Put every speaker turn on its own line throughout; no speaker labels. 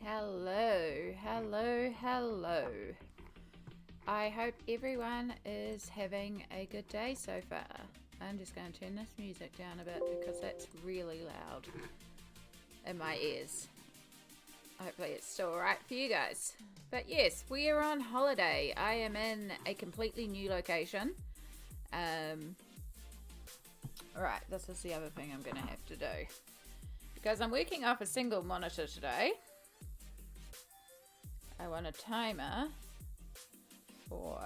Hello, hello, hello. I hope everyone is having a good day so far. I'm just going to turn this music down a bit because that's really loud in my ears. Hopefully it's still alright for you guys. But yes, we are on holiday. I am in a completely new location. Alright, this is the other thing I'm going to have to do. Because I'm working off a single monitor today, I want a timer for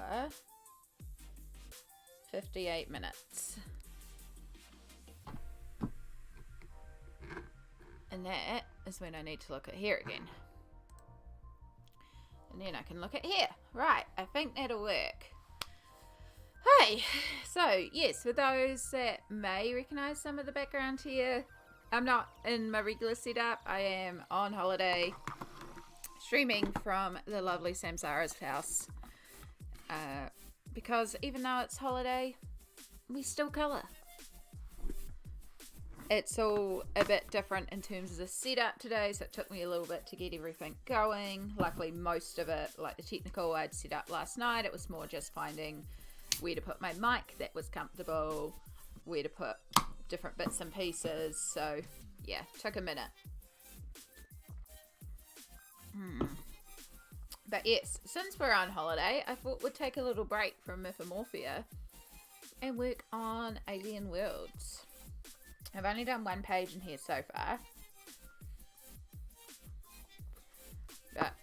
58 minutes. And that is when I need to look at here again. And then I can look at here. Right, I think that'll work. Hey, so yes, for those that may recognise some of the background here, I'm not in my regular setup. I am on holiday, streaming from the lovely Samsara's house. Because even though it's holiday, we still colour. It's all a bit different in terms of the setup today, so it took me a little bit to get everything going. Luckily, most of it, like the technical, I'd set up last night. It was more just finding where to put my mic that was comfortable, where to put different bits and pieces. So, yeah, took a minute. But yes, since we're on holiday, I thought we'd take a little break from Mythomorphia and work on Alien Worlds. I've only done one page in here so far, but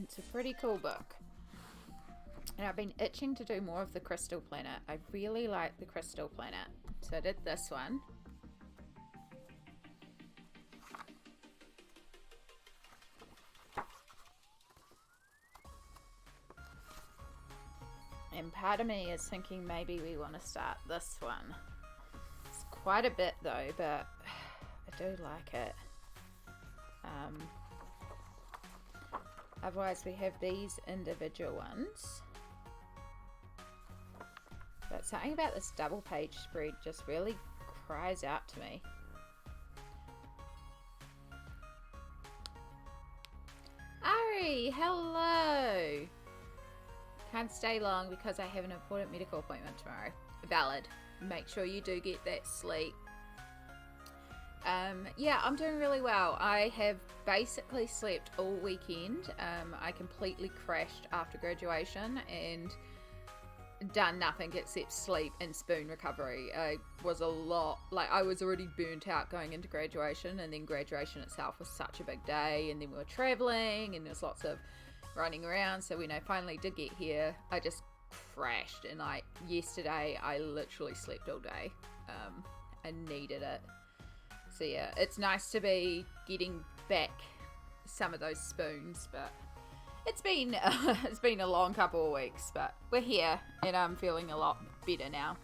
it's a pretty cool book. And I've been itching to do more of the Crystal Planet. I really like the Crystal Planet. So I did this one. And part of me is thinking maybe we want to start this one. It's quite a bit though, but I do like it. Otherwise we have these individual ones. But something about this double page spread just really cries out to me. Ari, hello! Can't stay long because I have an important medical appointment tomorrow. Valid. Make sure you do get that sleep. Yeah, I'm doing really well. I have basically slept all weekend. I completely crashed after graduation and done nothing except sleep and spoon recovery. I was I was already burnt out going into graduation, and then graduation itself was such a big day, and then we were traveling and there's lots of running around. So when I finally did get here, I just crashed, and like yesterday I literally slept all day. I needed it. So yeah, it's nice to be getting back some of those spoons, but it's been a long couple of weeks, but we're here and I'm feeling a lot better now.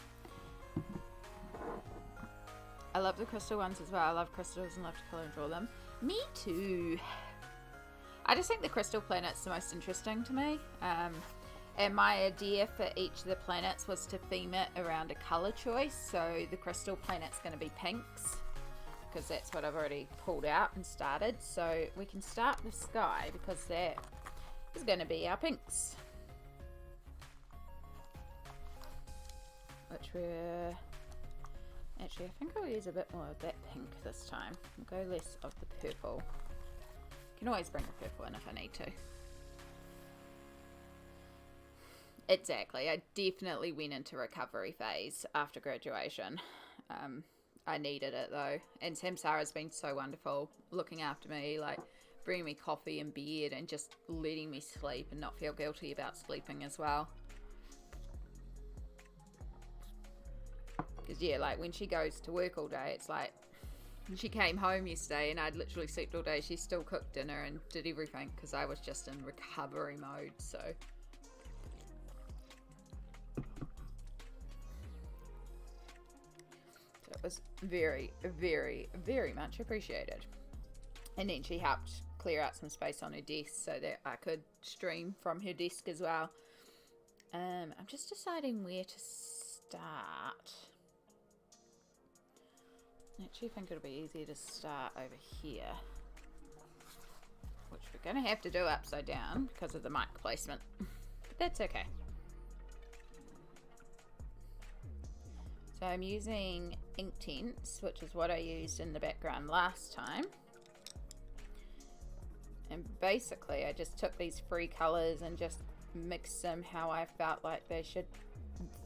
I love the crystal ones as well. I love crystals and love to colour and draw them. Me too. I just think the Crystal Planet's the most interesting to me. And my idea for each of the planets was to theme it around a colour choice. So the Crystal Planet's going to be pinks, because that's what I've already pulled out and started. So we can start the sky, because that is going to be our pinks. Which we're... Actually, I think I'll use a bit more of that pink this time. We'll go less of the purple. Can always bring the purple in if I need to. Exactly. I definitely went into recovery phase after graduation. I needed it though. And Samsara's been so wonderful looking after me, like bringing me coffee in bed and just letting me sleep and not feel guilty about sleeping as well. Because yeah, like when she goes to work all day, it's like, she came home yesterday and I'd literally slept all day. She still cooked dinner and did everything because I was just in recovery mode. So it was very, very, very much appreciated. And then she helped clear out some space on her desk so that I could stream from her desk as well. I'm just deciding where to start. I actually think it'll be easier to start over here which we're going to have to do upside down because of the mic placement. But that's okay. So I'm using Inktense, which is what I used in the background last time. And basically I just took these free colours and just mixed them how I felt like they should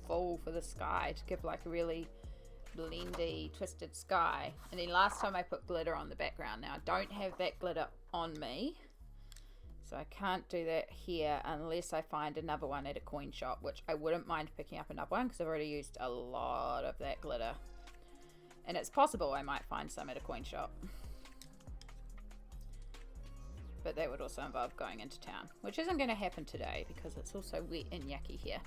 fall for the sky to give like a really blendy, twisted sky. And then last time I put glitter on the background. Now I don't have that glitter on me, so I can't do that here unless I find another one at a coin shop, which I wouldn't mind picking up another one because I've already used a lot of that glitter. And it's possible I might find some at a coin shop. But that would also involve going into town, which isn't going to happen today because it's also wet and yucky here.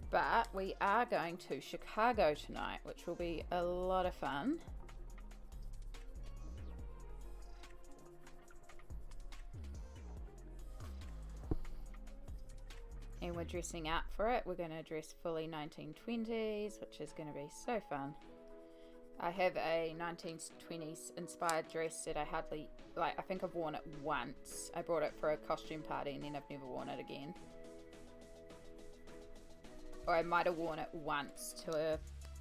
But we are going to Chicago tonight, which will be a lot of fun. And we're dressing up for it. We're going to dress fully 1920s, which is going to be so fun. I have a 1920s inspired dress that I hardly, I think I've worn it once. I brought it for a costume party and then I've never worn it again. Or I might have worn it once to a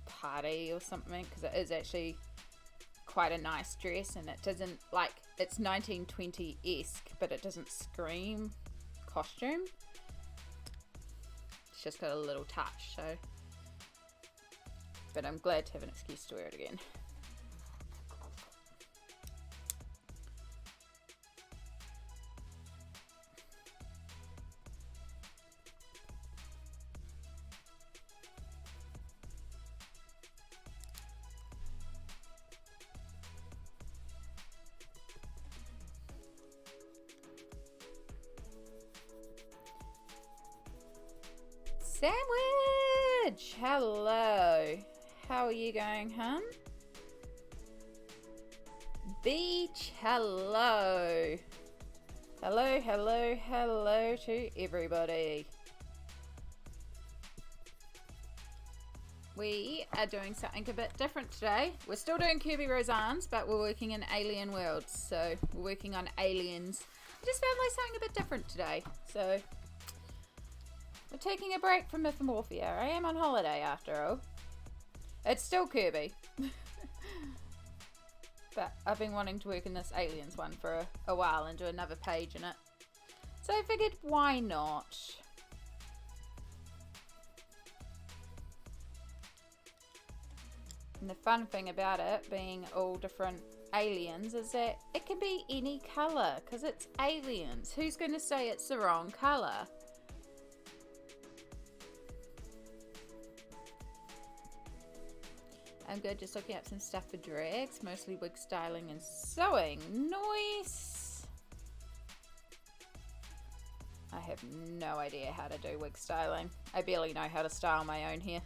party or something, because it is actually quite a nice dress and it doesn't, it's 1920-esque, but it doesn't scream costume. It's just got a little touch, so. But I'm glad to have an excuse to wear it again. Sandwich! Hello. How are you going, hun? Beach, hello. Hello, hello, hello to everybody. We are doing something a bit different today. We're still doing Kerby Rosanes, but we're working in alien worlds. So we're working on aliens. I just found like something a bit different today. So we're taking a break from Mythomorphia. I am on holiday after all. It's still Kerby. But I've been wanting to work in this aliens one for a while and do another page in it. So I figured, why not? And the fun thing about it being all different aliens is that it can be any colour because it's aliens. Who's going to say it's the wrong colour? I'm good, just looking up some stuff for drags, mostly wig styling and sewing. Nice! I have no idea how to do wig styling. I barely know how to style my own hair.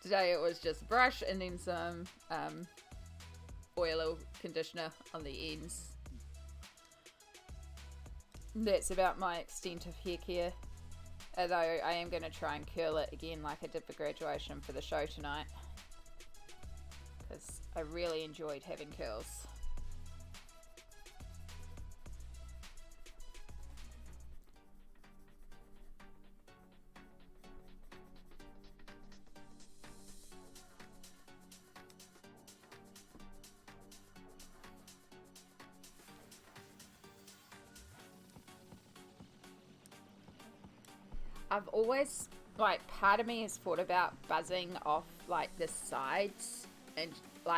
Today it was just brush and then some oil or conditioner on the ends. That's about my extent of hair care. Although I am going to try and curl it again like I did for graduation for the show tonight. Because I really enjoyed having curls. I've always, part of me has thought about buzzing off, the sides, and,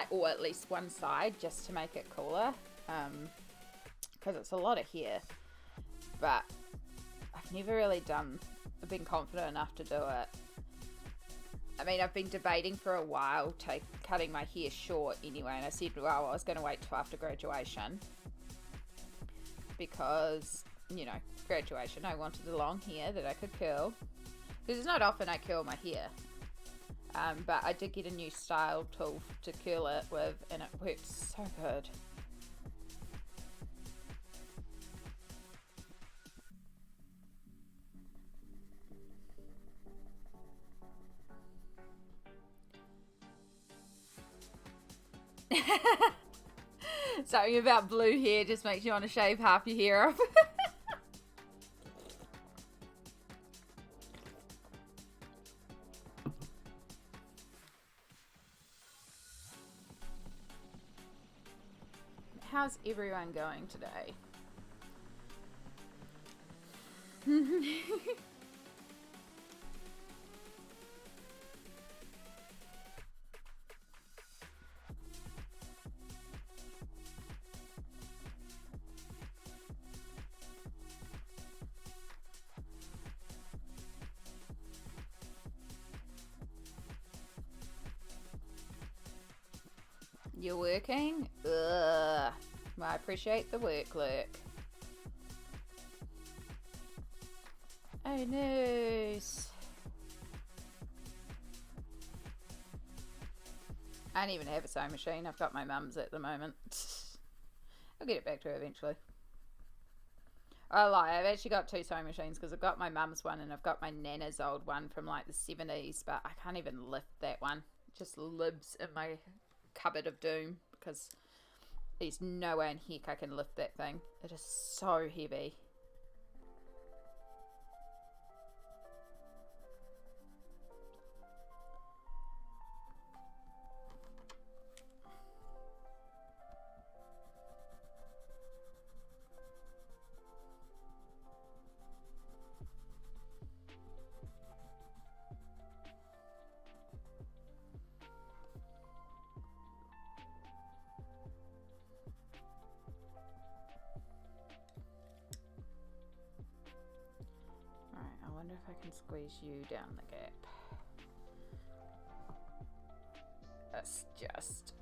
or at least one side, just to make it cooler, because it's a lot of hair, but I've never really been confident enough to do it. I mean, I've been debating for a while, cutting my hair short anyway, and I said, well, I was going to wait till after graduation, because, graduation, I wanted a long hair that I could curl, because it's not often I curl my hair, but I did get a new style tool to curl it with, and it works so good. Something about blue hair just makes you want to shave half your hair off. How's everyone going today? You're working? Ugh. Well, I appreciate the work, Lurk. Oh, news. I don't even have a sewing machine. I've got my mum's at the moment. I'll get it back to her eventually. I lie, I've actually got 2 sewing machines because I've got my mum's one and I've got my nana's old one from like the 70s, but I can't even lift that one. It just lives in my cupboard of doom because there's no way in heck I can lift that thing. It is so heavy. I wonder if I can squeeze you down the gap. That's just...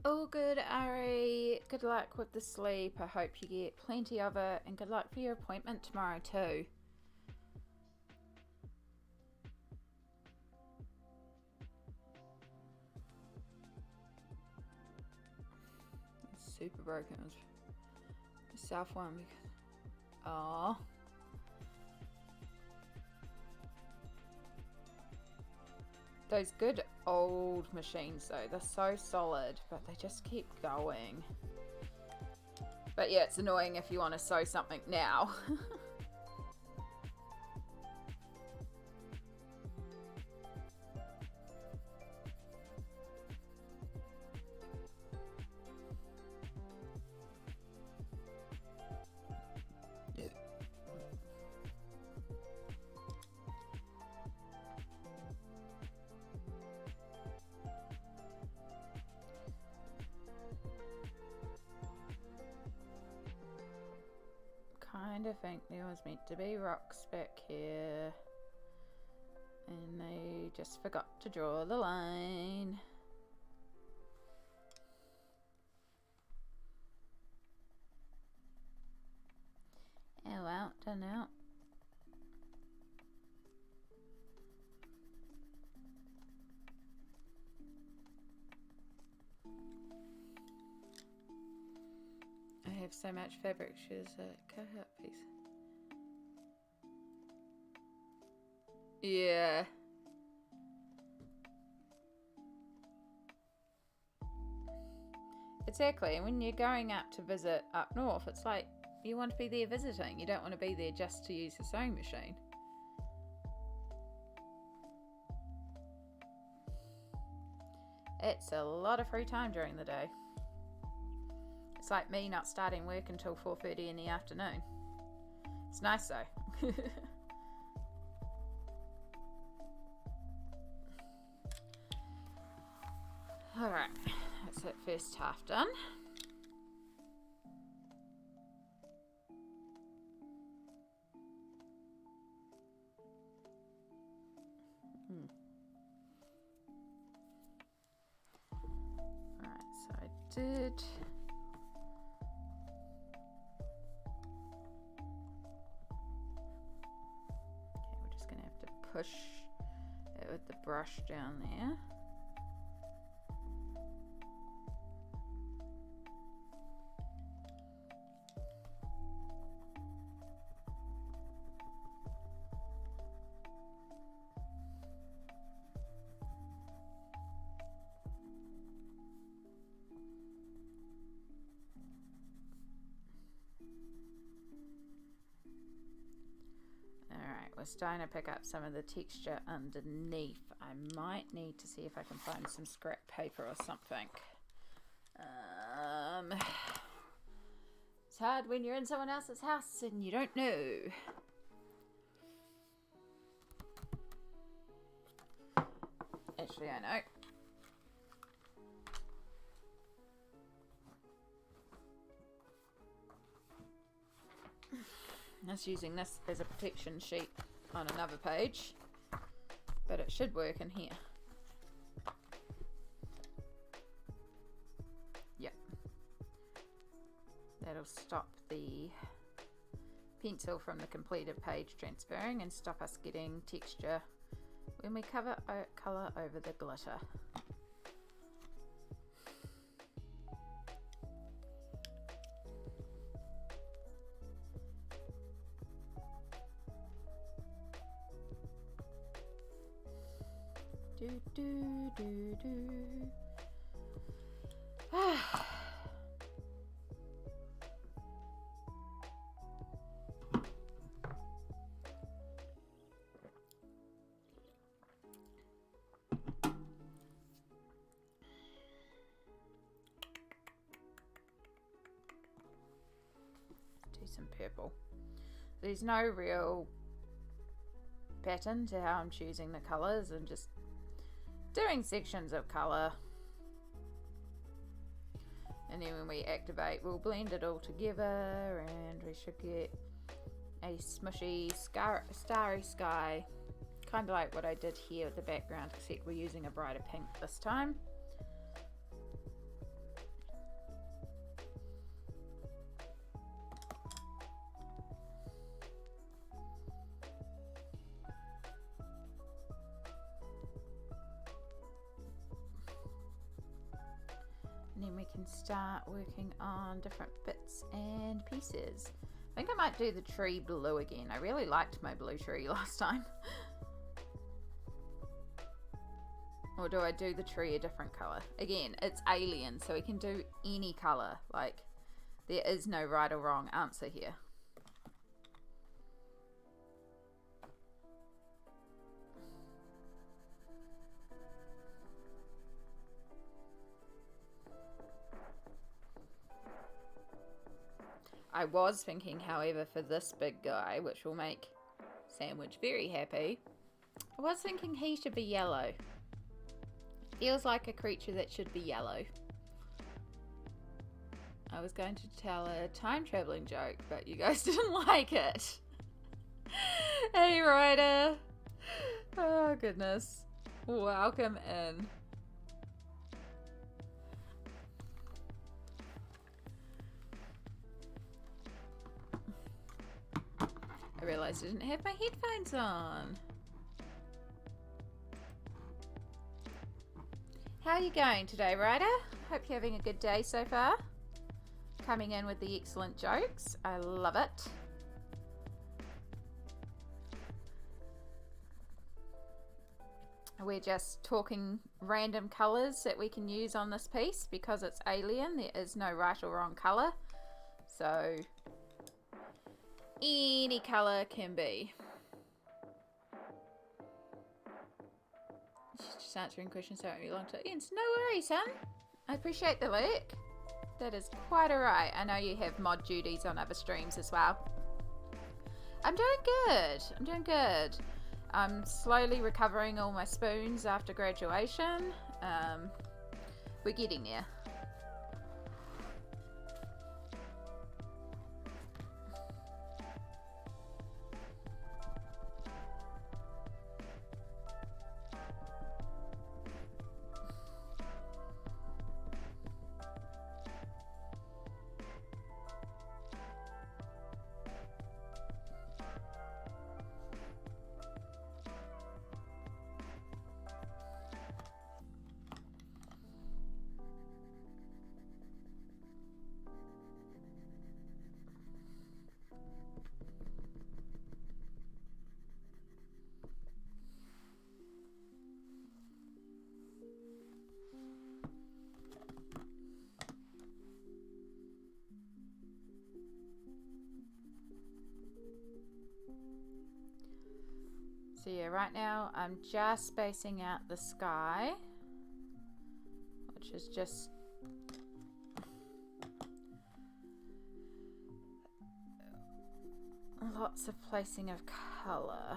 All good, Ari. Good luck with the sleep. I hope you get plenty of it, and good luck for your appointment tomorrow too. It's super broken. The south one because... Aww. Those good old machines though, they're so solid, but they just keep going. But yeah, it's annoying if you want to sew something now. I think there was meant to be rocks back here and they just forgot to draw the line. Oh well, don't know. I have so much fabric, she's a cut out piece. Yeah. Exactly, and when you're going up to visit up north, it's like you want to be there visiting. You don't want to be there just to use the sewing machine. It's a lot of free time during the day. It's like me not starting work until 4:30 in the afternoon. It's nice though. Alright, that's that first half done. Alright, so I did... push it with the brush down there. we're starting to pick up some of the texture underneath. I might need to see if I can find some scrap paper or something. It's hard when you're in someone else's house and you don't know. Actually, I know. I was using this as a protection sheet on another page, but it should work in here. Yep. That'll stop the pencil from the completed page transferring and stop us getting texture when we colour over the glitter. Do do do do. Do some purple. There's no real pattern to how I'm choosing the colours, and just doing sections of colour, and then when we activate we'll blend it all together and we should get a smushy starry sky, kind of like what I did here with the background, except we're using a brighter pink this time. And then we can start working on different bits and pieces. I think I might do the tree blue again. I really liked my blue tree last time. Or do I do the tree a different colour? Again, it's alien, so we can do any colour. Like, there is no right or wrong answer here. I was thinking, however, for this big guy, which will make Sandwich very happy, I was thinking he should be yellow. Feels like a creature that should be yellow. I was going to tell a time traveling joke, but you guys didn't like it. Hey, Ryder. Oh, goodness. Welcome in. I realised I didn't have my headphones on. How are you going today, Ryder? Hope you're having a good day so far. Coming in with the excellent jokes. I love it. We're just talking random colours that we can use on this piece because it's alien. There is no right or wrong colour. So any colour can be. Just answering questions don't be long to ends. No worries, son. I appreciate the lurk. That is quite alright. I know you have mod duties on other streams as well. I'm doing good. I'm doing good. I'm slowly recovering all my spoons after graduation. We're getting there. So yeah, right now I'm just spacing out the sky, which is just lots of placing of colour.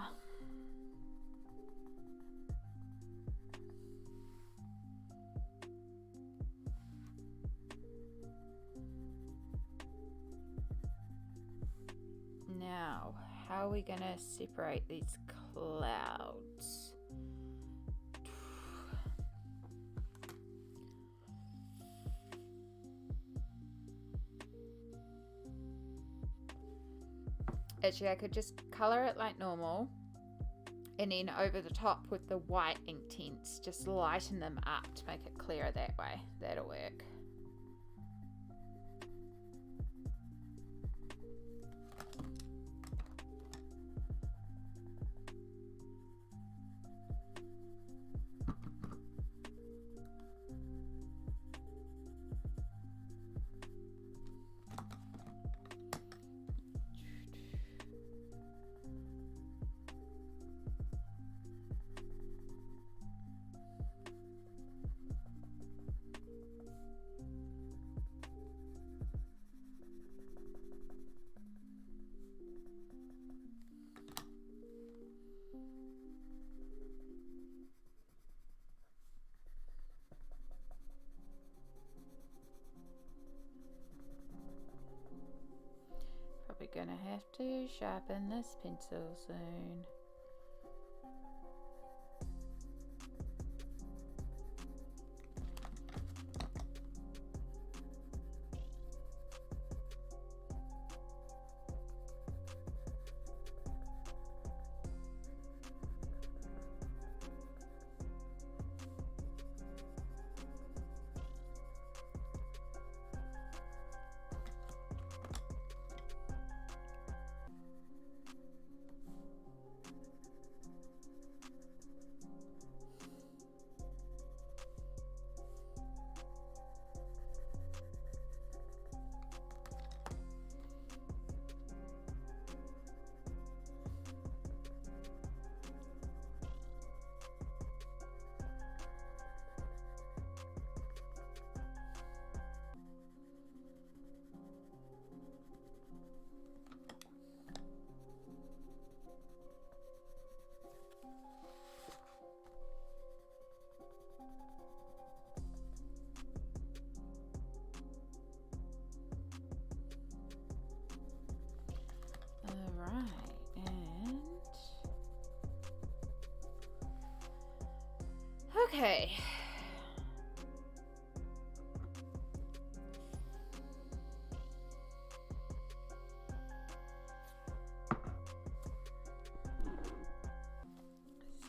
Now, how are we going to separate these clouds? Actually, I could just colour it like normal, and then over the top with the white ink tints, just lighten them up to make it clearer that way. That'll work. Probably gonna have to sharpen this pencil soon. Okay.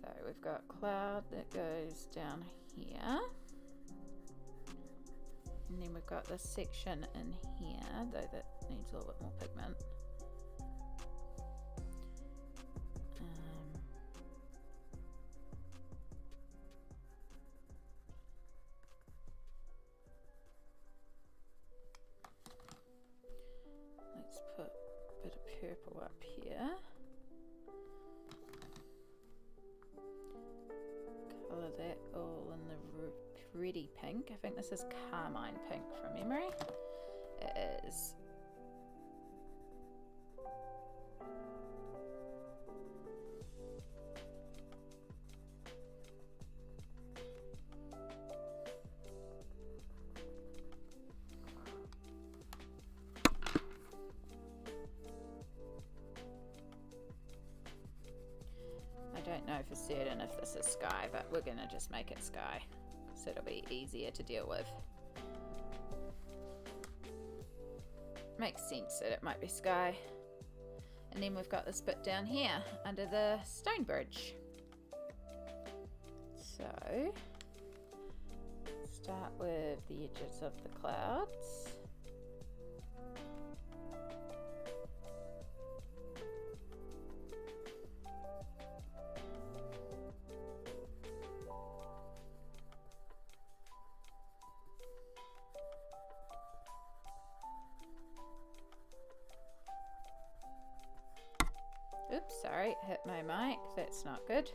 So we've got cloud that goes down here. And then we've got this section in here, though that needs a little bit more pigment. Let's put a bit of purple up here. Colour that all in the pretty pink. I think this is carmine pink from memory. It is. I don't know for certain if this is sky, but we're gonna just make it sky, so it'll be easier to deal with. Makes sense that it might be sky. And then we've got this bit down here under the stone bridge. So start with the edges of the clouds. Oops, sorry, hit my mic. That's not good.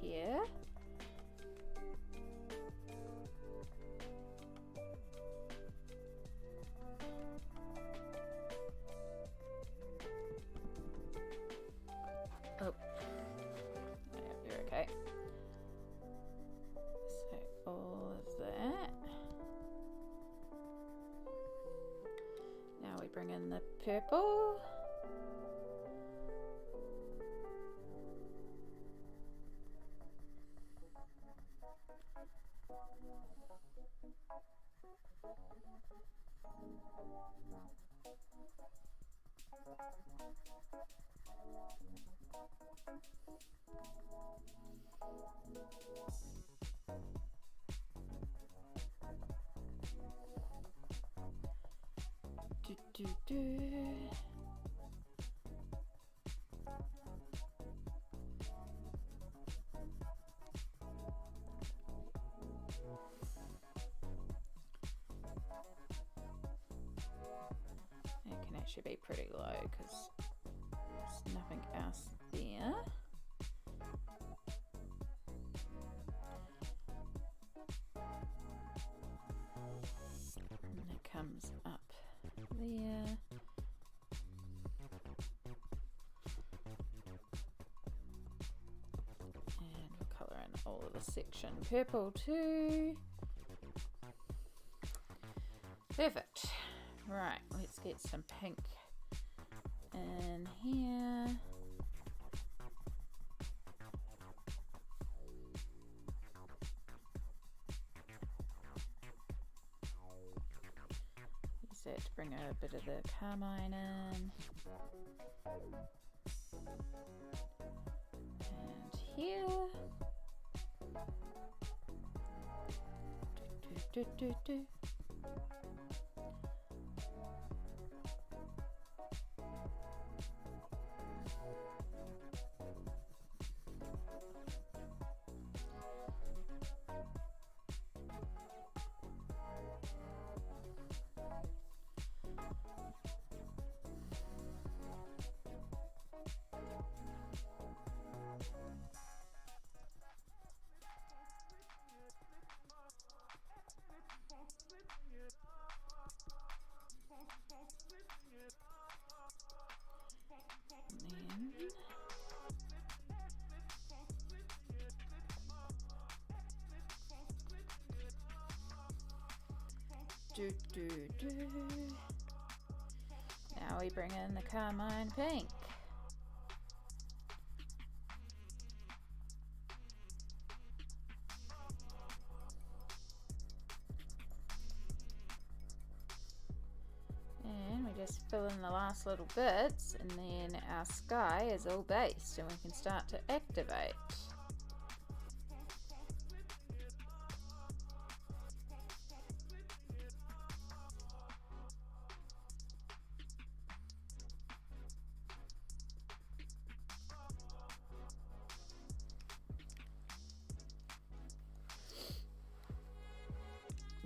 Here. Oh, yeah, you're okay. So all of that. Now we bring in the purple. It can actually be pretty low because there's nothing else there. And it comes up there. And we'll colour in all of the section purple too. Perfect. Right, let's get some pink in here. Use that to bring a bit of the carmine in. And here. Do. Do. Now we bring in the carmine pink. And we just fill in the last little bits, and then our sky is all based and we can start to activate.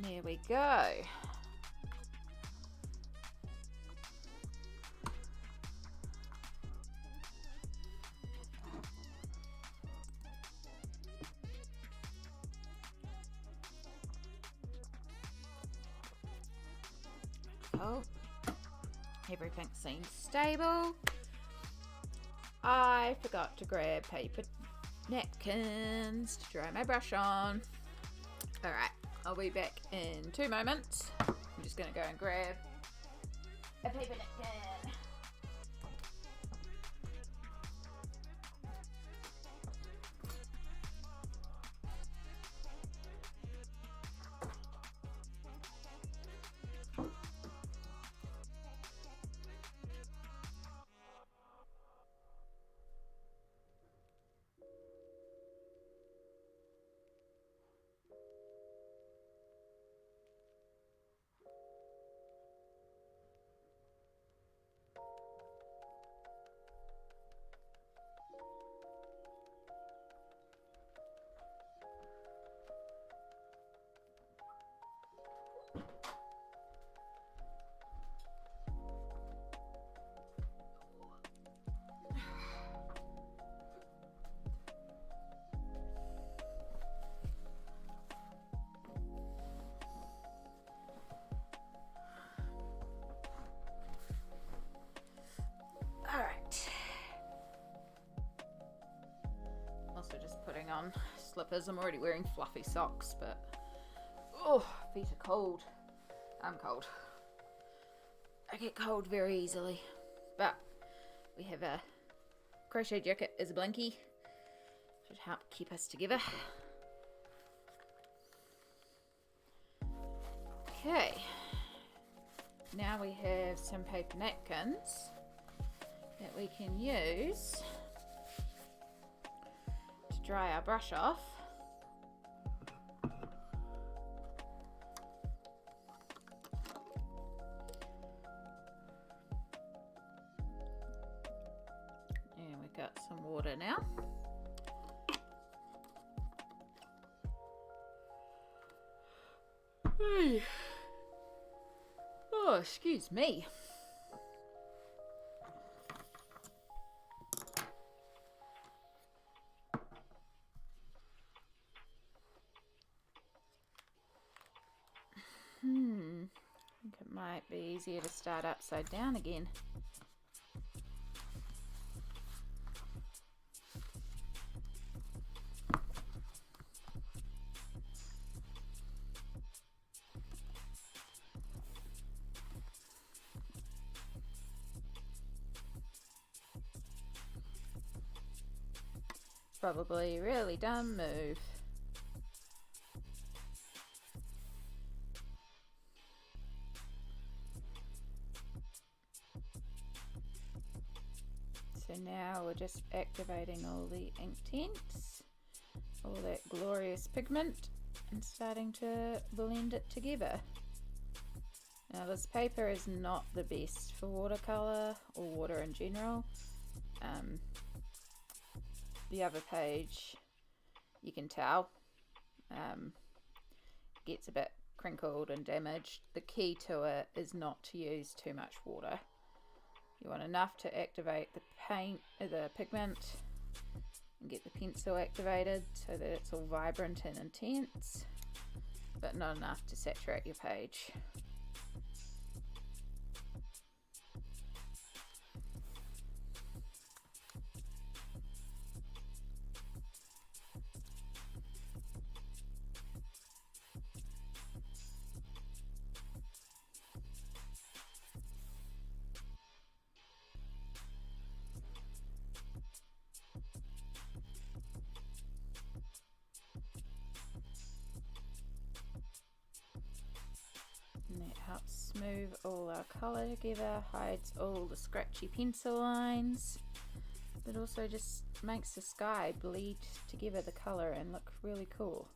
There we go. Oh, everything seems stable. I forgot to grab paper napkins to dry my brush on. All right. I'll be back in 2 moments. I'm just going to go and grab a paper napkin. putting on slippers. I'm already wearing fluffy socks, but oh, feet are cold. I'm cold. I get cold very easily. But we have a crochet jacket as a blankie. Should help keep us together. Okay. Now we have some paper napkins that we can use to dry our brush off. And we've got some water now. Oh, excuse me. I think it might be easier to start upside down again. Probably a really dumb move. So now we're just activating all the ink tints, all that glorious pigment, and starting to blend it together. Now this paper is not the best for watercolour or water in general. The other page, you can tell, gets a bit crinkled and damaged. The key to it is not to use too much water. You want enough to activate the pigment, and get the pencil activated so that it's all vibrant and intense, but not enough to saturate your page. And that helps smooth all our colour together, hides all the scratchy pencil lines, but also just makes the sky bleed together the colour and look really cool.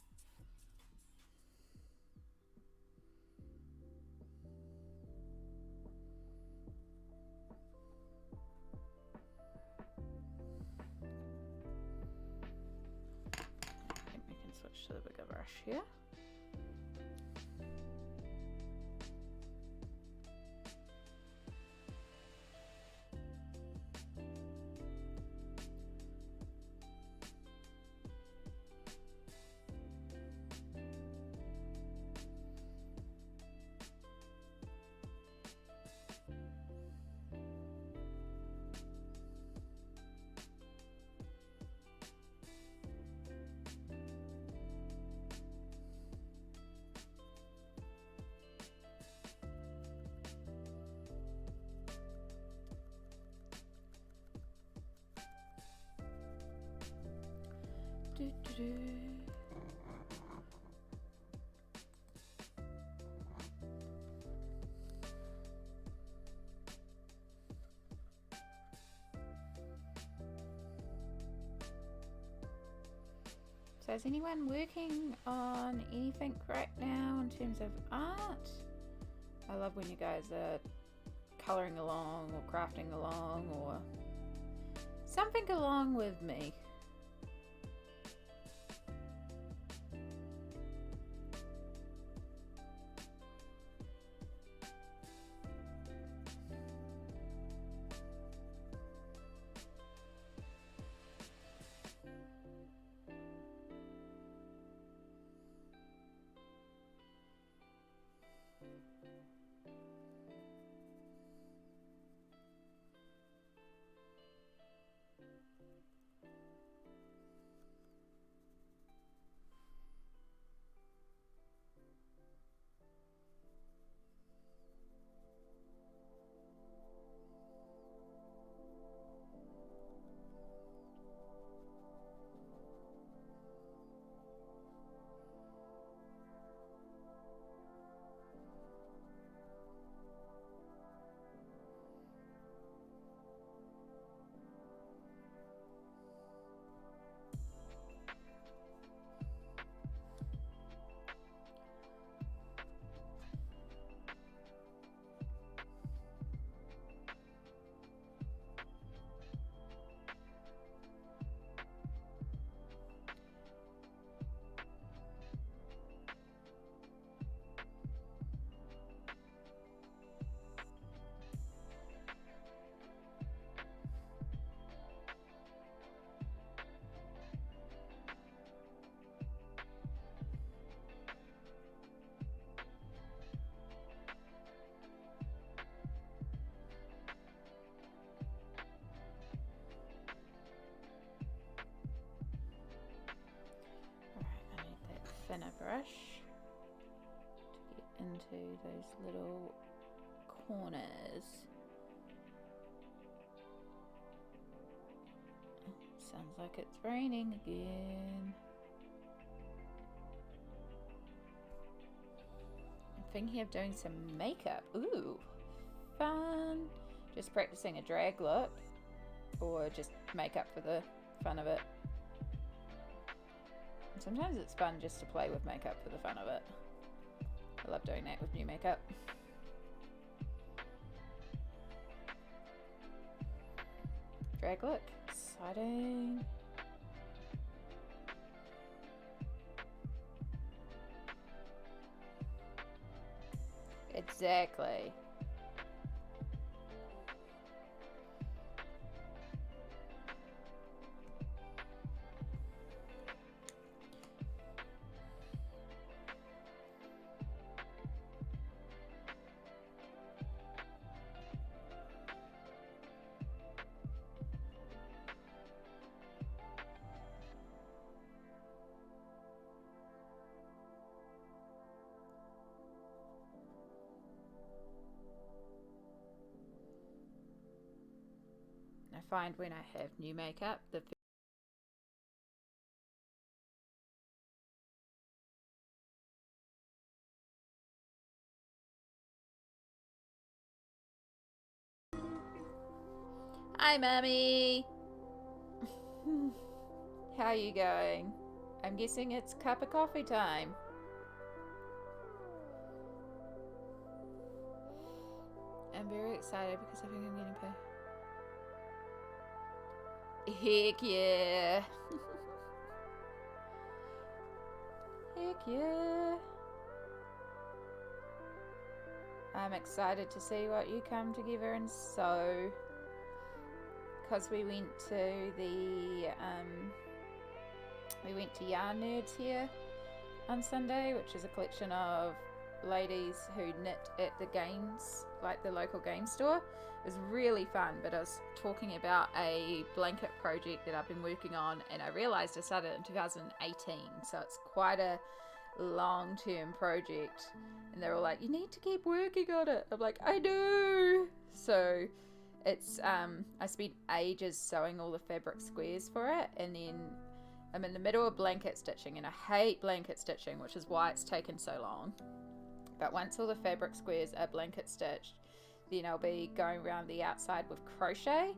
I think we can switch to the bigger brush here. So is anyone working on anything right now in terms of art? I love when you guys are colouring along or crafting along or something along with me. thinner brush to get into those little corners. Sounds like it's raining again. I'm thinking of doing some makeup. Ooh, fun. Just practicing a drag look, or just makeup for the fun of it. Sometimes it's fun just to play with makeup for the fun of it. I love doing that with new makeup. Drag look. Exciting. Exactly. I find when I have new makeup, Hi, Mummy! How are you going? I'm guessing it's cup of coffee time. I'm very excited because I think I'm getting paid. Heck yeah! Heck yeah! I'm excited to see what you come together and sew. Because we went to Yarn Nerds here on Sunday, which is a collection of ladies who knit at the games, like the local game store. It was really fun, but I was talking about a blanket project that I've been working on, and I realized I started in 2018, so it's quite a long-term project. And they're all like, you need to keep working on it. I'm like, I do. So it's I spent ages sewing all the fabric squares for it, and then I'm in the middle of blanket stitching, and I hate blanket stitching, which is why it's taken so long. But once all the fabric squares are blanket stitched, then I'll be going around the outside with crochet,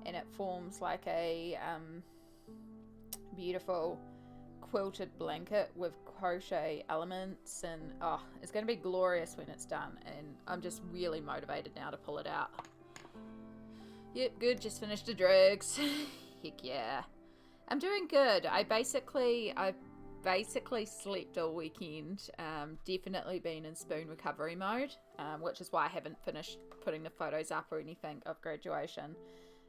and it forms like a beautiful quilted blanket with crochet elements, and oh, it's going to be glorious when it's done, and I'm just really motivated now to pull it out. Yep, good, just finished the drugs. Heck yeah. I'm doing good. I basically slept all weekend. Definitely been in spoon recovery mode, which is why I haven't finished putting the photos up or anything of graduation.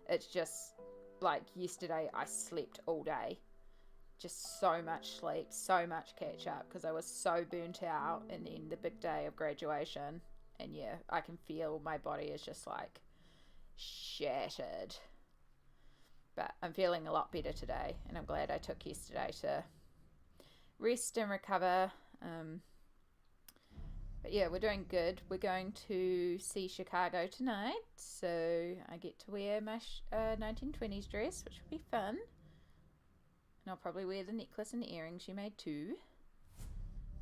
It's just like yesterday I slept all day. Just so much sleep, so much catch up because I was so burnt out, and then the big day of graduation, and yeah, I can feel my body is just like shattered. But I'm feeling a lot better today, and I'm glad I took yesterday to rest and recover. But yeah, we're doing good. We're going to see Chicago tonight, so I get to wear my 1920s dress, which will be fun. And I'll probably wear the necklace and the earrings she made too,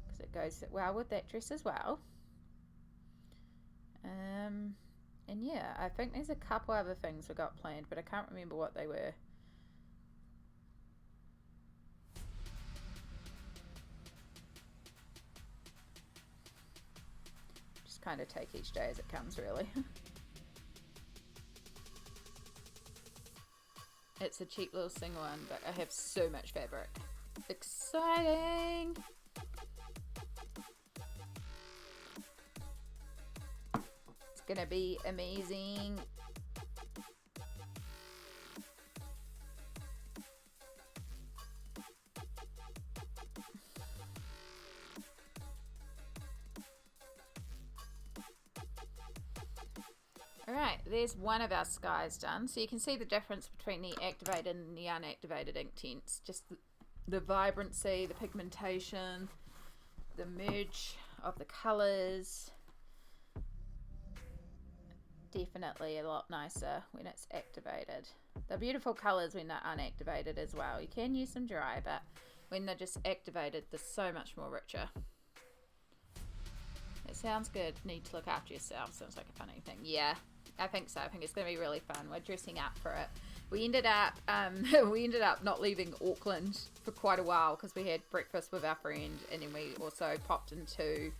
because it goes well with that dress as well. And yeah, I think there's a couple other things we got planned, but I can't remember what they were. Just kind of take each day as it comes, really. It's a cheap little single one, but I have so much fabric. Exciting! It's gonna be amazing. Alright, there's one of our skies done. So you can see the difference between the activated and the unactivated ink tints. Just the vibrancy, the pigmentation. the merge of the colours. Definitely a lot nicer when it's activated. They're beautiful colours when they're unactivated as well. You can use them dry, but when they're just activated, they're so much more richer. It sounds good. Need to look after yourself. Sounds like a funny thing. Yeah, I think so. I think it's going to be really fun. We're dressing up for it. We ended up not leaving Auckland for quite a while because we had breakfast with our friend, and then we also popped into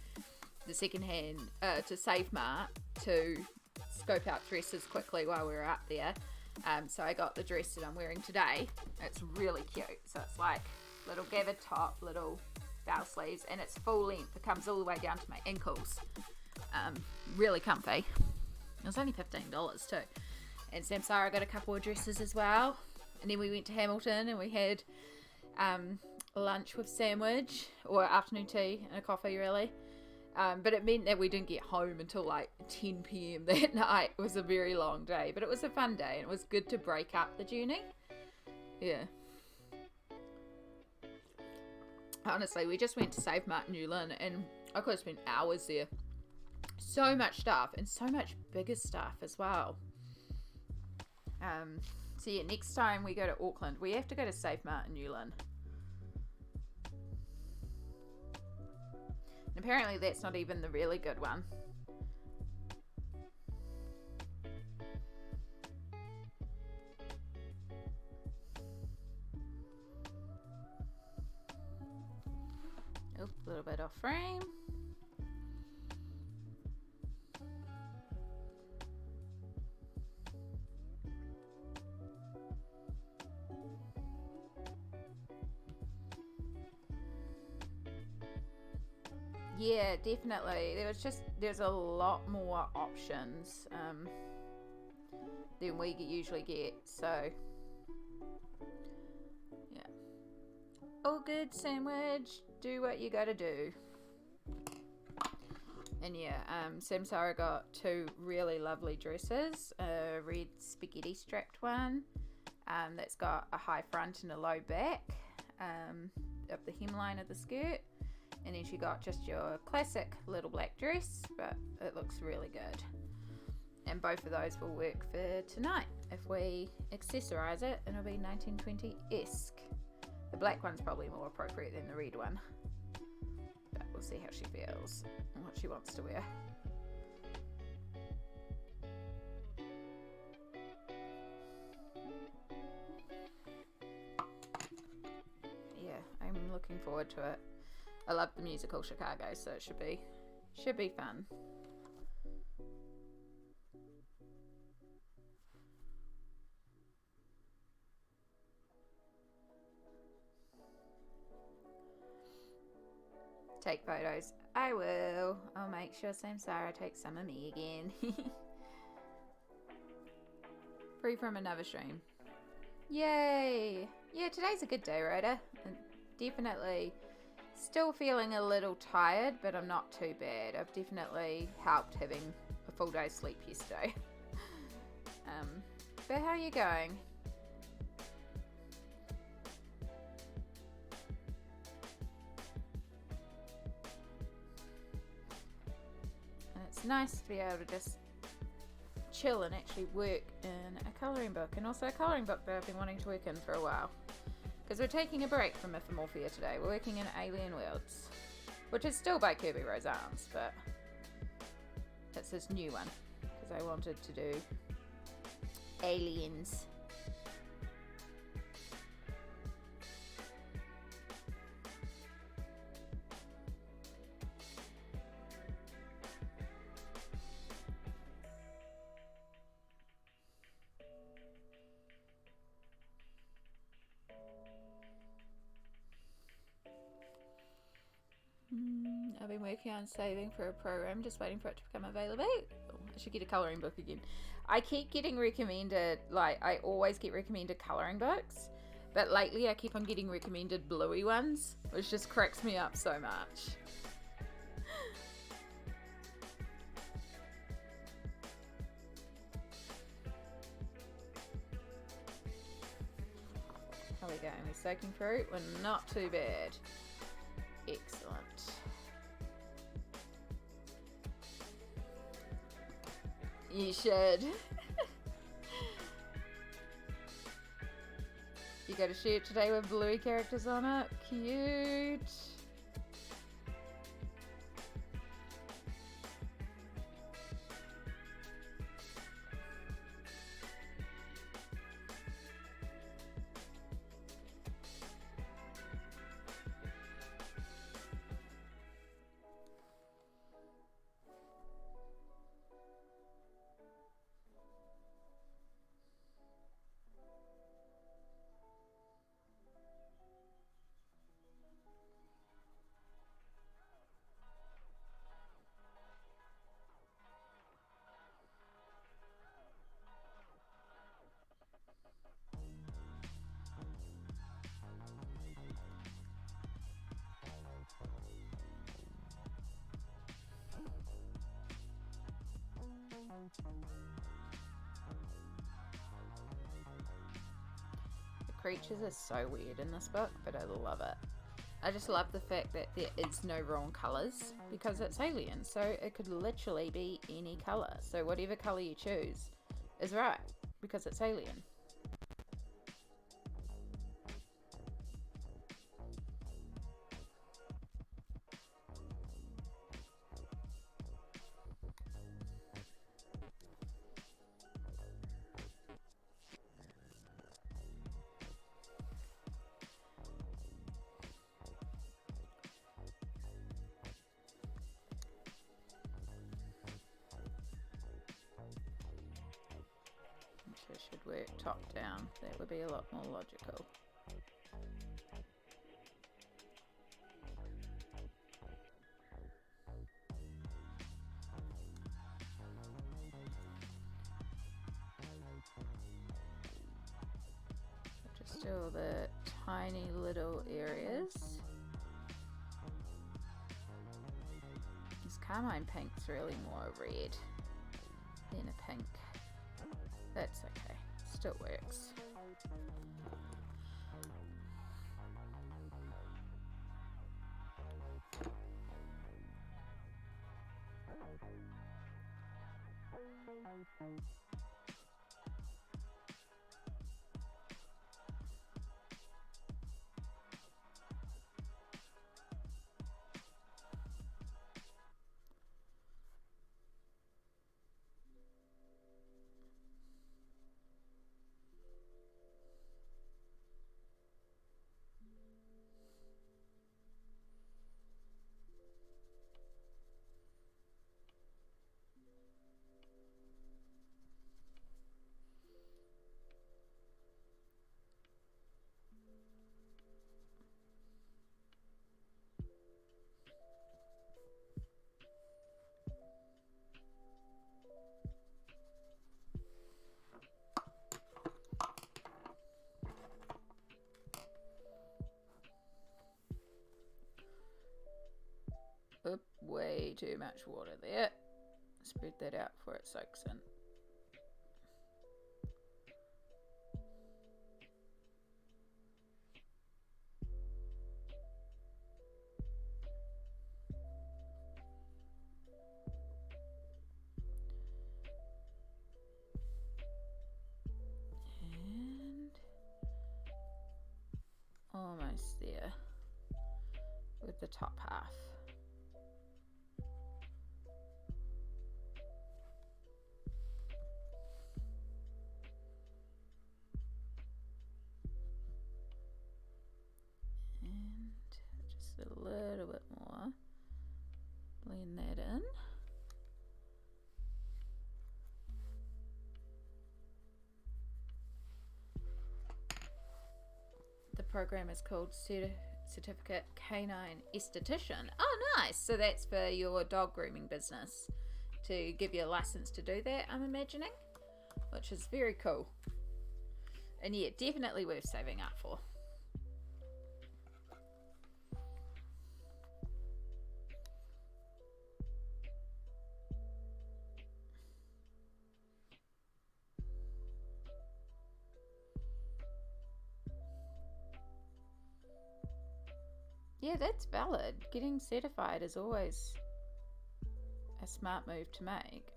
the secondhand to Save Mart to scope out dresses quickly while we were up there. So I got the dress that I'm wearing today. It's really cute. So it's like little gathered top, little bow sleeves, and it's full length. It comes all the way down to my ankles. Really comfy. It was only $15 too. And Samsara got a couple of dresses as well. And then we went to Hamilton and we had lunch with sandwich, or afternoon tea and a coffee really. But it meant that we didn't get home until like 10 p.m. that night. It was a very long day, but it was a fun day and it was good to break up the journey. Yeah. Honestly, we just went to Save Mart Newland and I could have spent hours there. So much stuff and so much bigger stuff as well. So yeah, next time we go to Auckland, we have to go to Save Mart Newland. And apparently that's not even the really good one. Oop, a little bit off frame. Yeah, definitely. There's a lot more options than we usually get. So, yeah. All good, sandwich. Do what you gotta do. And yeah, Samsara got two really lovely dresses. A red spaghetti strapped one that's got a high front and a low back of the hemline of the skirt. And then she got just your classic little black dress, but it looks really good. And both of those will work for tonight if we accessorize it, and it'll be 1920-esque. The black one's probably more appropriate than the red one. But we'll see how she feels and what she wants to wear. Yeah, I'm looking forward to it. I love the musical Chicago, so it should be fun. Take photos. I will. I'll make sure Samsara takes some of me again. Free from another stream. Yay! Yeah, today's a good day, Rhoda. And definitely still feeling a little tired, but I'm not too bad. I've definitely helped having a full day's sleep yesterday. But how are you going? And it's nice to be able to just chill and actually work in a colouring book, and also a colouring book that I've been wanting to work in for a while. Because we're taking a break from Mythomorphia today. We're working in Alien Worlds, which is still by Kerby Rosanes, but it's this new one because I wanted to do aliens. I've been working on saving for a program, just waiting for it to become available. Oh, I should get a colouring book again. I keep getting recommended, like, I always get recommended colouring books, but lately I keep on getting recommended bluey ones, which just cracks me up so much. How are we going? We're soaking through. We're not too bad. Excellent. You should. You got a shirt today with bluey characters on it. Cute. The creatures are so weird in this book, but I love it. I just love the fact that there is no wrong colours because it's alien, so it could literally be any colour. So whatever colour you choose is right because it's alien. It should work top down. That would be a lot more logical. Just do all the tiny little areas. This carmine pink's really more red than a pink. That's okay, still works. Oop, way too much water there. Spread that out before it soaks in. And almost there with the top half. A little bit more. Blend that in. The program is called Certificate Canine Esthetician. Oh, nice! So that's for your dog grooming business to give you a license to do that, I'm imagining, which is very cool. And yeah, definitely worth saving up for. Yeah, that's valid. Getting certified is always a smart move to make.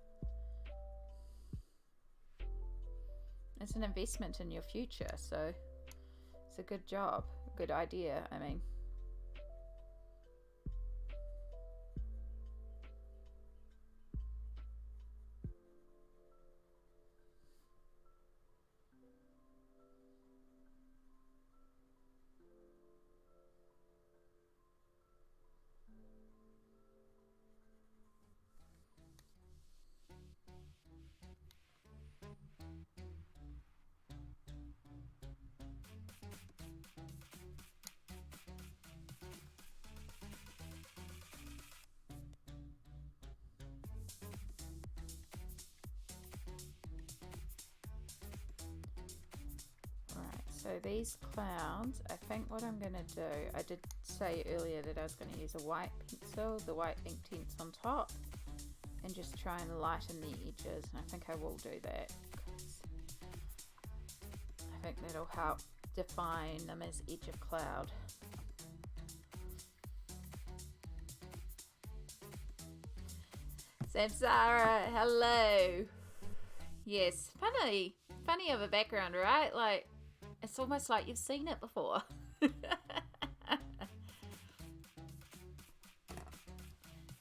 It's an investment in your future, so it's a good job, good idea, I mean. So these clouds, I think what I'm going to do, I did say earlier that I was going to use a white pencil, the white ink tints on top, and just try and lighten the edges, and I think I will do that, because I think that'll help define them as edge of cloud. Samsara, hello! Yes, funny of a background, right? Like, it's almost like you've seen it before.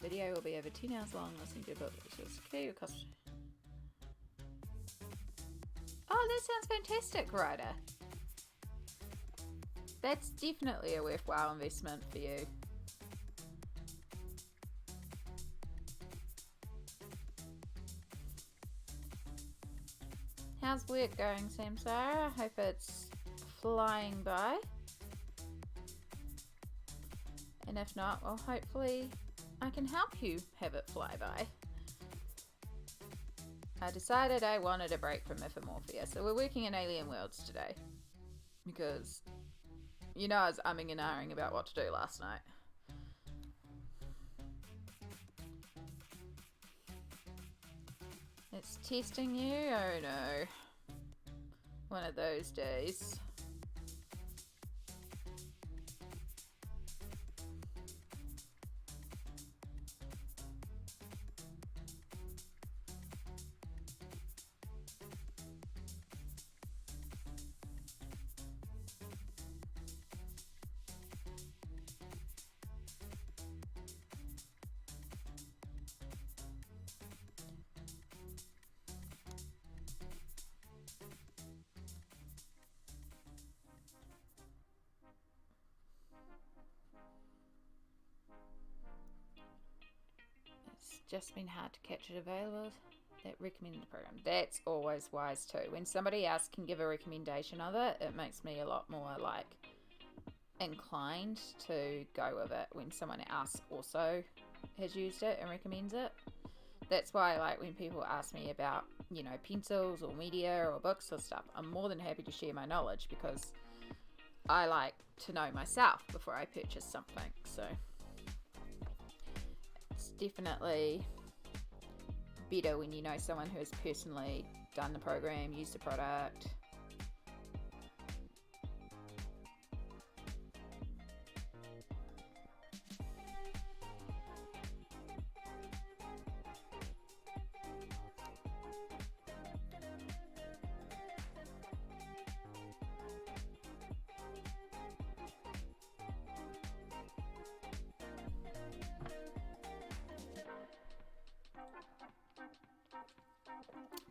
Video will be over 10 hours long. Listening to a book which is key. Oh, that sounds fantastic, Ryder. That's definitely a worthwhile investment for you. How's work going, Samsara? I hope it's flying by. And if not, well, hopefully I can help you have it fly by. I decided I wanted a break from Mythomorphia, so we're working in Alien Worlds today. Because, you know, I was umming and ahhing about what to do last night. It's testing you? Oh no. One of those days. Just been hard to catch it available. That recommended the program. That's always wise too. When somebody else can give a recommendation of it, it makes me a lot more like inclined to go with it when someone else also has used it and recommends it. That's why, like, when people ask me about, you know, pencils or media or books or stuff, I'm more than happy to share my knowledge, because I like to know myself before I purchase something. So it's definitely better when you know someone who has personally done the program, used the product.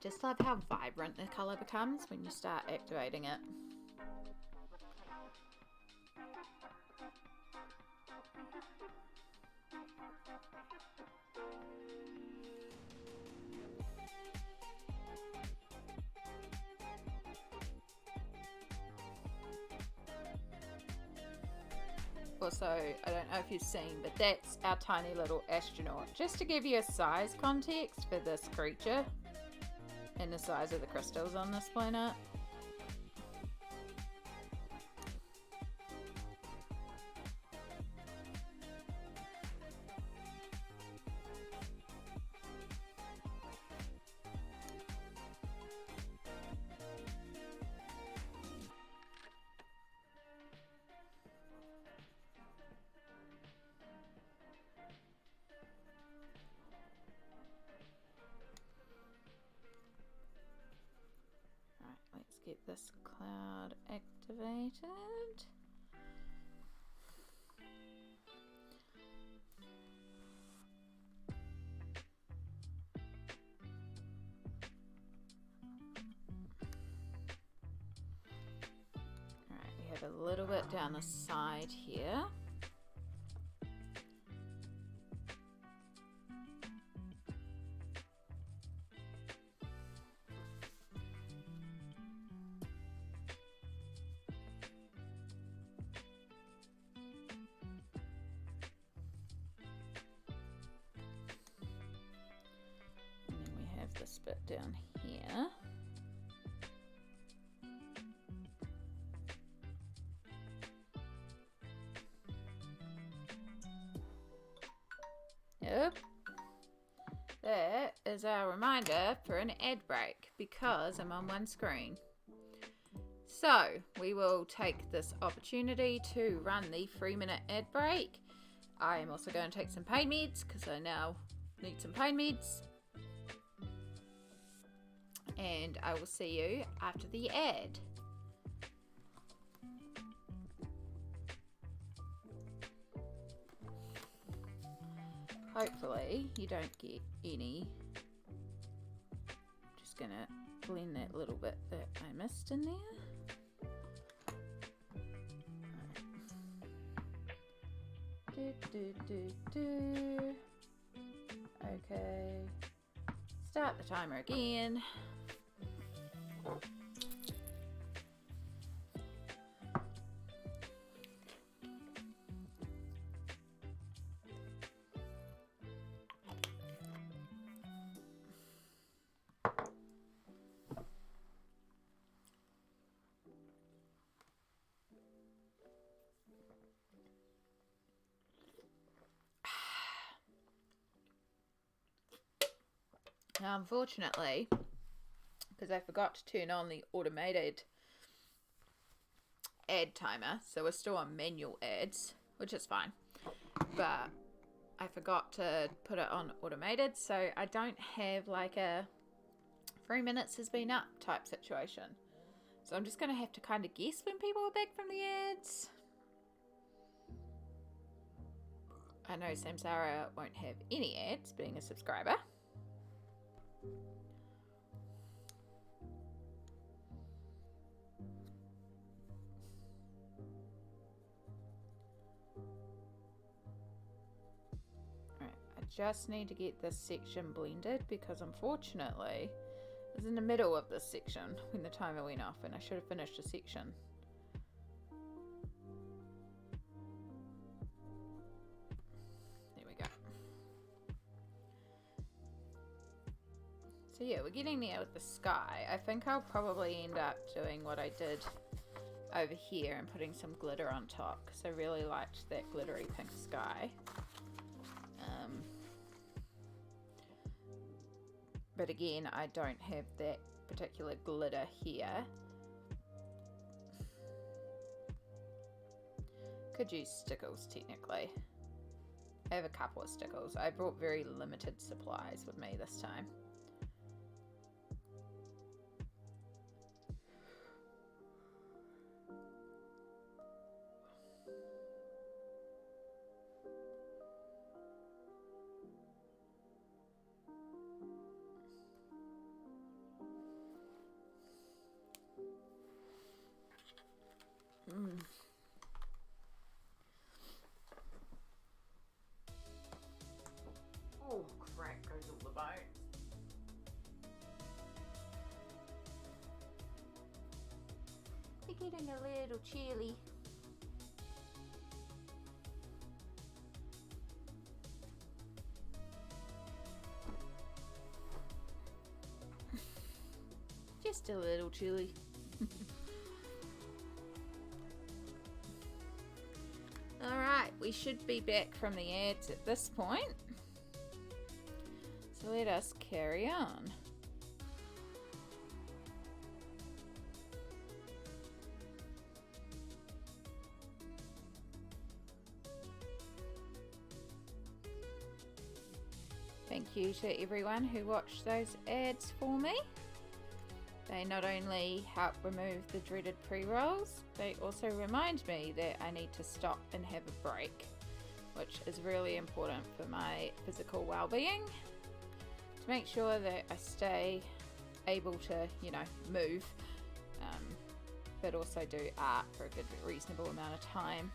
Just love how vibrant the colour becomes when you start activating it. Also, I don't know if you've seen, but that's our tiny little astronaut. Just to give you a size context for this creature and the size of the crystals on this planet. get this cloud activated. Alright, we have a little bit down the side here. This bit down here. Yep. That is our reminder for an ad break because I'm on one screen. So we will take this opportunity to run the 3-minute ad break. I am also going to take some pain meds because I now need some pain meds. And I will see you after the ad. Hopefully you don't get any. Just gonna blend that little bit that I missed in there. Okay. Start the timer again. Now, unfortunately, because I forgot to turn on the automated ad timer, so we're still on manual ads, which is fine, but I forgot to put it on automated, so I don't have like a 3 minutes has been up type situation. So I'm just going to have to kind of guess when people are back from the ads. I know Samsara won't have any ads being a subscriber. Just need to get this section blended because unfortunately it was in the middle of this section when the timer went off and I should have finished a section. There we go. So yeah, we're getting there with the sky. I think I'll probably end up doing what I did over here and putting some glitter on top because I really liked that glittery pink sky. But again, I don't have that particular glitter here. Could use stickles technically. I have a couple of stickles. I brought very limited supplies with me this time. Oh, crack goes all the bone. They're getting a little chilly. Just a little chilly. Alright, we should be back from the ads at this point. So let us carry on. Thank you to everyone who watched those ads for me. They not only help remove the dreaded pre-rolls, they also remind me that I need to stop and have a break, which is really important for my physical well-being, to make sure that I stay able to, move, but also do art for a good reasonable amount of time.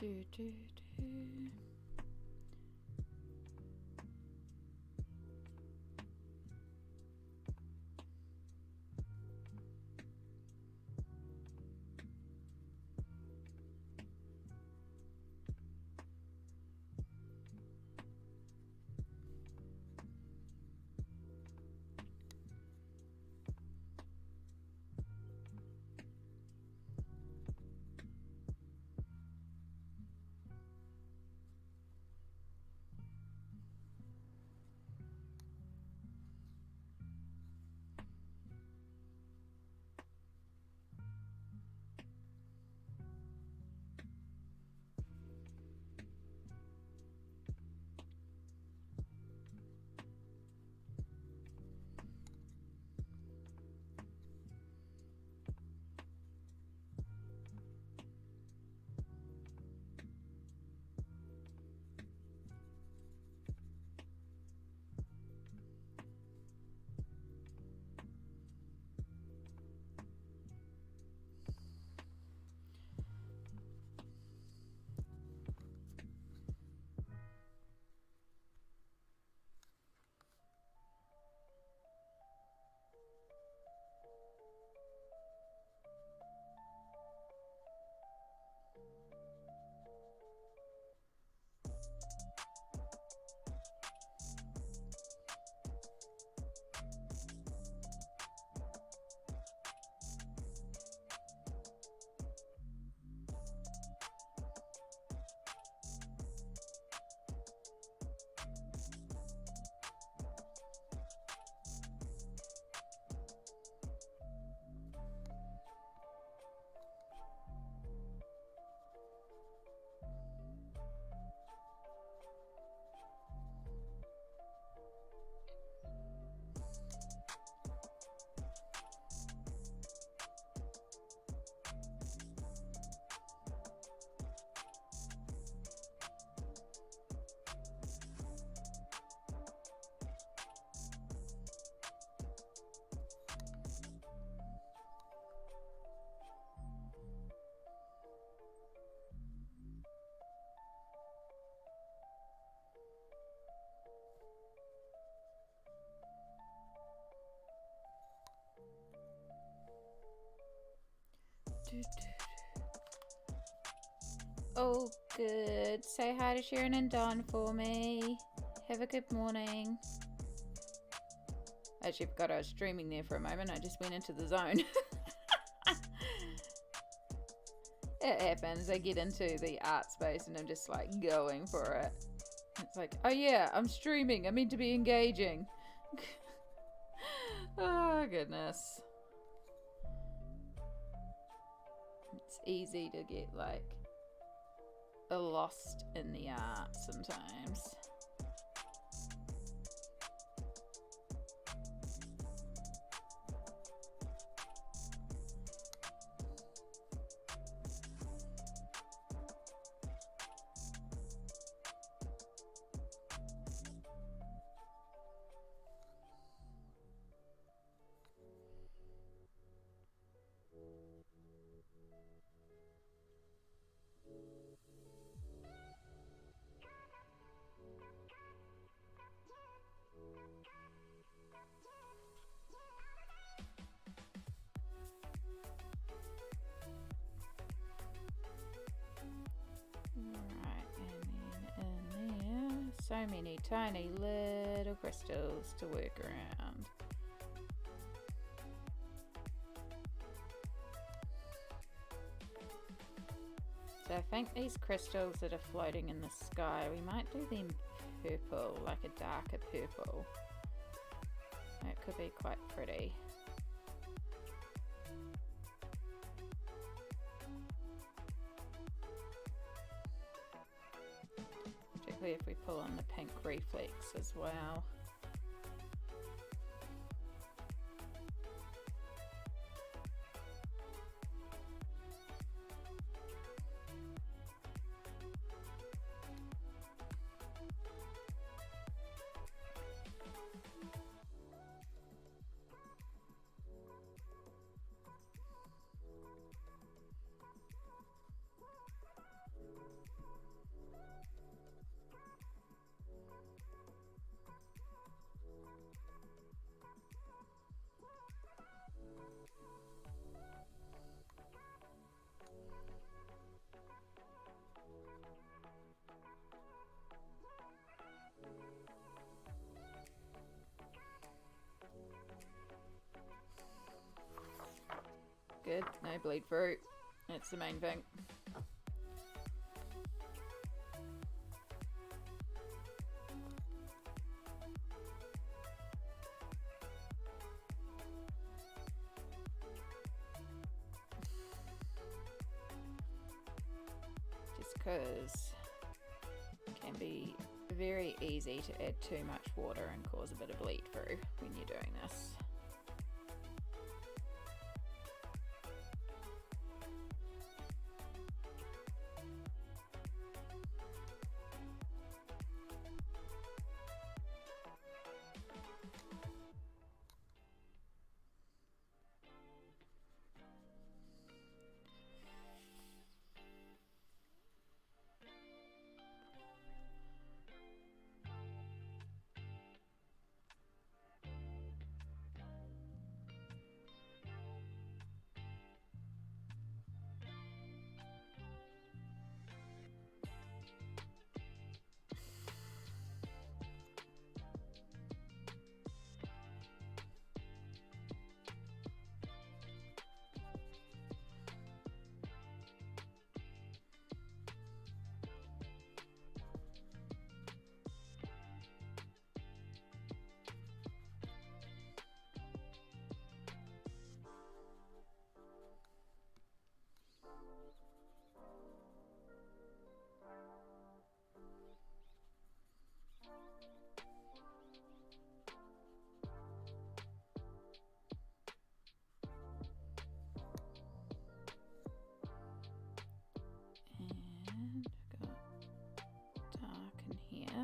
Do, do, do. Oh, good. Say hi to Sharon and Don for me. Have a good morning. I actually forgot I was streaming there for a moment. I just went into the zone. It happens. I get into the art space and I'm just like going for it. It's like, oh yeah, I'm streaming. I mean to be engaging. Oh, goodness. It's easy to get, like, lost in the art sometimes. So many tiny little crystals to work around. So I think these crystals that are floating in the sky, we might do them purple, like a darker purple. That could be quite pretty. Particularly if we pull on the pink reflex as well. Good, no bleed fruit. That's the main thing. Just because it can be very easy to add too much water and cause a bit of bleed through when you're doing this.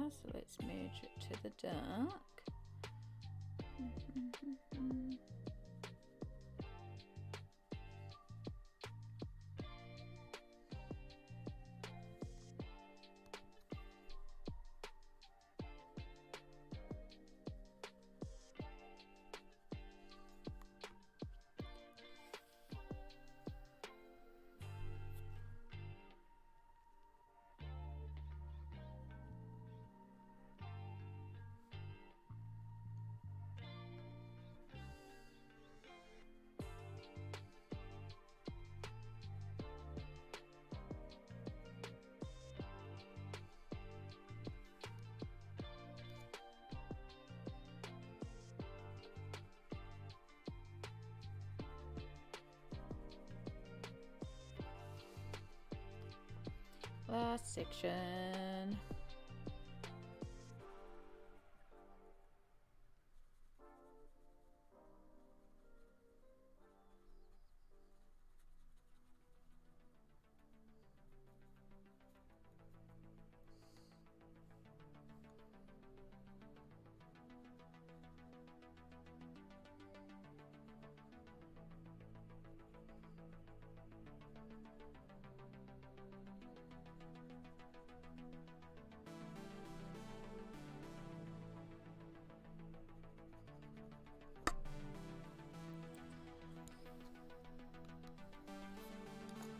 So let's merge it to the dark. Last section.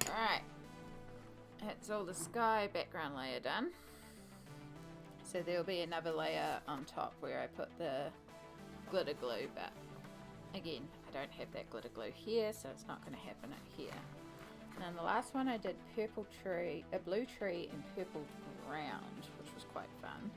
Alright, that's all the sky background layer done. So there'll be another layer on top where I put the glitter glue, but again, I don't have that glitter glue here, so it's not going to happen here. And then the last one I did purple tree, a blue tree and purple ground, which was quite fun.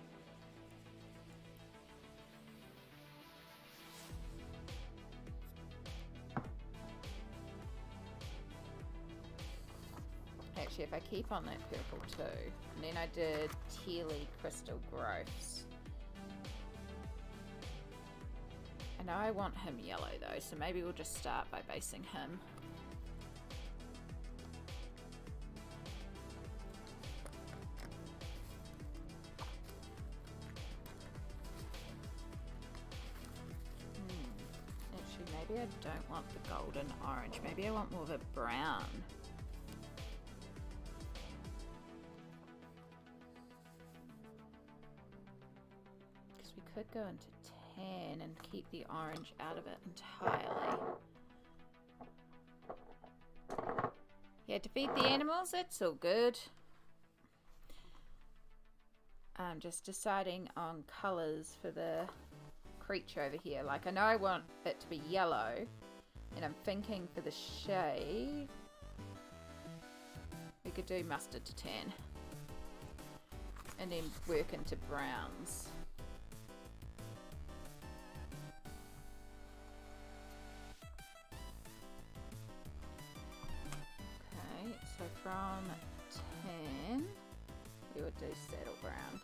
Actually, if I keep on that purple too, and then I did tealy crystal growths. I know I want him yellow though, so maybe we'll just start by basing him. Actually, maybe I don't want the golden orange. Maybe I want more of a brown. Could go into tan and keep the orange out of it entirely. Yeah, to feed the animals, that's all good. I'm just deciding on colours for the creature over here. Like, I know I want it to be yellow, and I'm thinking for the shade, we could do mustard to tan, and then work into browns. So from tan, we would do saddle brown.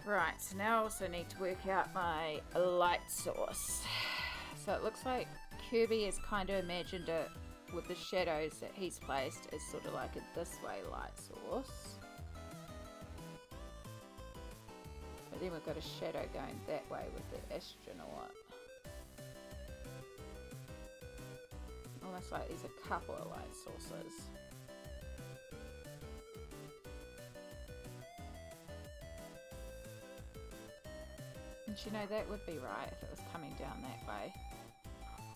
Right, so now I also need to work out my light source. So it looks like Kerby has kind of imagined it with the shadows that he's placed as sort of like a this way light source. But then we've got a shadow going that way with the astronaut. Almost like there's a couple of light sources. And you know, that would be right if it was coming down that way.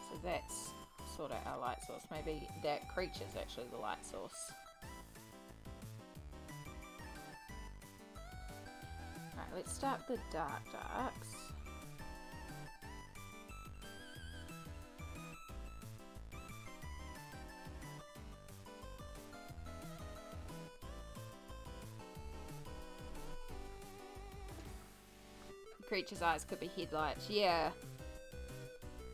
So that's sort of our light source. Maybe that creature's actually the light source. Right, let's start the darks. The creature's eyes could be headlights. Yeah.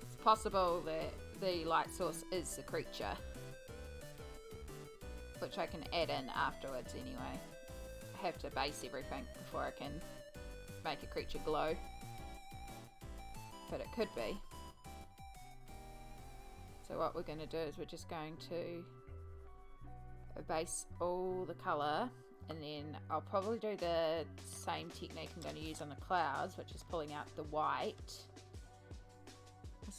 It's possible that the light source is the creature, which I can add in afterwards anyway. I have to base everything before I can make a creature glow, but it could be. So what we're going to do is we're just going to base all the colour, and then I'll probably do the same technique I'm going to use on the clouds, which is pulling out the white.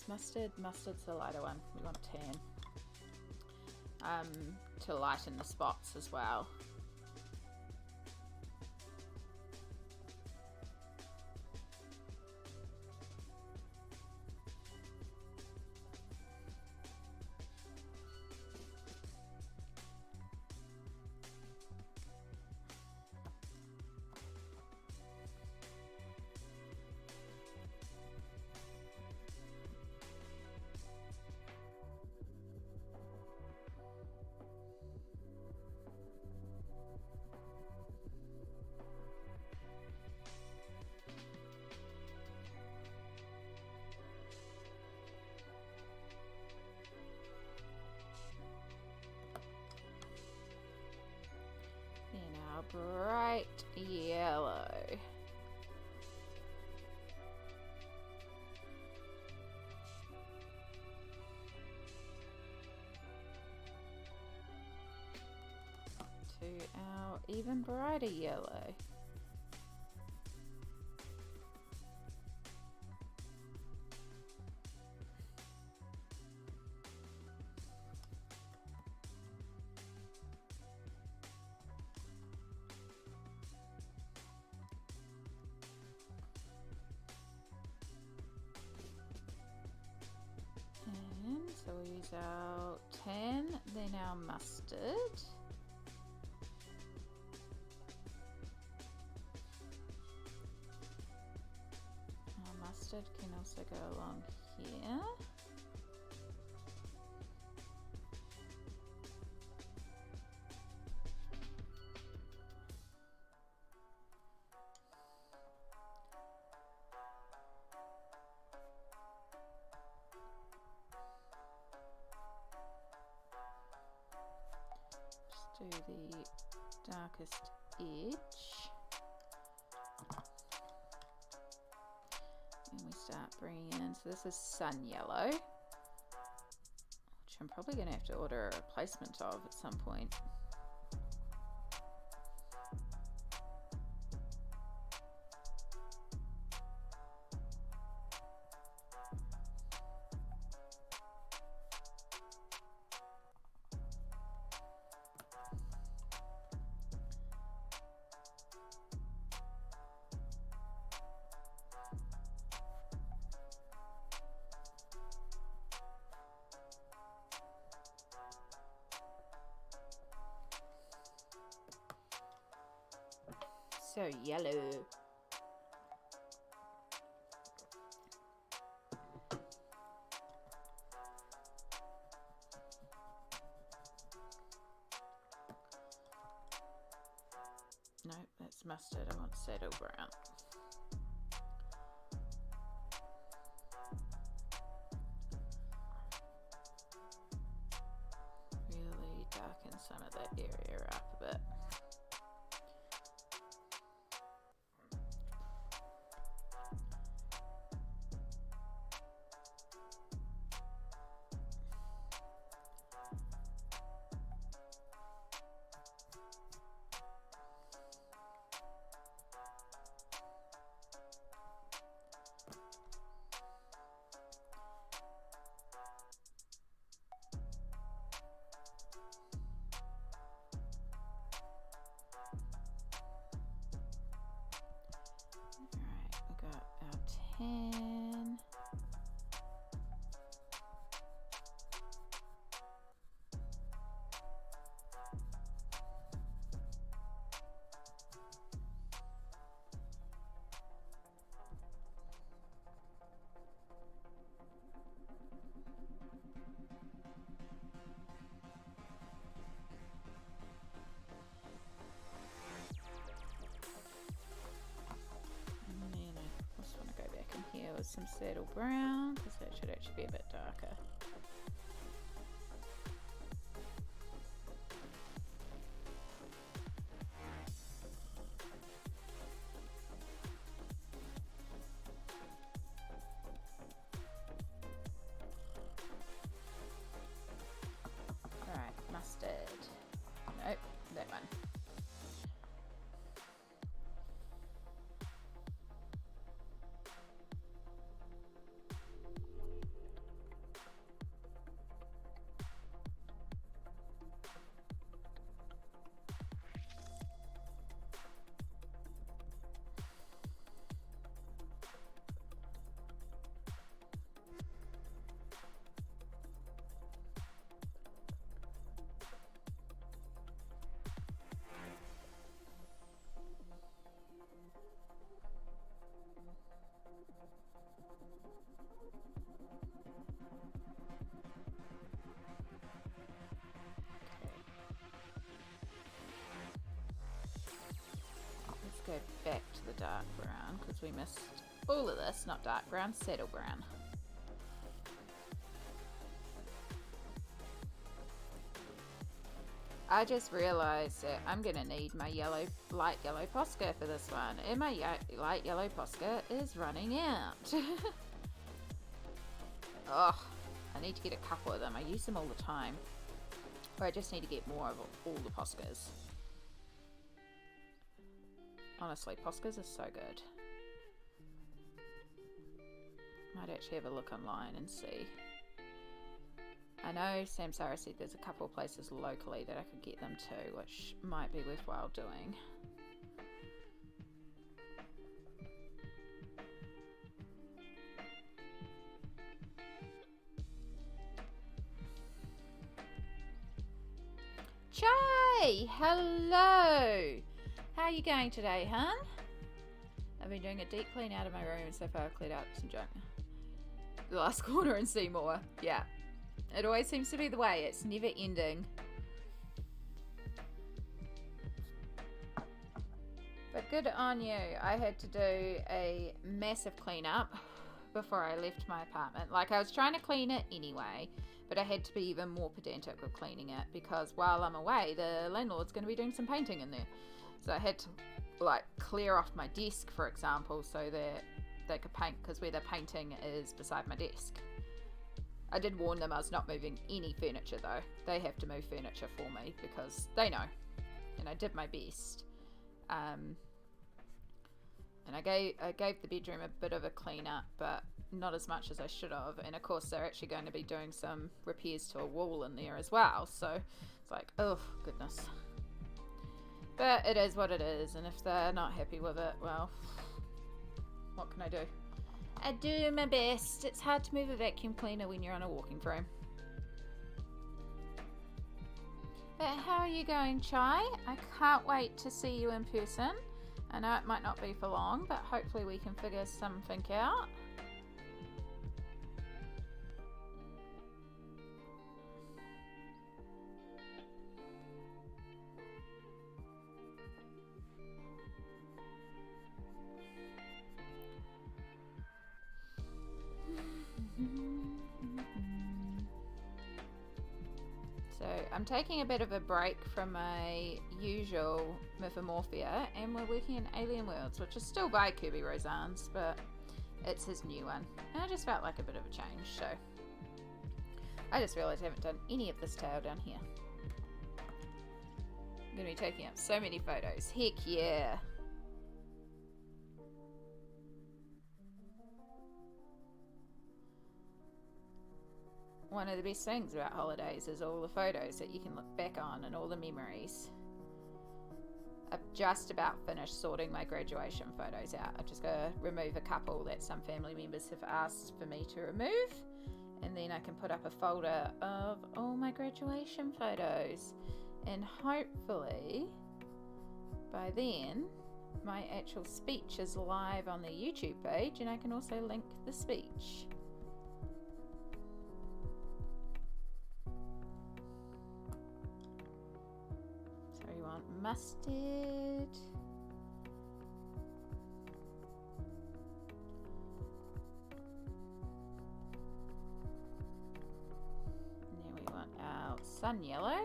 Mustard's the lighter one. We want tan. To lighten the spots as well. bright yellow. To our even brighter yellow. And so we use our tan, then our mustard. Our mustard can also go along here. Do the darkest edge, and we start bringing in, so this is sun yellow, which I'm probably going to have to order a replacement of at some point. So yellow. No, that's mustard. I want saddle brown. Really darken some of that area up a bit. Tan. Here with some saddle brown, because that should actually be a bit darker. Alright, mustard. Nope, that one. Go back to the dark brown because we missed all of this, not dark brown, saddle brown. I just realised that I'm going to need my light yellow Posca for this one. And my light yellow Posca is running out. Oh, I need to get a couple of them. I use them all the time. Or I just need to get more of all the Poscas. Honestly, Poscas are so good. Might actually have a look online and see. I know Samsara said there's a couple of places locally that I could get them to, which might be worthwhile doing. Chai! Hello! How are you going today, hun? I've been doing a deep clean out of my room and so far I've cleared out some junk. The last corner and see more. Yeah. It always seems to be the way. It's never ending. But good on you. I had to do a massive cleanup before I left my apartment. Like, I was trying to clean it anyway, but I had to be even more pedantic with cleaning it because while I'm away, the landlord's going to be doing some painting in there. So I had to, like, clear off my desk, for example, so that they could paint, because where the painting is beside my desk. I did warn them I was not moving any furniture though. They have to move furniture for me because they know. And I did my best. And I gave the bedroom a bit of a clean up, but not as much as I should have. And of course they're actually going to be doing some repairs to a wall in there as well. So it's like, oh goodness. But it is what it is. And if they're not happy with it, well, what can I do? I do my best. It's hard to move a vacuum cleaner when you're on a walking frame. But how are you going, Chai? I can't wait to see you in person. I know it might not be for long, but hopefully we can figure something out. So I'm taking a bit of a break from my usual Mythomorphia, and we're working in Alien Worlds, which is still by Kerby Rosanes, but it's his new one. And I just felt like a bit of a change, so I just realised I haven't done any of this tail down here. I'm going to be taking up so many photos. Heck yeah! One of the best things about holidays is all the photos that you can look back on and all the memories. I've just about finished sorting my graduation photos out. I've just got to remove a couple that some family members have asked for me to remove, and then I can put up a folder of all my graduation photos, and hopefully by then my actual speech is live on the YouTube page and I can also link the speech. Mustard. And then we want our sun yellow.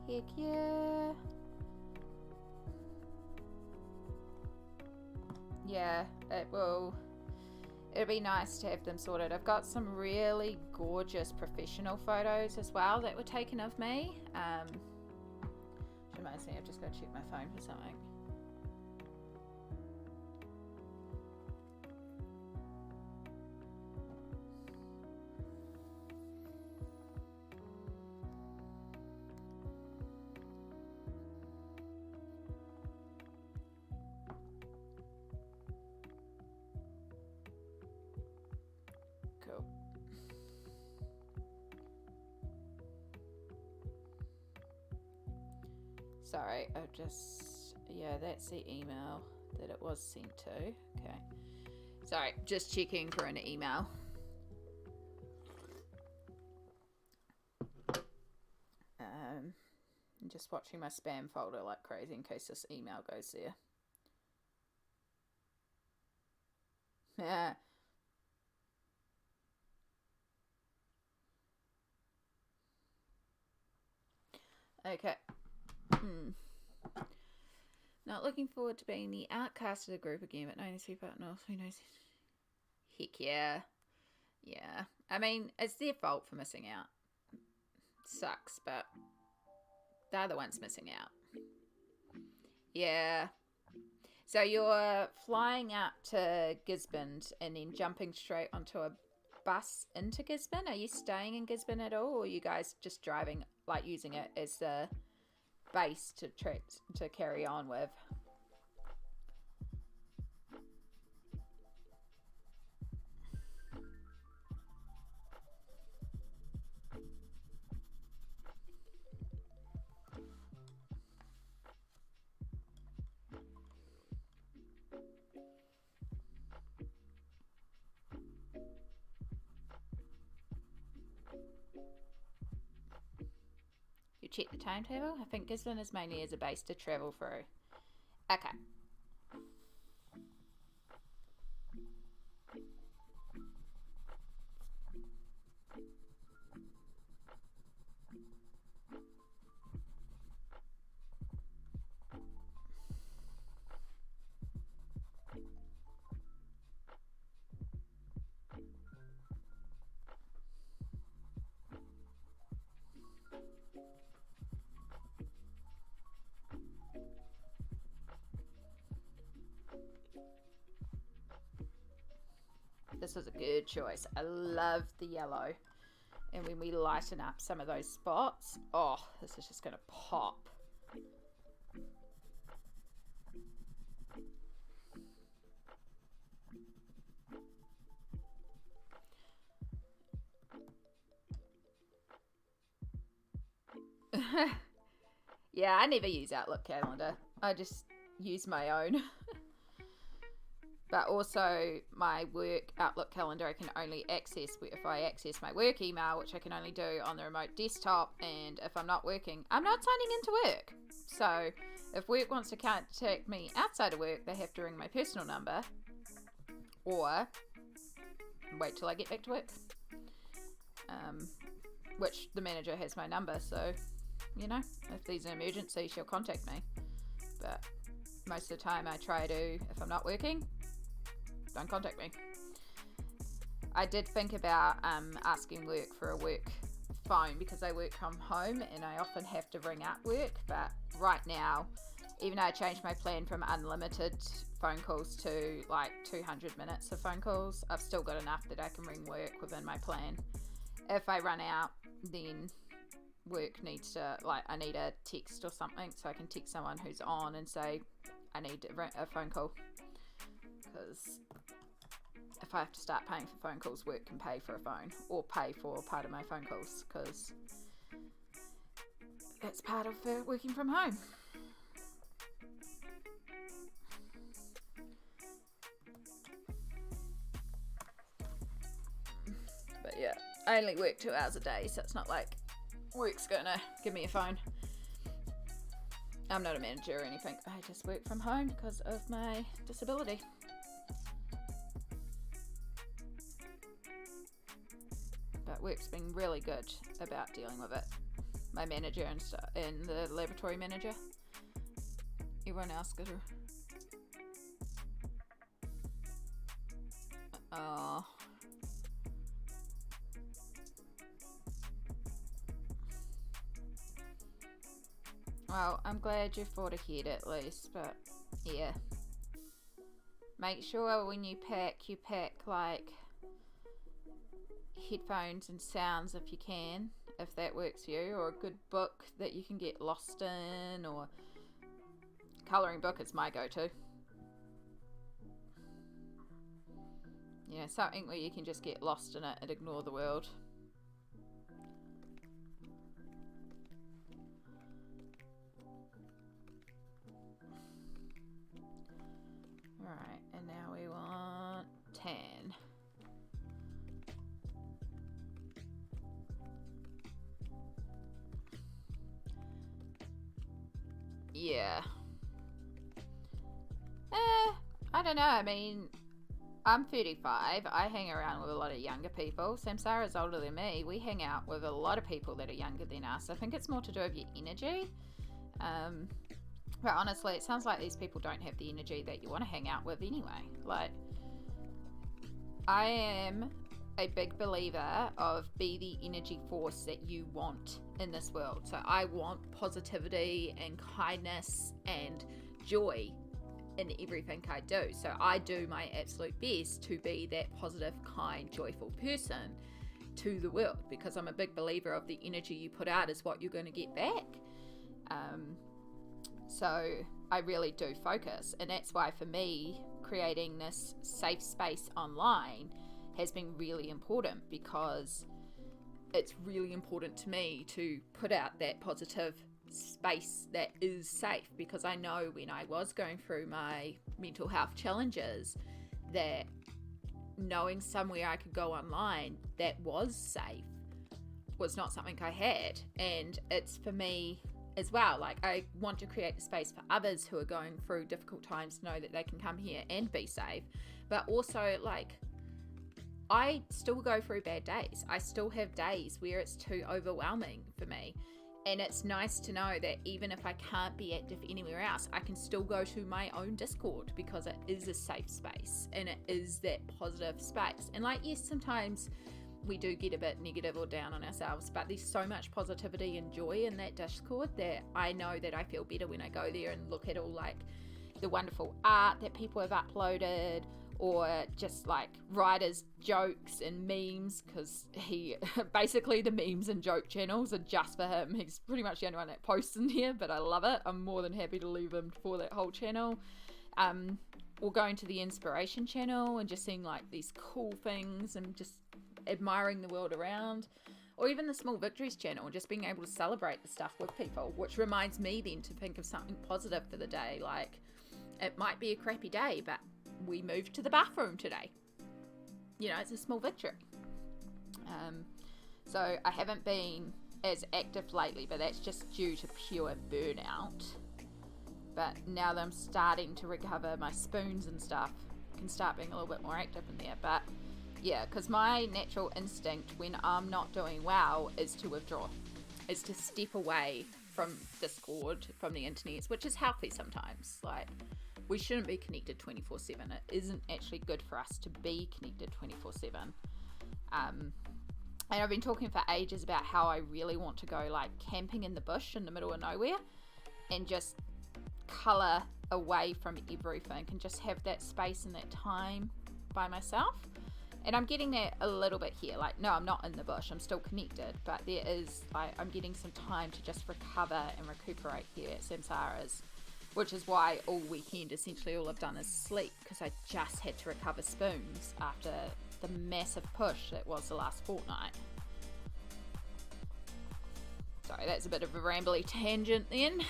Heck yeah. Yeah, it'll be nice to have them sorted. I've got some really gorgeous professional photos as well that were taken of me. Which reminds me, I've just got to check my phone for something. Sorry, yeah, that's the email that it was sent to. Okay. Sorry, just checking for an email. I'm just watching my spam folder like crazy in case this email goes there. Yeah. Okay. Not looking forward to being the outcast of the group again, but 93 partners, who knows? Heck yeah. Yeah. I mean, it's their fault for missing out. Sucks, but they're the ones missing out. Yeah. So you're flying out to Gisborne and then jumping straight onto a bus into Gisborne? Are you staying in Gisborne at all, or are you guys just driving, like using it as the base to carry on with? You check the timetable? I think Gisborne is mainly as a base to travel through. Okay. This was a good choice. I love the yellow. And when we lighten up some of those spots, oh, this is just going to pop. Yeah, I never use Outlook calendar. I just use my own. But also my work Outlook calendar I can only access if I access my work email, which I can only do on the remote desktop. And if I'm not working, I'm not signing into work. So if work wants to contact me outside of work, they have to ring my personal number or wait till I get back to work. Which the manager has my number, so you know, if there's an emergency, she'll contact me. But most of the time I try to, if I'm not working, don't contact me. I did think about asking work for a work phone because I work from home and I often have to ring up work, but right now, even though I changed my plan from unlimited phone calls to like 200 minutes of phone calls, I've still got enough that I can ring work within my plan. If I run out, then work needs to, like, I need a text or something so I can text someone who's on and say I need a phone call, because if I have to start paying for phone calls, work can pay for a phone or pay for part of my phone calls, because that's part of working from home. But yeah, I only work 2 hours a day, so it's not like work's gonna give me a phone. I'm not a manager or anything. I just work from home because of my disability. But work's been really good about dealing with it. My manager and the laboratory manager. Everyone else got her. Oh. Well, I'm glad you thought ahead at least, but yeah. Make sure when you pack like headphones and sounds if you can, if that works for you, or a good book that you can get lost in, or colouring book is my go-to. You know, something where you can just get lost in it and ignore the world. Alright, and now we want 10. Yeah. I don't know. I mean, I'm 35. I hang around with a lot of younger people. Samsara's older than me. We hang out with a lot of people that are younger than us. I think it's more to do with your energy. But honestly, it sounds like these people don't have the energy that you want to hang out with anyway. Like, I am a big believer of be the energy force that you want in this world. So I want positivity and kindness and joy in everything I do. So I do my absolute best to be that positive, kind, joyful person to the world, because I'm a big believer of the energy you put out is what you're going to get back. So I really do focus, and that's why for me creating this safe space online has been really important, because it's really important to me to put out that positive space that is safe, because I know when I was going through my mental health challenges that knowing somewhere I could go online that was safe was not something I had. And it's for me as well, like I want to create the space for others who are going through difficult times to know that they can come here and be safe. But also, like, I still go through bad days. I still have days where it's too overwhelming for me. And it's nice to know that even if I can't be active anywhere else, I can still go to my own Discord, because it is a safe space and it is that positive space. And like, yes, sometimes we do get a bit negative or down on ourselves, but there's so much positivity and joy in that Discord that I know that I feel better when I go there and look at all like the wonderful art that people have uploaded, or just like writers' jokes and memes, because he basically the memes and joke channels are just for him. He's pretty much the only one that posts in here, but I love it. I'm more than happy to leave him for that whole channel. Or going to the inspiration channel and just seeing like these cool things and just admiring the world around, or even the small victories channel, just being able to celebrate the stuff with people, which reminds me then to think of something positive for the day. Like, it might be a crappy day, but we moved to the bathroom today. You know, it's a small victory. So I haven't been as active lately, but that's just due to pure burnout. But now that I'm starting to recover my spoons and stuff, I can start being a little bit more active in there. But yeah, because my natural instinct when I'm not doing well is to withdraw, is to step away from Discord, from the internet, which is healthy sometimes. Like, we shouldn't be connected 24/7. It isn't actually good for us to be connected 24/7. And I've been talking for ages about how I really want to go like camping in the bush in the middle of nowhere and just colour away from everything and just have that space and that time by myself. And I'm getting that a little bit here. Like, no, I'm not in the bush. I'm still connected. But there is, like, I'm getting some time to just recover and recuperate here at Samsara's, which is why all weekend, essentially all I've done is sleep, because I just had to recover spoons after the massive push that was the last fortnight. Sorry, that's a bit of a rambly tangent then.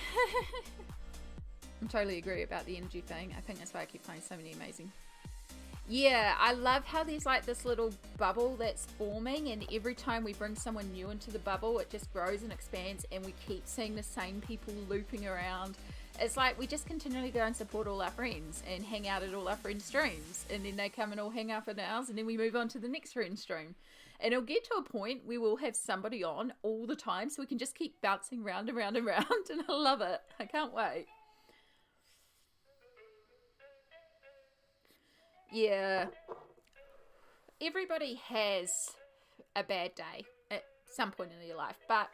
I totally agree about the energy thing. I think that's why I keep playing so many amazing. Yeah, I love how there's like this little bubble that's forming, and every time we bring someone new into the bubble, it just grows and expands, and we keep seeing the same people looping around. It's like we just continually go and support all our friends and hang out at all our friends' streams, and then they come and all hang up in ours, and then we move on to the next friend stream. And it'll get to a point where we'll have somebody on all the time, so we can just keep bouncing round and round and round, and I love it. I can't wait. Yeah, everybody has a bad day at some point in their life, but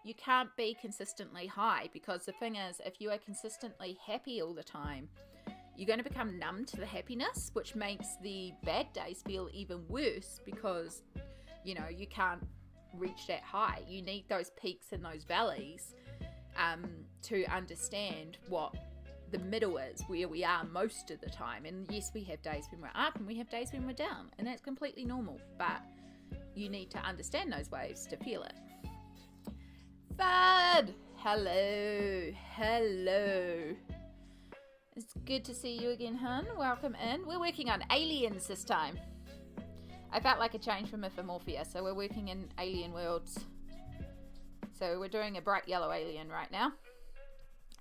you can't be consistently high, because the thing is, if you are consistently happy all the time, you're going to become numb to the happiness, which makes the bad days feel even worse, because, you know, you can't reach that high. You need those peaks and those valleys to understand what the middle is, where we are most of the time. And yes, we have days when we're up and we have days when we're down, and that's completely normal, but you need to understand those waves to feel it. Fud! Hello. It's good to see you again, hun. Welcome in. We're working on aliens this time. I felt like a change from Mythomorphia, so we're working in alien worlds. So we're doing a bright yellow alien right now.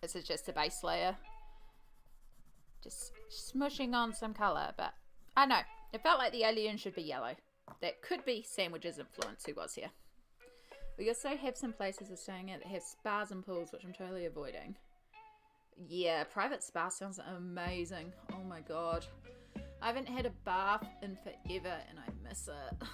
This is just a base layer. Just smushing on some colour, but I don't know. It felt like the alien should be yellow. That could be Sandwich's influence who was here. We also have some places we're staying at that have spas and pools, which I'm totally avoiding. Yeah, private spa sounds amazing. Oh my god. I haven't had a bath in forever and I miss it.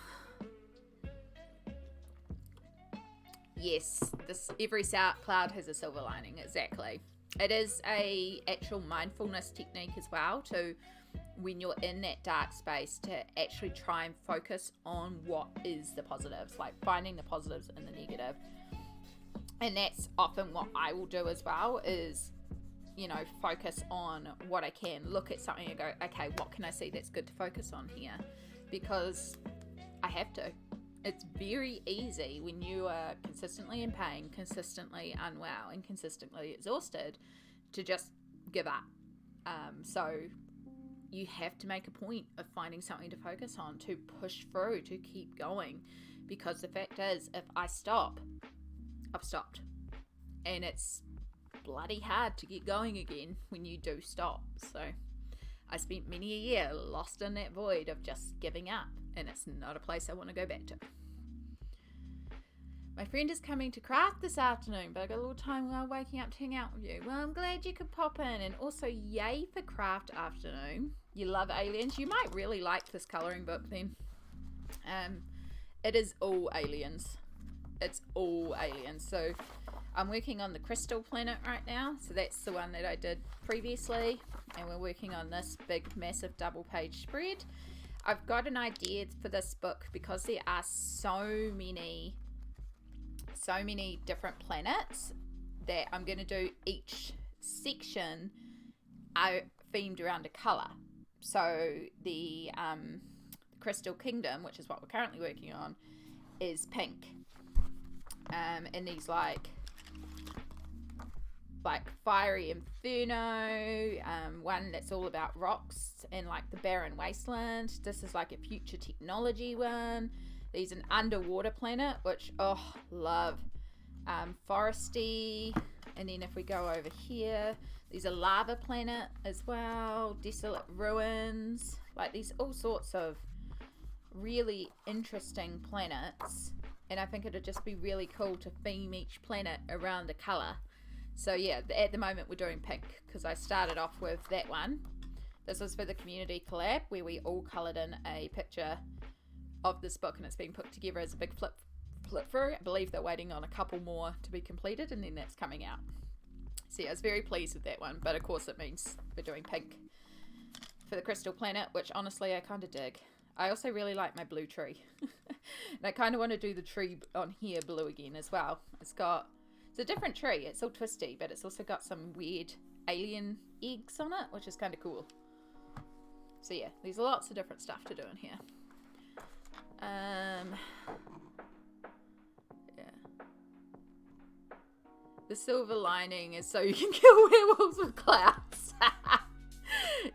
Yes, every cloud has a silver lining, exactly. It is a actual mindfulness technique as well, to when you're in that dark space, to actually try and focus on what is the positives, like finding the positives in the negative. And that's often what I will do as well, is, you know, focus on what I can, look at something and go, okay, what can I see that's good to focus on here? Because I have to. It's very easy when you are consistently in pain, consistently unwell, and consistently exhausted to just give up. So you have to make a point of finding something to focus on, to push through, to keep going. Because the fact is, if I stop, I've stopped. And it's bloody hard to get going again when you do stop. So I spent many a year lost in that void of just giving up, and it's not a place I want to go back to. My friend is coming to craft this afternoon, but I got a little time while waking up to hang out with you. Well, I'm glad you could pop in, and also yay for craft afternoon. You love aliens. You might really like this colouring book then. It is all aliens. It's all aliens. So I'm working on the crystal planet right now. So that's the one that I did previously. And we're working on this big, massive double page spread. I've got an idea for this book because there are so many different planets that I'm going to do each section themed around a colour. So the Crystal Kingdom, which is what we're currently working on, is pink. And these like fiery inferno, one that's all about rocks and like the barren wasteland. This is like a future technology one. These an underwater planet, which love. Foresty, and then if we go over here, these are lava planet as well, desolate ruins, like these all sorts of really interesting planets. And I think it'd just be really cool to theme each planet around a colour. So yeah, at the moment we're doing pink because I started off with that one. This was for the community collab where we all coloured in a picture of this book, and it's been put together as a big flip through. I believe they're waiting on a couple more to be completed, and then that's coming out. So yeah, I was very pleased with that one, but of course it means we're doing pink for the Crystal Planet, which honestly I kind of dig. I also really like my blue tree. And I kind of want to do the tree on here blue again as well. It's a different tree. It's all twisty, but it's also got some weird alien eggs on it, which is kind of cool. So yeah, there's lots of different stuff to do in here. The silver lining is so you can kill werewolves with clouds.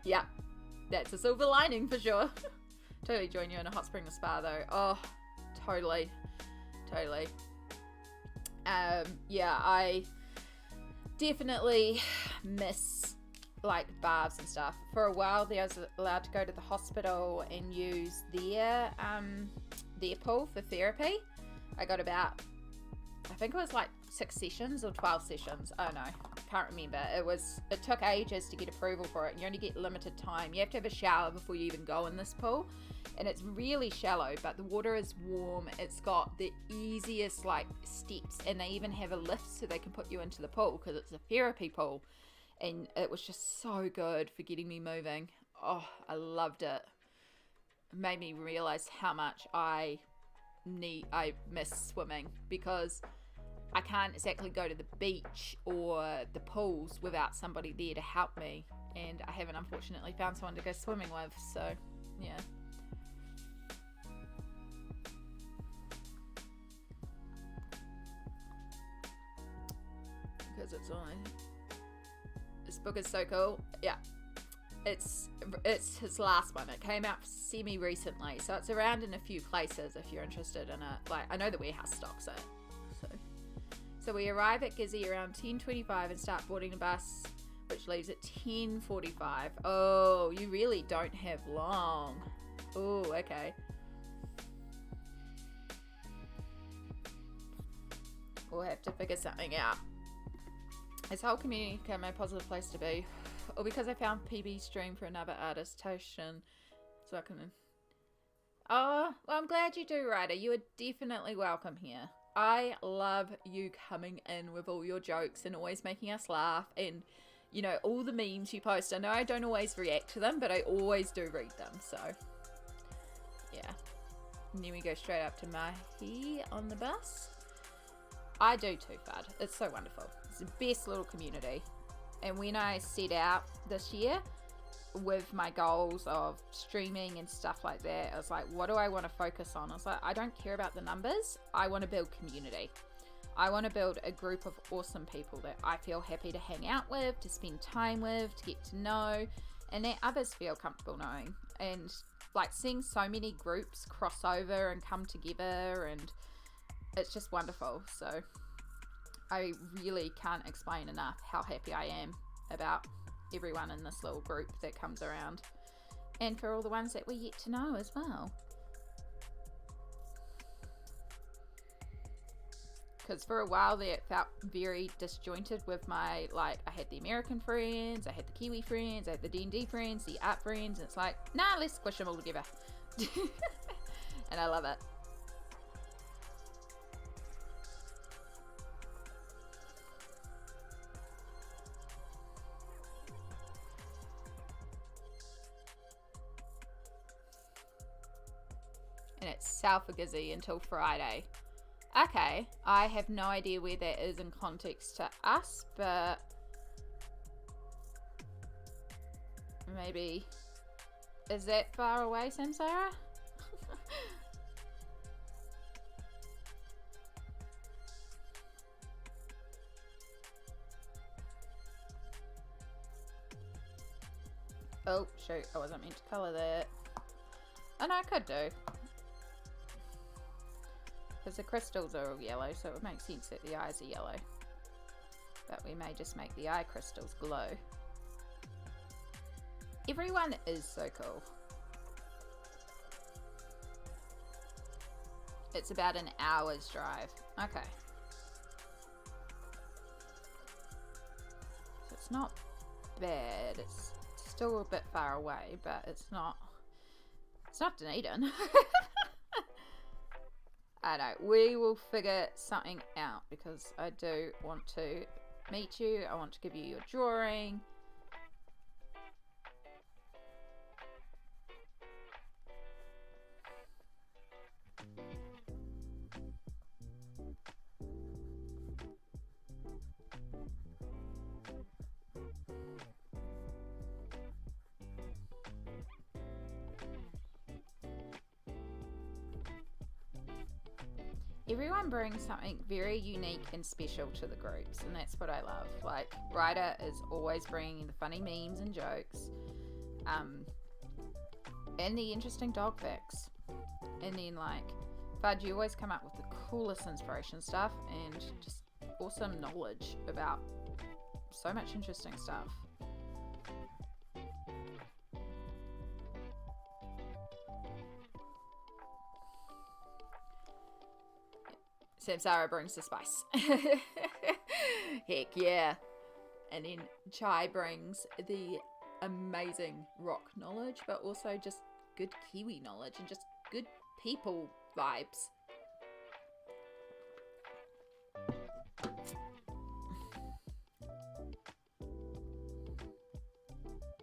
Yeah, that's a silver lining for sure. Totally join you in a hot spring or spa though. Oh, totally. Yeah, I definitely miss like baths and stuff. For a while there I was allowed to go to the hospital and use their pool for therapy. I got about, I think it was like 6 sessions or 12 sessions. I don't know. Can't remember. It took ages to get approval for it. And you only get limited time. You have to have a shower before you even go in this pool. And it's really shallow, but the water is warm. It's got the easiest like steps, and they even have a lift so they can put you into the pool because it's a therapy pool. And it was just so good for getting me moving. Oh, I loved it. It made me realize how much I miss swimming, because I can't exactly go to the beach or the pools without somebody there to help me, and I haven't unfortunately found someone to go swimming with, so yeah. Because it's on. This book is so cool. Yeah. It's his last one. It came out semi recently, so it's around in a few places if you're interested in it. Like, I know the warehouse stocks it. So So we arrive at Gizzy around 10:25 and start boarding the bus, which leaves at 10:45. Oh, you really don't have long. Oh, okay. We'll have to figure something out. This whole community became a positive place to be. Or because I found PB stream for another artist, Toshin. So I can... Oh, well, I'm glad you do, Ryder. You are definitely welcome here. I love you coming in with all your jokes and always making us laugh. And, you know, all the memes you post. I know I don't always react to them, but I always do read them. So, yeah. And then we go straight up to Mahi on the bus. I do too, Fud. It's so wonderful. It's the best little community. And when I set out this year with my goals of streaming and stuff like that, I was like, what do I want to focus on? I was like, I don't care about the numbers. I want to build community. I want to build a group of awesome people that I feel happy to hang out with, to spend time with, to get to know, and that others feel comfortable knowing. And like seeing so many groups cross over and come together, and it's just wonderful. So I really can't explain enough how happy I am about everyone in this little group that comes around, and for all the ones that we get to know as well. Because for a while there it felt very disjointed with my, like, I had the American friends, I had the Kiwi friends, I had the D&D friends, the art friends, and it's like, nah, let's squish them all together. And I love it. And it's south of Gizzy until Friday. Okay, I have no idea where that is in context to us, but maybe, is that far away, Samsara? Oh, shoot, I wasn't meant to colour that. Oh no, I could do. Because the crystals are all yellow, so it would make sense that the eyes are yellow. But we may just make the eye crystals glow. Everyone is so cool. It's about an hour's drive. Okay. So it's not bad. It's still a bit far away, but it's not Dunedin. I know, we will figure something out because I do want to meet you. I want to give you your drawing. Everyone brings something very unique and special to the groups, and that's what I love. Like, Ryder is always bringing the funny memes and jokes, and the interesting dog facts. And then, like, Fudge, you always come up with the coolest inspiration stuff and just awesome knowledge about so much interesting stuff. Samsara brings the spice. Heck yeah. And then Chai brings the amazing rock knowledge, but also just good Kiwi knowledge and just good people vibes.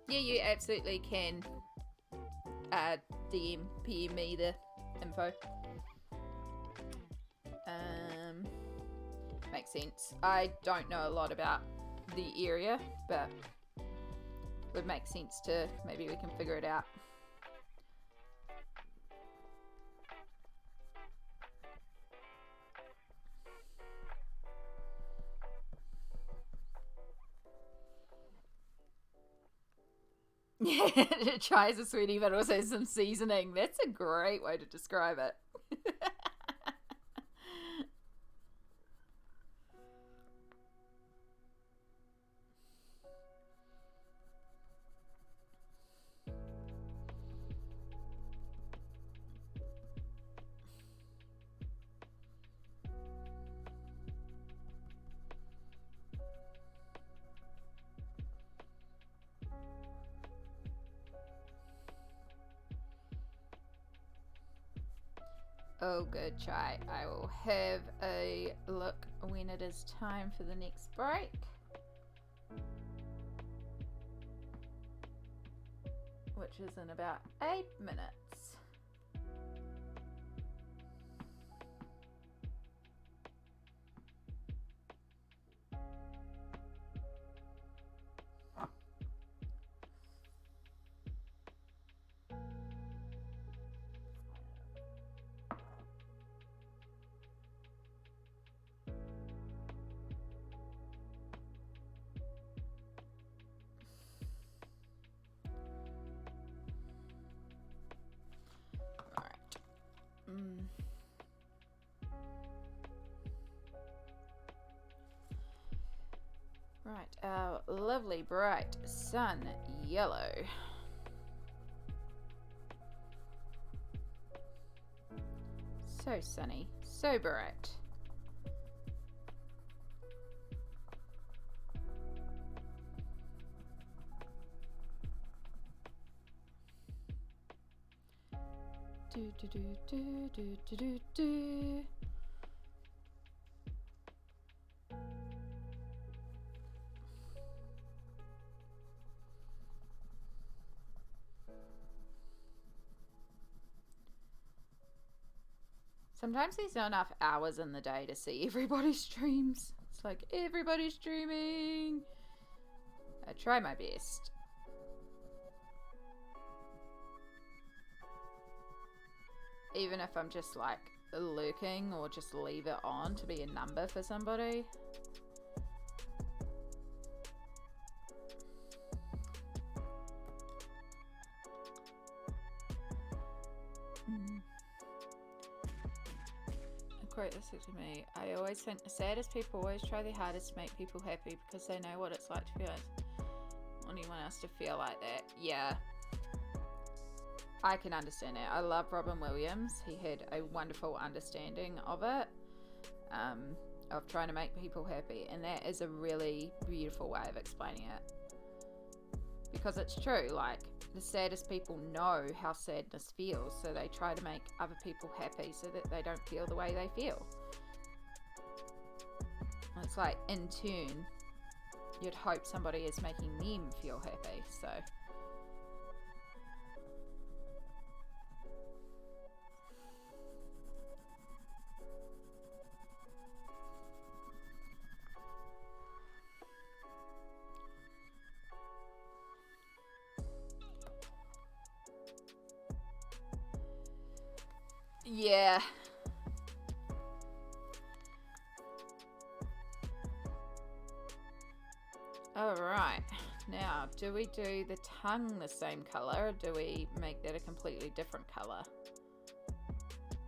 Yeah, you absolutely can PM me the info. Makes sense. I don't know a lot about the area, but would make sense to maybe we can figure it out. Yeah, Chai is a sweetie, but also some seasoning. That's a great way to describe it. all good, Chai. I will have a look when it is time for the next break. Which is in about 8 minutes. Right, our lovely bright sun yellow. So sunny, so bright. Do do do do do do do do. Sometimes there's not enough hours in the day to see everybody's streams. It's like, everybody's streaming. I try my best. Even if I'm just like lurking or just leave it on to be a number for somebody. Quote this to me. I always think the saddest people always try their hardest to make people happy because they know what it's like to feel it. Anyone else to feel like that? Yeah. I can understand it. I love Robin Williams. He had a wonderful understanding of it. Of trying to make people happy. And that is a really beautiful way of explaining it. Because it's true, like, the saddest people know how sadness feels, so they try to make other people happy so that they don't feel the way they feel. It's like, in turn, you'd hope somebody is making them feel happy, so... Yeah. Alright. Now, do we do the tongue the same colour, or do we make that a completely different colour?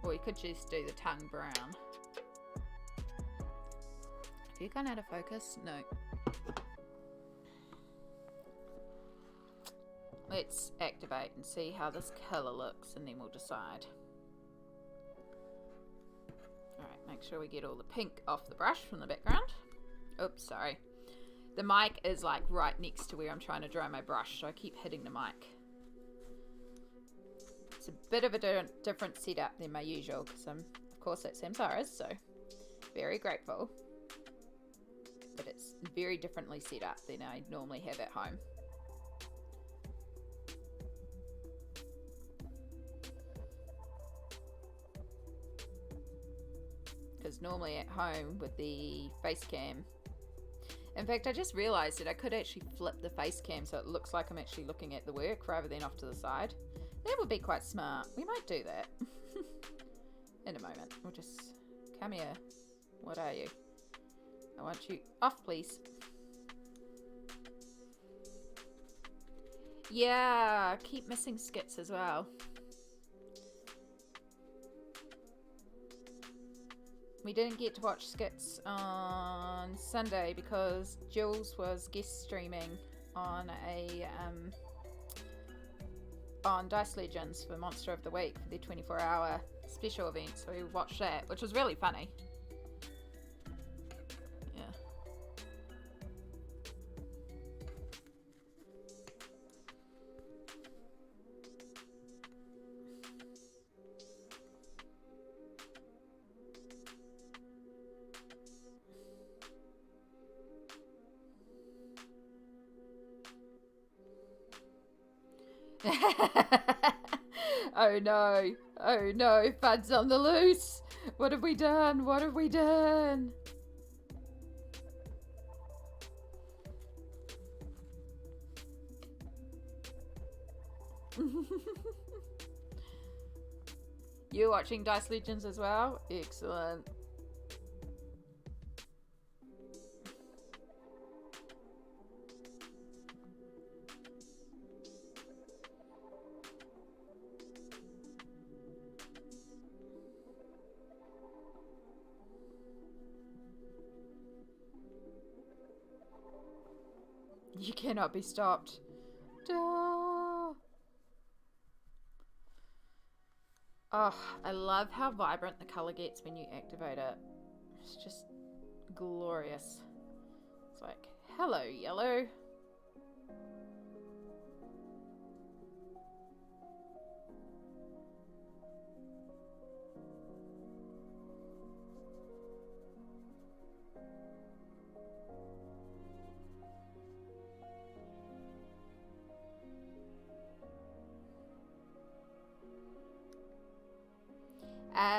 Or we could just do the tongue brown. Have you gone out of focus? No. Let's activate and see how this colour looks, and then we'll decide. Alright, make sure we get all the pink off the brush from the background. Oops, sorry. The mic is like right next to where I'm trying to dry my brush, so I keep hitting the mic. It's a bit of a different setup than my usual, because I'm, of course, at Samsara's, so very grateful. But it's very differently set up than I normally have at home. Because normally at home with the face cam, in fact, I just realized that I could actually flip the face cam so it looks like I'm actually looking at the work rather than off to the side. That would be quite smart. We might do that in a moment. We'll just come here. What are you? I want you off, please. Yeah, keep missing skits as well. We didn't get to watch skits on Sunday because Jules was guest streaming on a on Dice Legends for Monster of the Week for their 24-hour special event, so we watched that, which was really funny. Yeah. Oh no. Oh no. Fud's on the loose. What have we done? What have we done? You're watching Dice Legends as well? Excellent. You cannot be stopped. Duh. Oh, I love how vibrant the color gets when you activate it. It's just glorious. It's like, hello, yellow.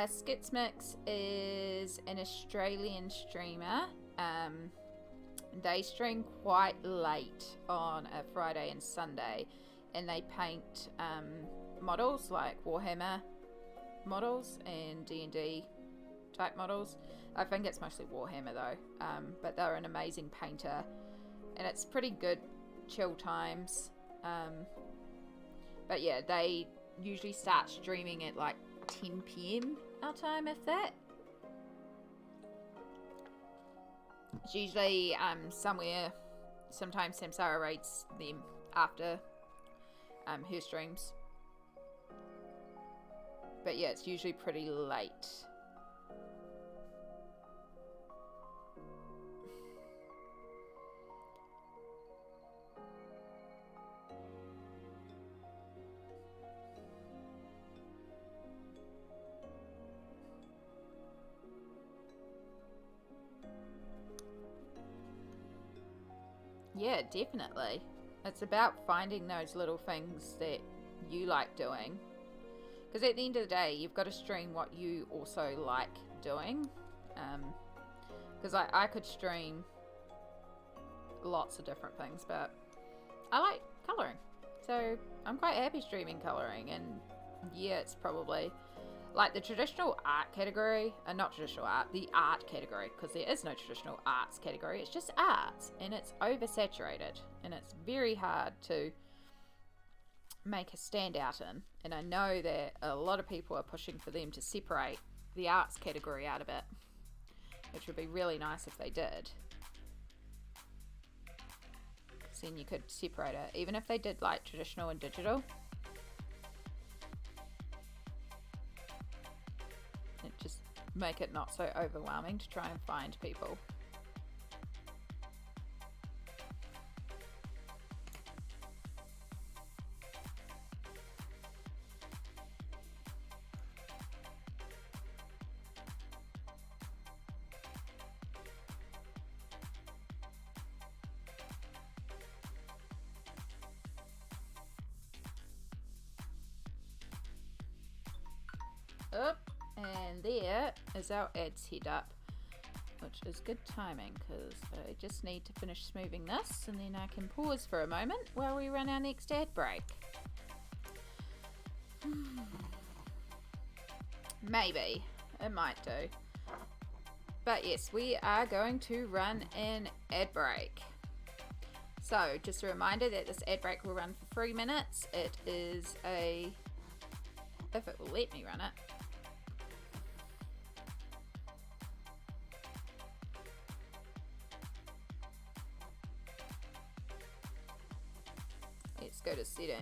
Skitsmix is an Australian streamer. They stream quite late on a Friday and Sunday, and they paint models like Warhammer models and D&D type models. I think it's mostly Warhammer though, but they're an amazing painter, and it's pretty good chill times. But yeah, they usually start streaming at like 10 p.m. our time, if that. It's usually somewhere. Sometimes Samsara rates them after her streams. But yeah, it's usually pretty late. Yeah, definitely. It's about finding those little things that you like doing. Because at the end of the day, you've got to stream what you also like doing. Because I could stream lots of different things, but I like colouring. So I'm quite happy streaming colouring. And yeah, it's probably like the traditional art category, not traditional art, the art category, because there is no traditional arts category, it's just arts, and it's oversaturated, and it's very hard to make a standout in, and I know that a lot of people are pushing for them to separate the arts category out of it, which would be really nice if they did, because then you could separate it, even if they did like traditional and digital. Just make it not so overwhelming to try and find people. Up. And there is our ads head up, which is good timing because I just need to finish smoothing this and then I can pause for a moment while we run our next ad break. Maybe. It might do. But yes, we are going to run an ad break. So just a reminder that this ad break will run for 3 minutes. It is a... if it will let me run it. Let's go to settings.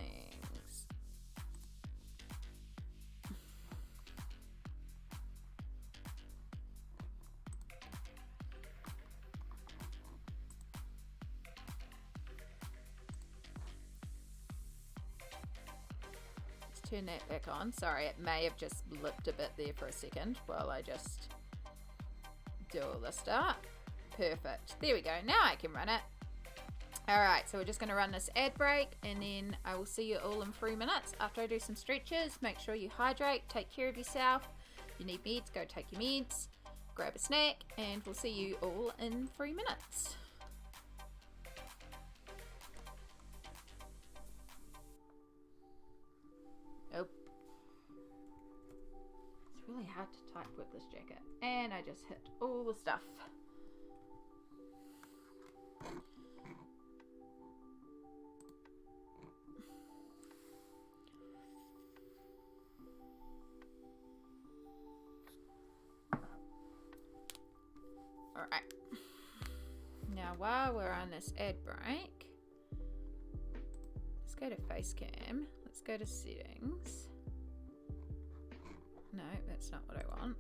Let's turn that back on. Sorry, it may have just blipped a bit there for a second while I just do all this stuff. Perfect. There we go. Now I can run it. Alright, so we're just going to run this ad break, and then I will see you all in 3 minutes after I do some stretches. Make sure you hydrate, take care of yourself. If you need meds, go take your meds, grab a snack, and we'll see you all in 3 minutes. Oh. It's really hard to type with this jacket. And I just hit all the stuff. Alright. Now while we're on this ad break, let's go to Facecam. Let's go to settings. No, that's not what I want.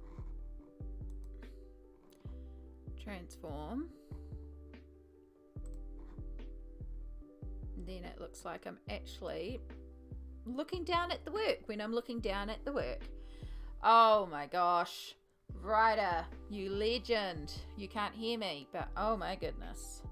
Transform. Then it looks like I'm actually looking down at the work when I'm looking down at the work. Oh my gosh. Ryder, you legend. You can't hear me, but oh my goodness.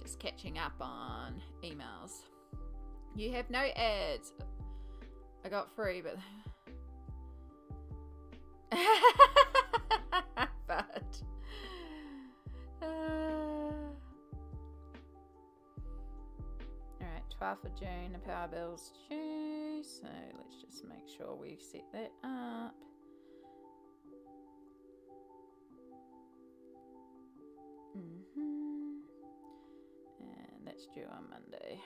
Just catching up on emails. You have no ads. I got 3, but but alright, 12th of June, the power bill's due, so let's just make sure we set that up. And that's due on Monday.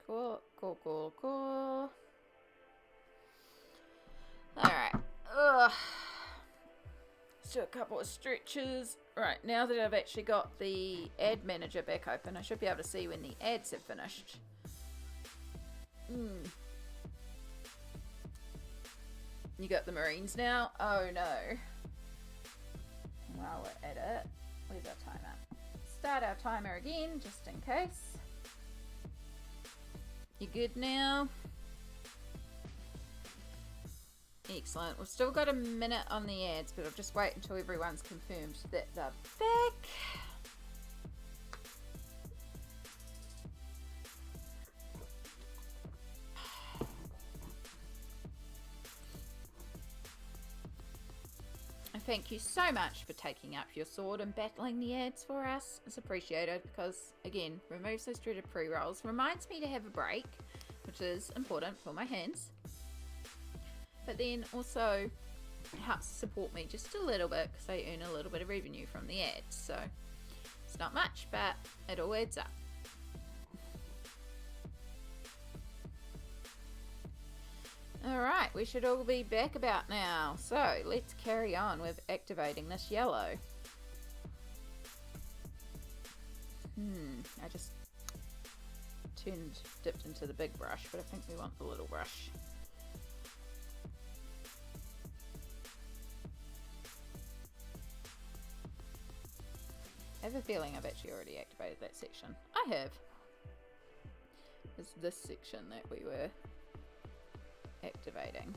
Cool. Alright. Let's do a couple of stretches. Right, now that I've actually got the ad manager back open, I should be able to see when the ads have finished. You got the Marines now? Oh no. While we're at it, where's our timer? Start our timer again, just in case. You good now? Excellent. We've still got a minute on the ads, but I'll just wait until everyone's confirmed that they're back. Thank you so much for taking up your sword and battling the ads for us. It's appreciated because, again, removes those dreaded pre-rolls. Reminds me to have a break, which is important for my hands. But then also helps support me just a little bit because I earn a little bit of revenue from the ads. So it's not much, but it all adds up. Alright, we should all be back about now. So, let's carry on with activating this yellow. I just dipped into the big brush, but I think we want the little brush. I have a feeling I've actually already activated that section. I have. It's this section that we were activating.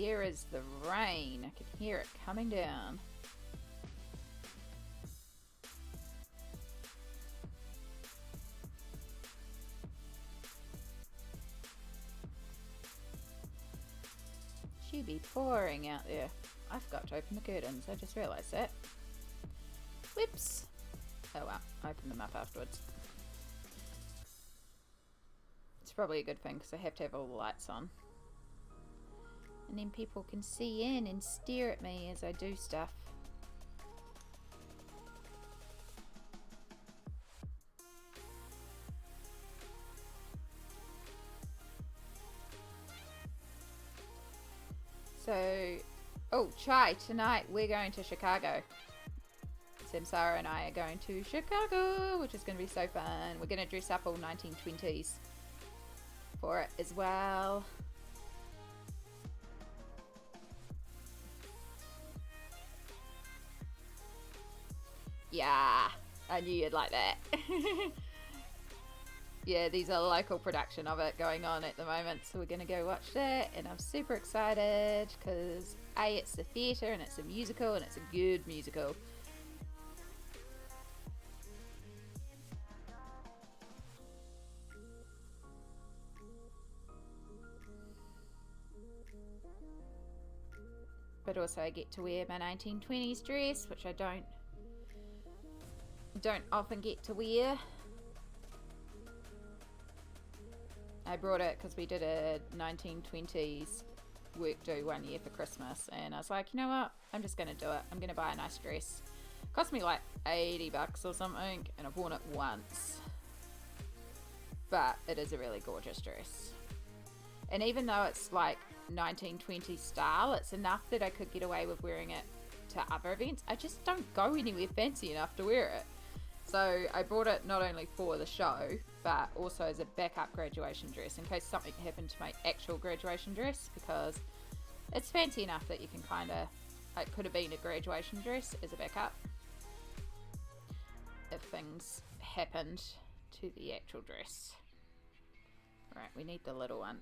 Where is the rain? I can hear it coming down. Should be pouring out there. I forgot to open the curtains. I just realised that. Whoops. Oh well, open them up afterwards. It's probably a good thing because I have to have all the lights on. And then people can see in and stare at me as I do stuff. So, oh, Chai, tonight we're going to Chicago. Samsara and I are going to Chicago, which is going to be so fun. We're going to dress up all 1920s for it as well. Yeah, I knew you'd like that. Yeah, there's a local production of it going on at the moment, so we're going to go watch that, and I'm super excited because A, it's the theatre and it's a musical, and it's a good musical. But also I get to wear my 1920s dress, which I don't often get to wear. I brought it because we did a 1920s work do one year for Christmas, and I was like, you know what, I'm just going to do it. I'm going to buy a nice dress. It cost me like $80 or something, and I've worn it once. But it is a really gorgeous dress. And even though it's like 1920 style, it's enough that I could get away with wearing it to other events. I just don't go anywhere fancy enough to wear it. So I brought it not only for the show, but also as a backup graduation dress in case something happened to my actual graduation dress, because it's fancy enough that you can kind of, it could have been a graduation dress as a backup if things happened to the actual dress. Right, we need the little one.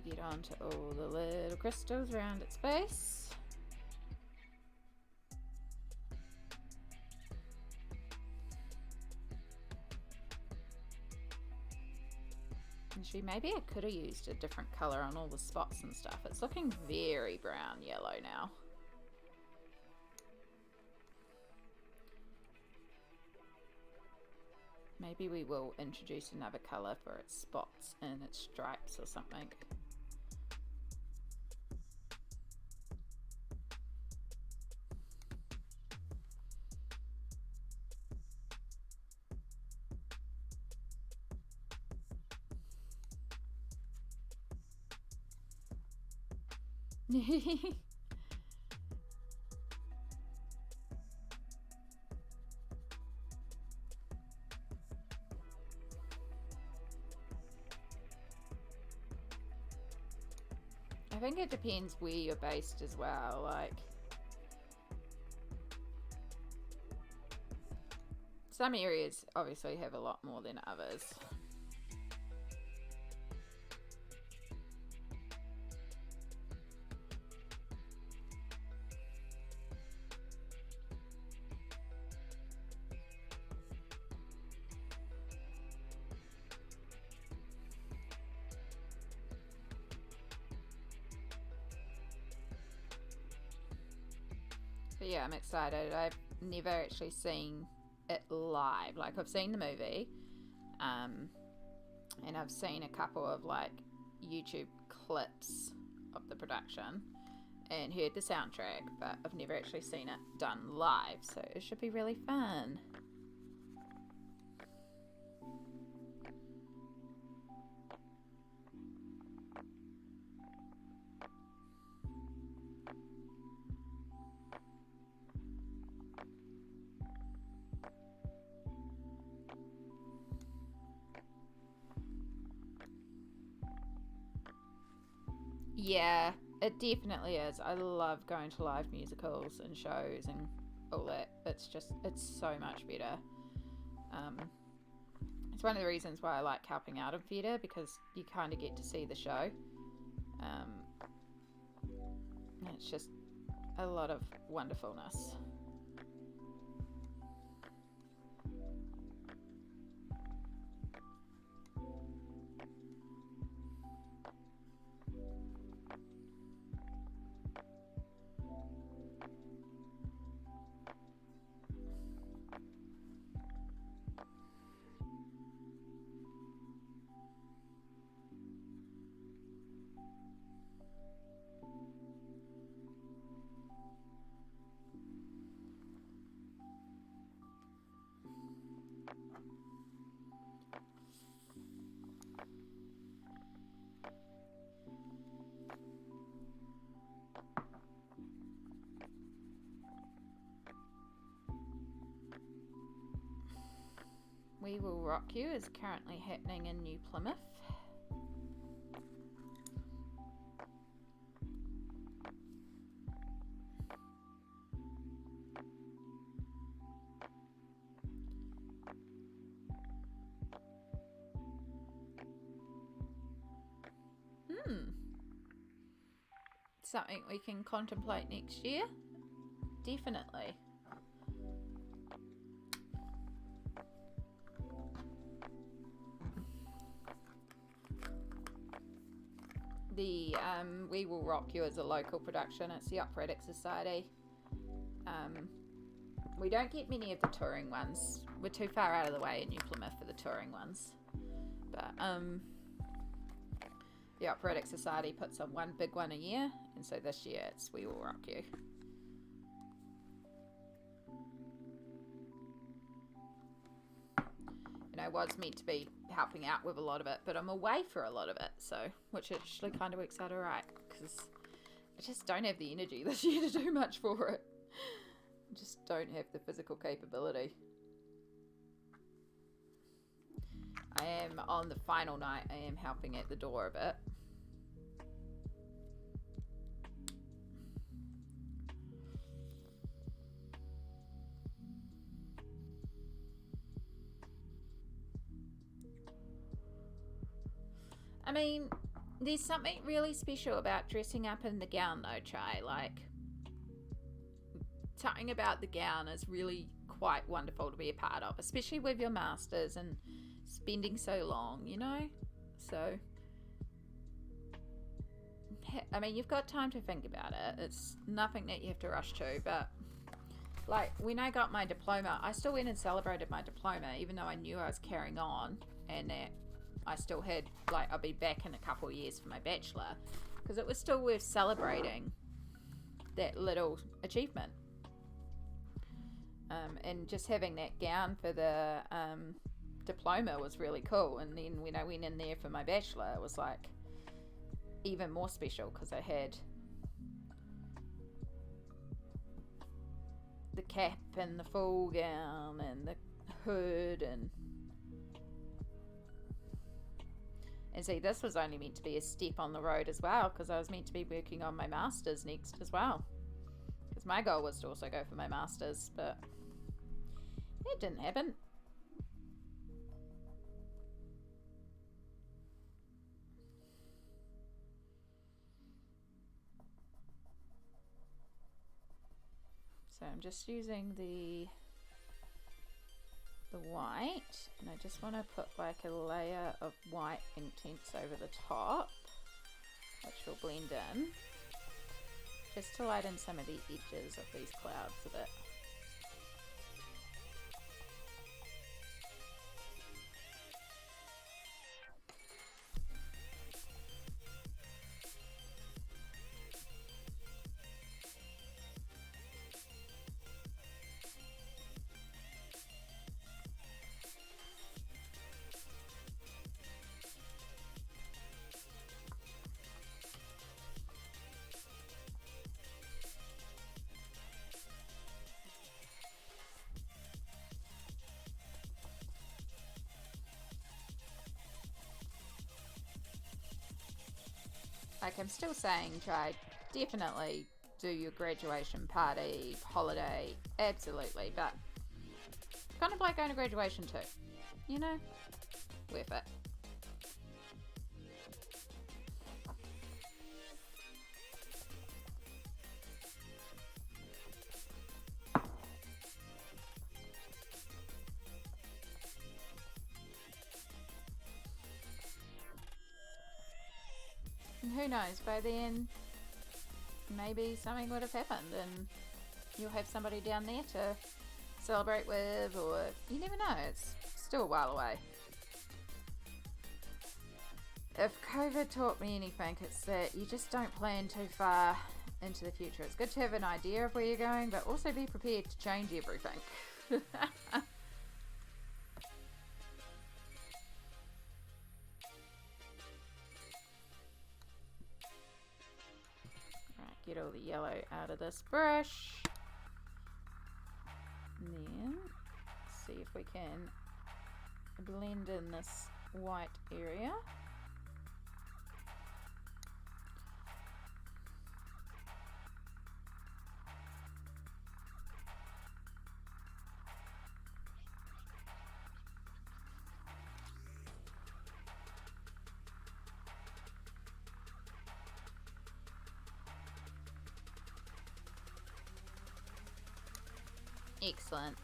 Get onto all the little crystals around its base. Actually, maybe I could have used a different colour on all the spots and stuff. It's looking very brown yellow now. Maybe we will introduce another colour for its spots and its stripes or something. I think it depends where you're based as well, like some areas obviously have a lot more than others. But yeah, I'm excited. I've never actually seen it live. Like, I've seen the movie, and I've seen a couple of like YouTube clips of the production and heard the soundtrack, but I've never actually seen it done live, so it should be really fun. Yeah, it definitely is. I love going to live musicals and shows and all that. It's so much better. Um, it's one of the reasons why I like helping out in theatre, because you kind of get to see the show. It's just a lot of wonderfulness. We Will Rock You is currently happening in New Plymouth. Something we can contemplate next year? Definitely. The We Will Rock You is a local production. It's the Operatic Society. We don't get many of the touring ones. We're too far out of the way in New Plymouth for the touring ones. But the Operatic Society puts on one big one a year, and so this year it's We Will Rock You. And I was meant to be helping out with a lot of it, but I'm away for a lot of it, so which actually kind of works out alright, because I just don't have the energy this year to do much for it. I just don't have the physical capability. I am, on the final night, I am helping at the door a bit. I mean, there's something really special about dressing up in the gown though, Chai. Like, something about the gown is really quite wonderful to be a part of, especially with your masters and spending so long, you know? So, I mean, you've got time to think about it. It's nothing that you have to rush to, but like when I got my diploma, I still went and celebrated my diploma, even though I knew I was carrying on and that I still had, like, I'll be back in a couple of years for my bachelor, because it was still worth celebrating that little achievement. And just having that gown for the diploma was really cool. And then when I went in there for my bachelor, it was like even more special, because I had the cap and the full gown and the hood and see, this was only meant to be a step on the road as well, because I was meant to be working on my masters next as well, because my goal was to also go for my masters, but it didn't happen. So I'm just using the white, and I just want to put like a layer of white Inktense over the top, which will blend in, just to lighten some of the edges of these clouds a bit. Like, I'm still saying try, definitely do your graduation party, holiday, absolutely, but kind of like going to graduation too, you know? Worth it. And who knows, by then maybe something would have happened and you'll have somebody down there to celebrate with, or you never know, it's still a while away. If COVID taught me anything, it's that you just don't plan too far into the future. It's good to have an idea of where you're going, but also be prepared to change everything. Right, get all the yellow out of this brush. And then see if we can blend in this white area. Excellent.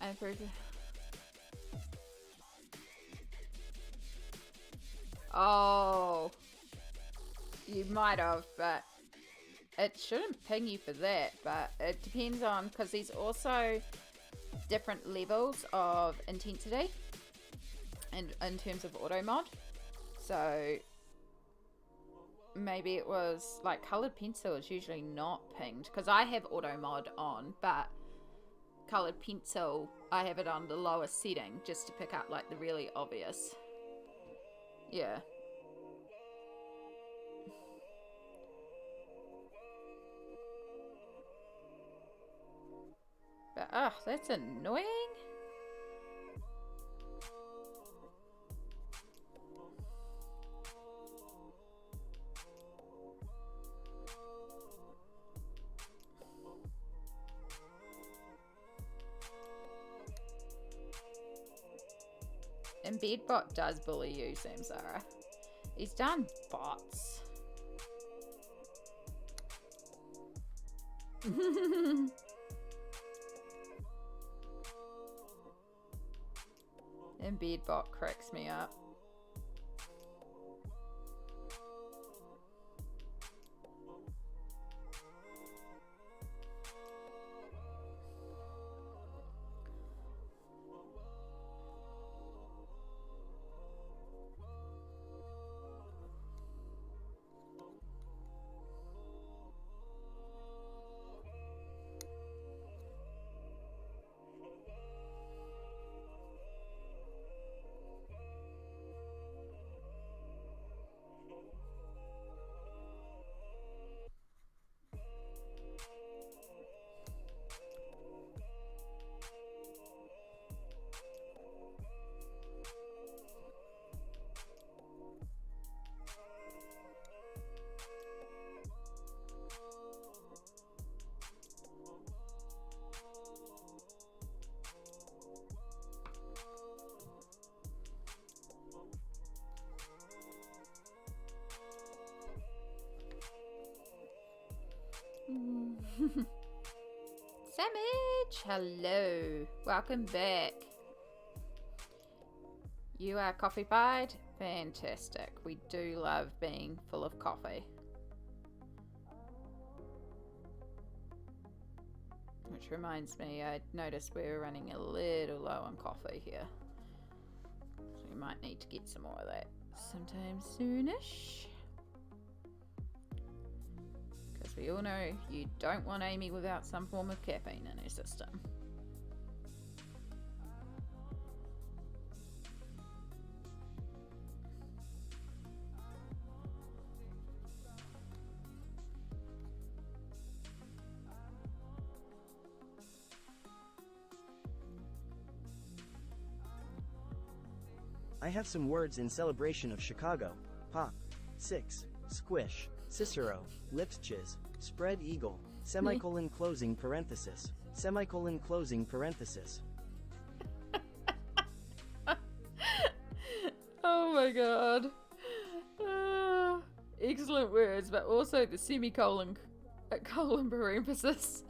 I approve. Oh, you might have, but it shouldn't ping you for that. But it depends on, because there's also different levels of intensity and in terms of auto mod. So maybe it was like colored pencil is usually not pinged, because I have auto mod on, but colored pencil I have it on the lowest setting just to pick up like the really obvious. Yeah. But that's annoying. Embedbot does bully you, Samsara. He's done bots. Embedbot cracks me up. Samage, hello. Welcome back. You are coffee-pied? Fantastic. We do love being full of coffee. Which reminds me, I noticed we're running a little low on coffee here. So we might need to get some more of that sometime soonish. Because we all know you don't want Amy without some form of caffeine in her system.
I have some words in celebration of Chicago. Pop. 6. Squish. Cicero. Lips chiz. Spread eagle. Semicolon closing parenthesis. Semicolon closing parenthesis.
Oh my god. Excellent words, but also the semicolon colon parenthesis.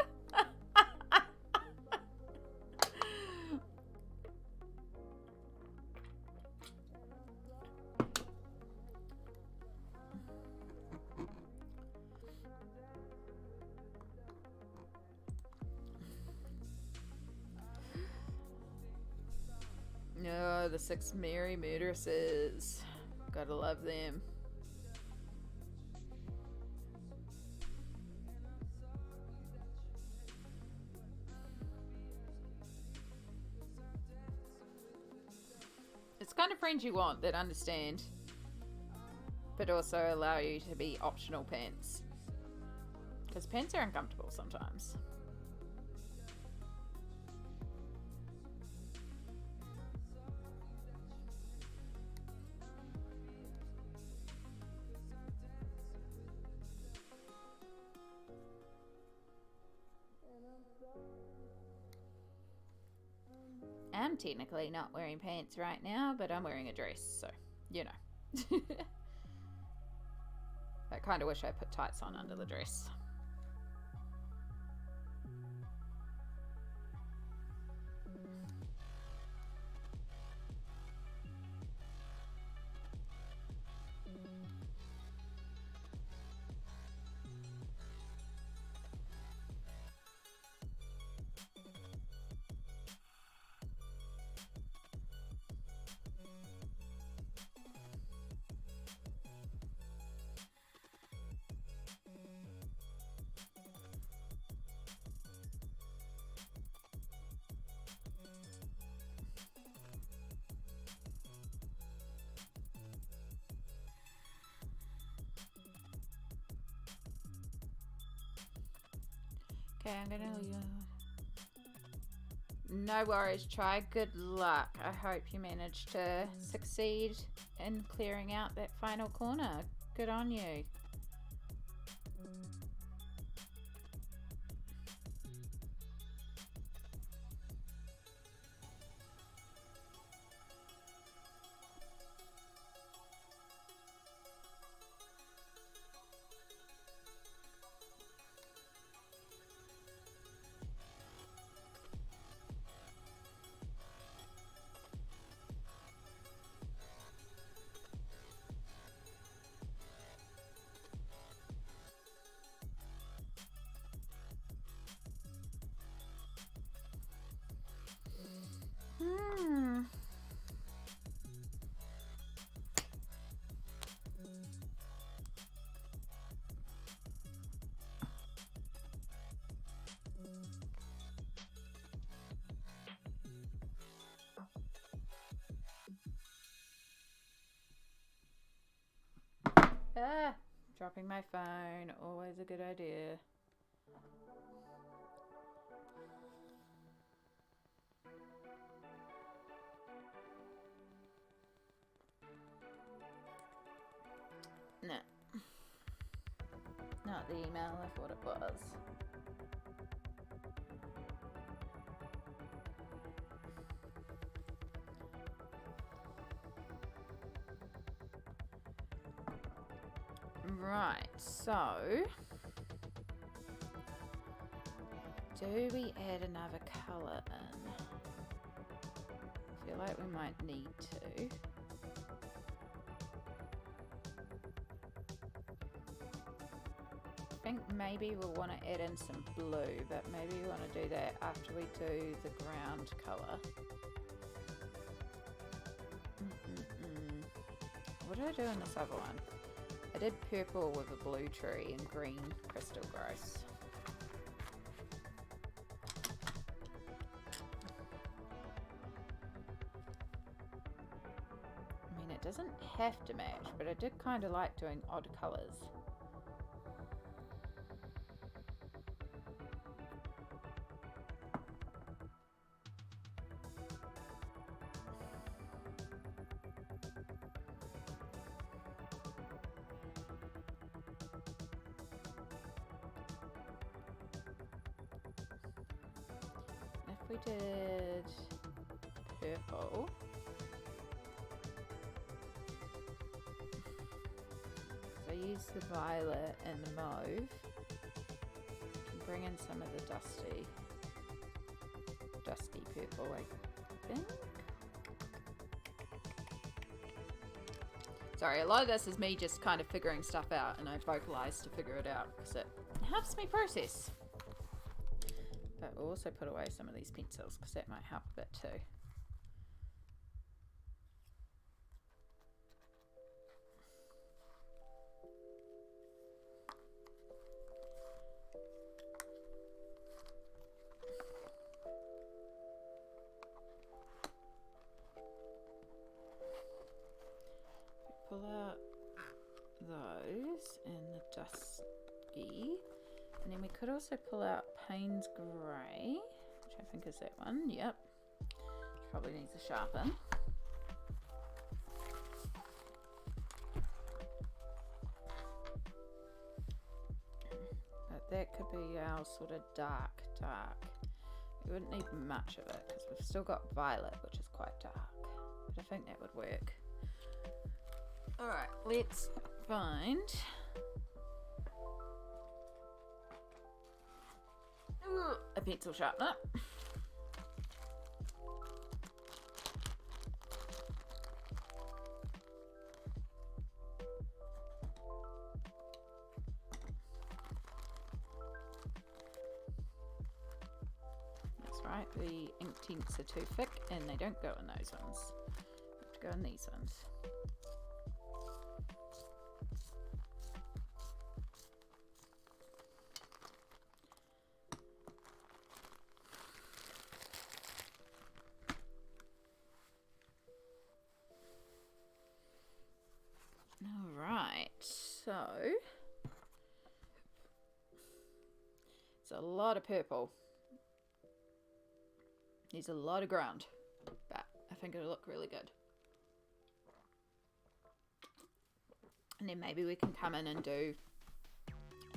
No, the 6 merry murderesses. Gotta love them. It's kind of friends you want that understand, but also allow you to be optional pants. Because pants are uncomfortable sometimes. I'm technically not wearing pants right now, but I'm wearing a dress, so, you know. I kind of wish I put tights on under the dress. Okay, I'm gonna leave. No worries, try. Good luck. I hope you manage to succeed in clearing out that final corner. Good on you. Ah, dropping my phone, always a good idea. No. Not the email I thought it was. Right, so Do we add another colour in? I feel like we might need to. I think maybe we'll want to add in some blue, but maybe we want to do that after we do the ground colour. What did I do in this other one? I did purple with a blue tree and green crystal growth. I mean, it doesn't have to match, but I did kind of like doing odd colours. If we did purple, so I use the violet and the mauve, and bring in some of the dusty purple, I think. Sorry, a lot of this is me just kind of figuring stuff out, and I vocalize to figure it out because it helps me process. But we'll also put away some of these pencils because that might help a bit too. Pull out those and the dusky. And then we could also pull out Payne's Grey, which I think is that one. Yep. Which probably needs a sharpen. But that could be our sort of dark. We wouldn't need much of it because we've still got violet, which is quite dark. But I think that would work. Alright, let's find... a pencil sharpener. That's right, the ink tints are too thick and they don't go in those ones. They have to go in these ones. So, it's a lot of purple. Needs a lot of ground, but I think it'll look really good. And then maybe we can come in and do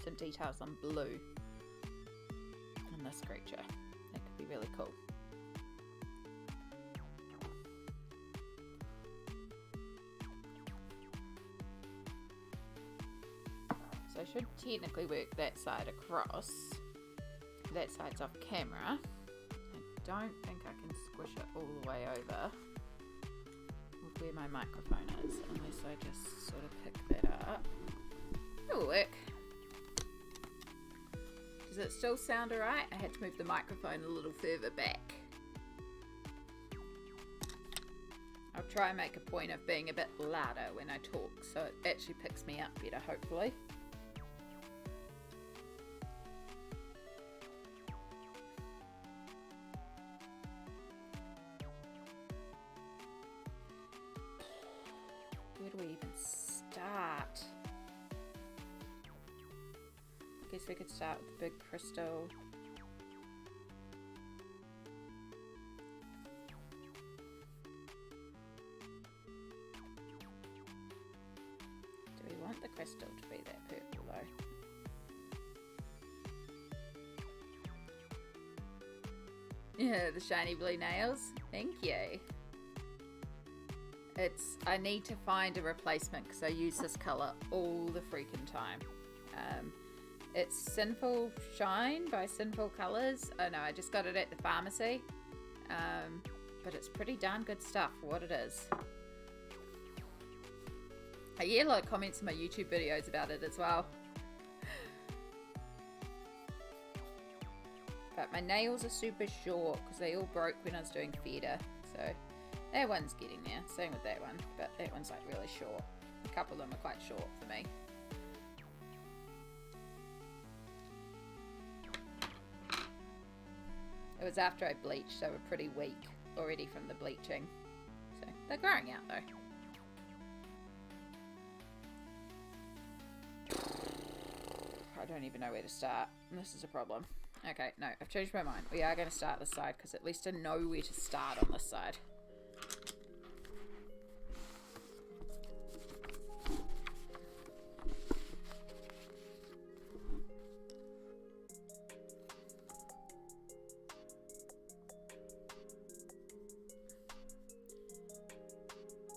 some details on blue on this creature. That could be really cool. So I should technically work that side across. That side's off camera. I don't think I can squish it all the way over with where my microphone is, unless I just sort of pick that up. It'll work. Does it still sound alright? I had to move the microphone a little further back. I'll try and make a point of being a bit louder when I talk, so it actually picks me up better, hopefully. Where do we even start? I guess we could start with the big crystal. Do we want the crystal to be that purple though? Yeah, the shiny blue nails. Thank you. I need to find a replacement because I use this colour all the freaking time. It's Sinful Shine by Sinful Colours. Oh no, I just got it at the pharmacy. But it's pretty darn good stuff for what it is. I get a lot of comments in my YouTube videos about it as well. But my nails are super short because they all broke when I was doing feta. So that one's getting there. Same with that one. But that one's like really short. A couple of them are quite short for me. It was after I bleached, so they were pretty weak already from the bleaching. So they're growing out though. I don't even know where to start. This is a problem. Okay, no, I've changed my mind. We are going to start this side because at least I know where to start on this side.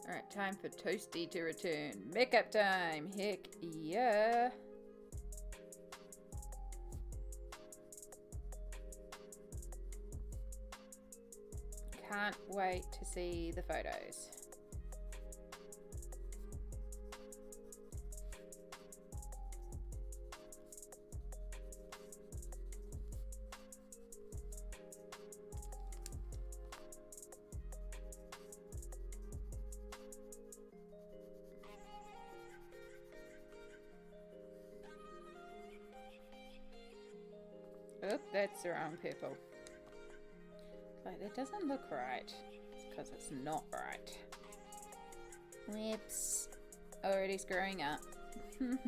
Alright, time for Toasty to return. Makeup time! Heck yeah! Can't wait to see the photos. Oh, that's the wrong purple. Like, that doesn't look right. It's because it's not right. Whoops. Already screwing up. It's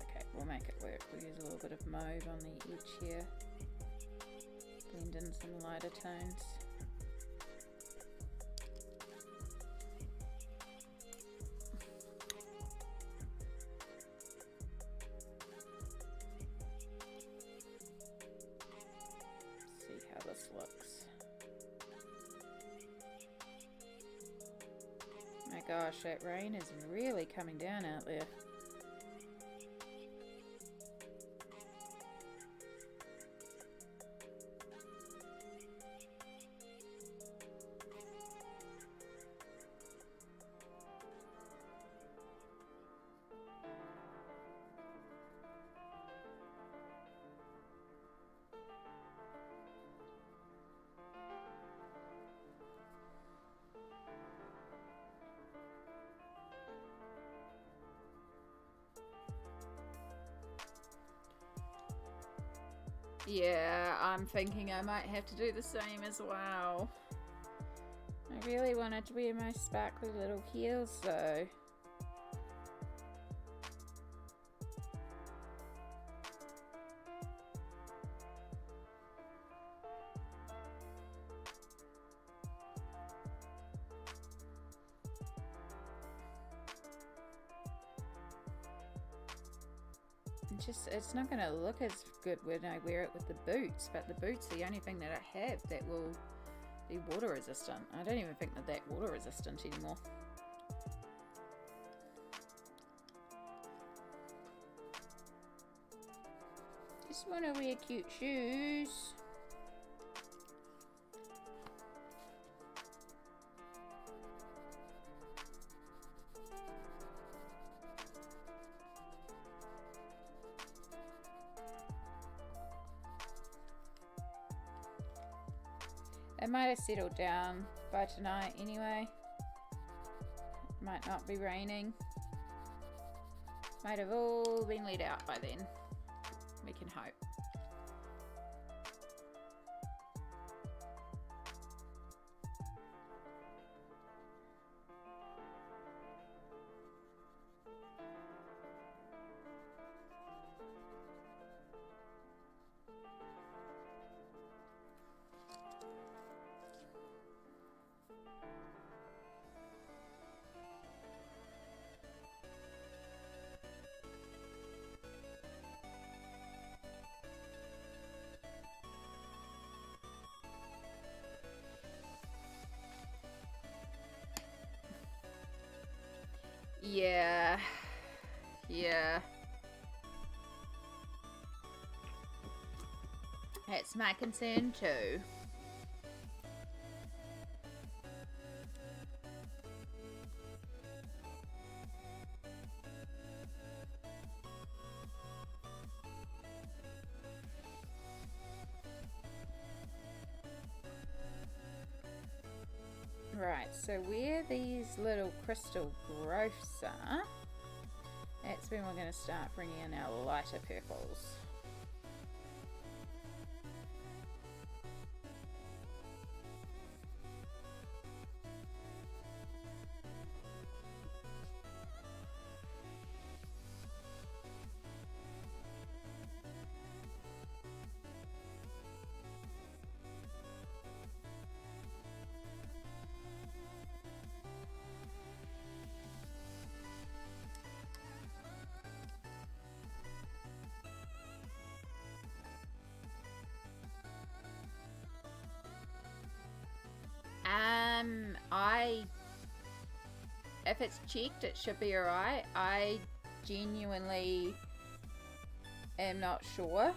okay, we'll make it work. We'll use a little bit of mauve on the edge here. Blend in some lighter tones. See how this looks. My gosh, that rain is really coming down out there. Yeah, I'm thinking I might have to do the same as well. I really wanted to wear my sparkly little heels though. It's not going to look as good when I wear it with the boots, but the boots are the only thing that I have that will be water resistant. I don't even think that that's water resistant anymore. Just want to wear cute shoes. It might have settled down by tonight anyway. It might not be raining. Might have all been let out by then. We can hope. That's my concern too. Right, so where these little crystal growths are, that's when we're going to start bringing in our lighter purples. If it's checked, it should be alright. I genuinely am not sure.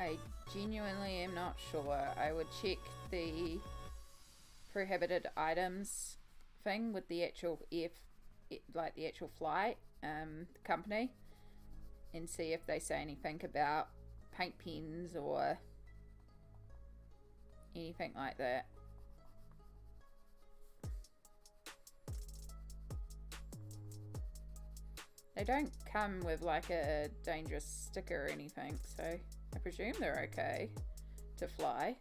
I genuinely am not sure. I would check the prohibited items thing with the actual like the actual flight company, and see if they say anything about paint pens or anything like that. They don't come with like a dangerous sticker or anything, so I presume they're okay to fly.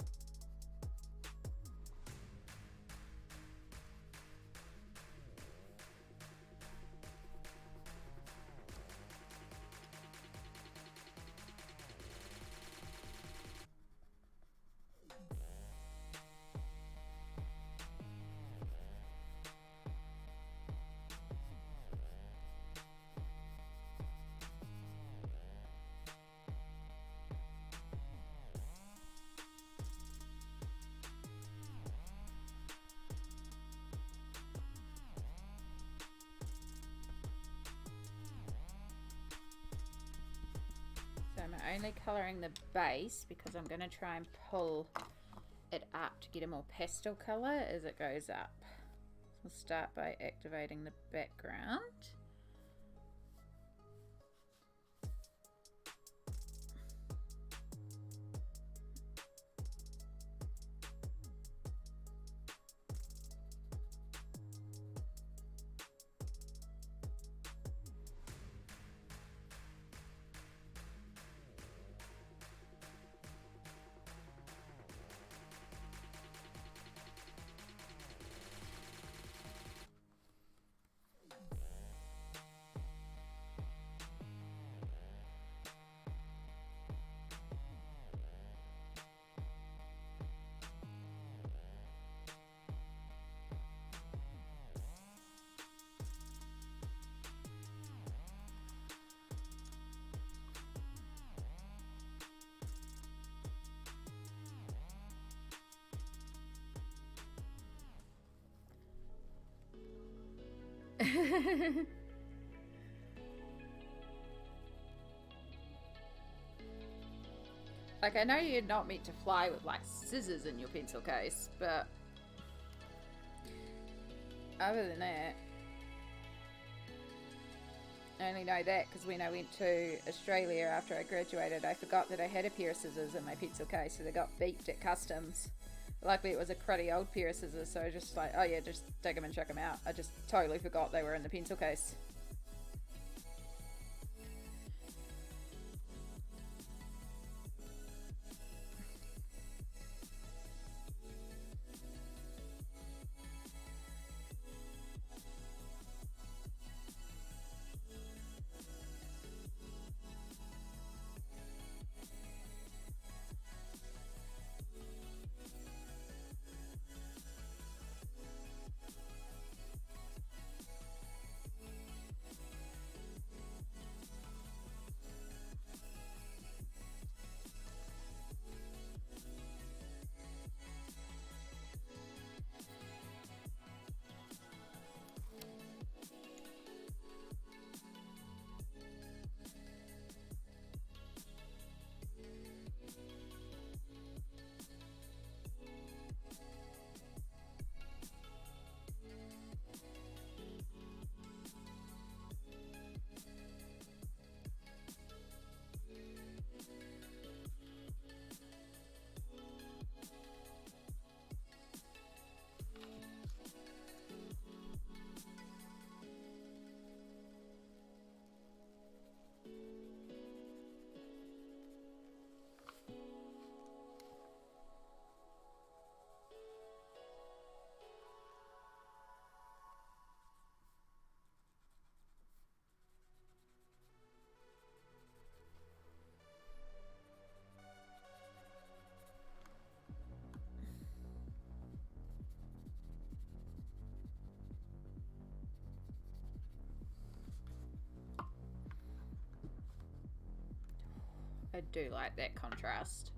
So I'm only colouring the base because I'm going to try and pull it up to get a more pastel colour as it goes up. So we'll start by activating the background. Like, I know you're not meant to fly with like scissors in your pencil case, but other than that, I only know that because when I went to Australia after I graduated, I forgot that I had a pair of scissors in my pencil case, so they got beeped at customs. Luckily it was a cruddy old pair of scissors, so I was just like, oh yeah, just dig them and chuck them out. I just totally forgot they were in the pencil case. I do like that contrast.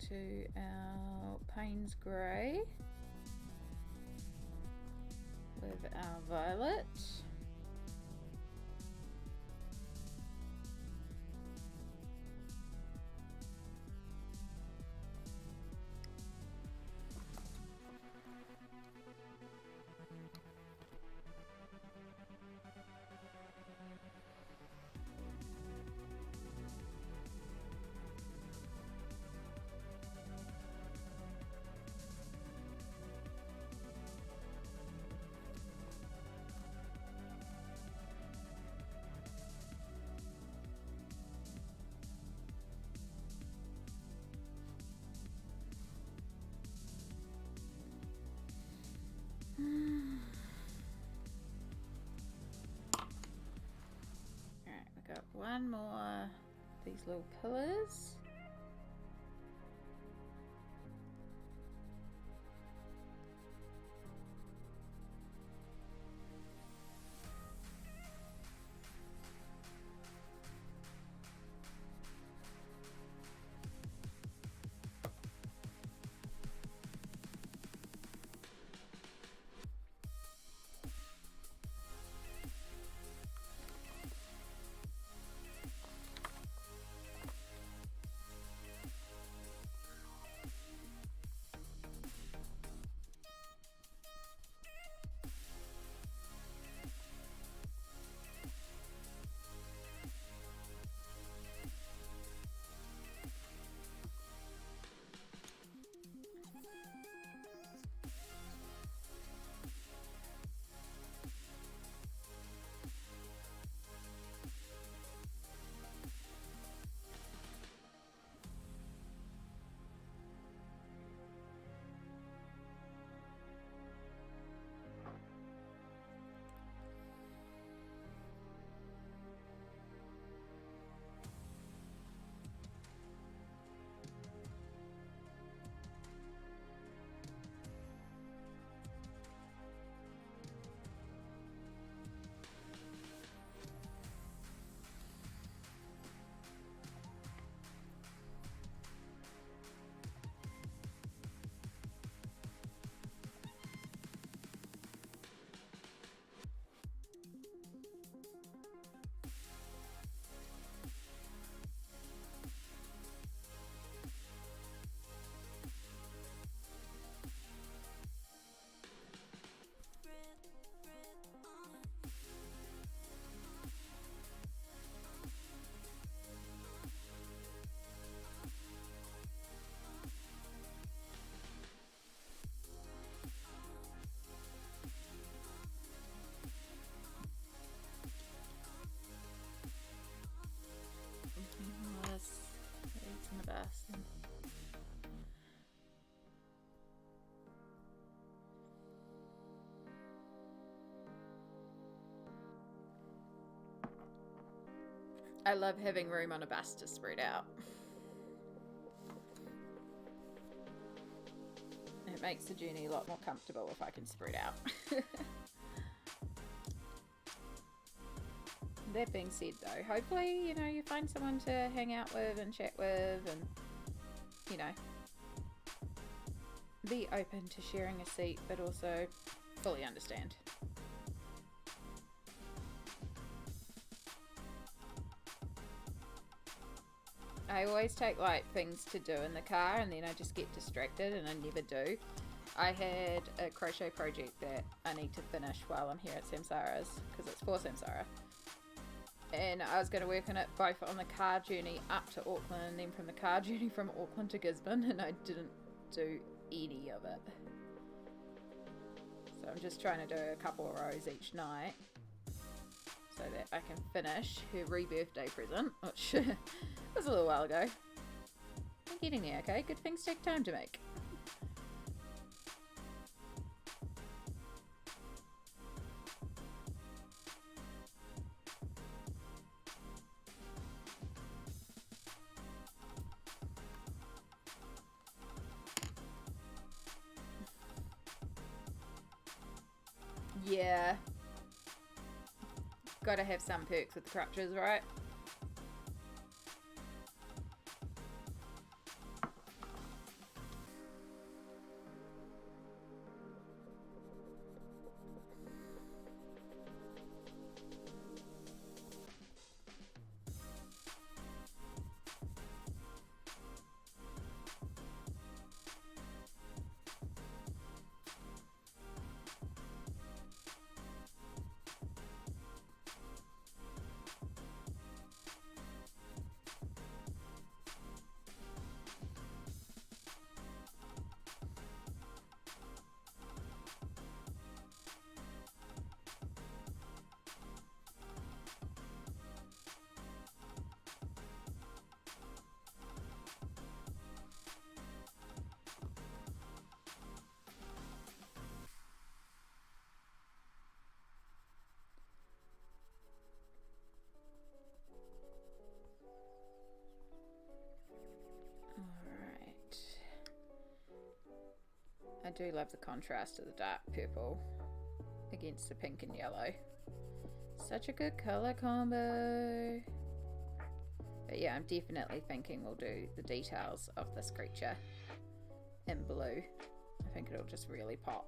To our Payne's Grey with our violet. Alright, we got one more these little pillars. I love having room on a bus to spread out. It makes the journey a lot more comfortable if I can spread out. That being said though, hopefully, you know, you find someone to hang out with and chat with and, you know, be open to sharing a seat, but also fully understand. I always take like things to do in the car and then I just get distracted and I never do. I had a crochet project that I need to finish while I'm here at Samsara's because it's for Samsara. And I was going to work on it both on the car journey up to Auckland and then from the car journey from Auckland to Gisborne, and I didn't do any of it. So I'm just trying to do a couple of rows each night so that I can finish her re-birthday present, which was a little while ago. I'm getting there, okay? Good things take time to make. Yeah. Gotta have some perks with the crutches, right? I do love the contrast of the dark purple against the pink and yellow. Such a good colour combo. But yeah, I'm definitely thinking we'll do the details of this creature in blue. I think it'll just really pop.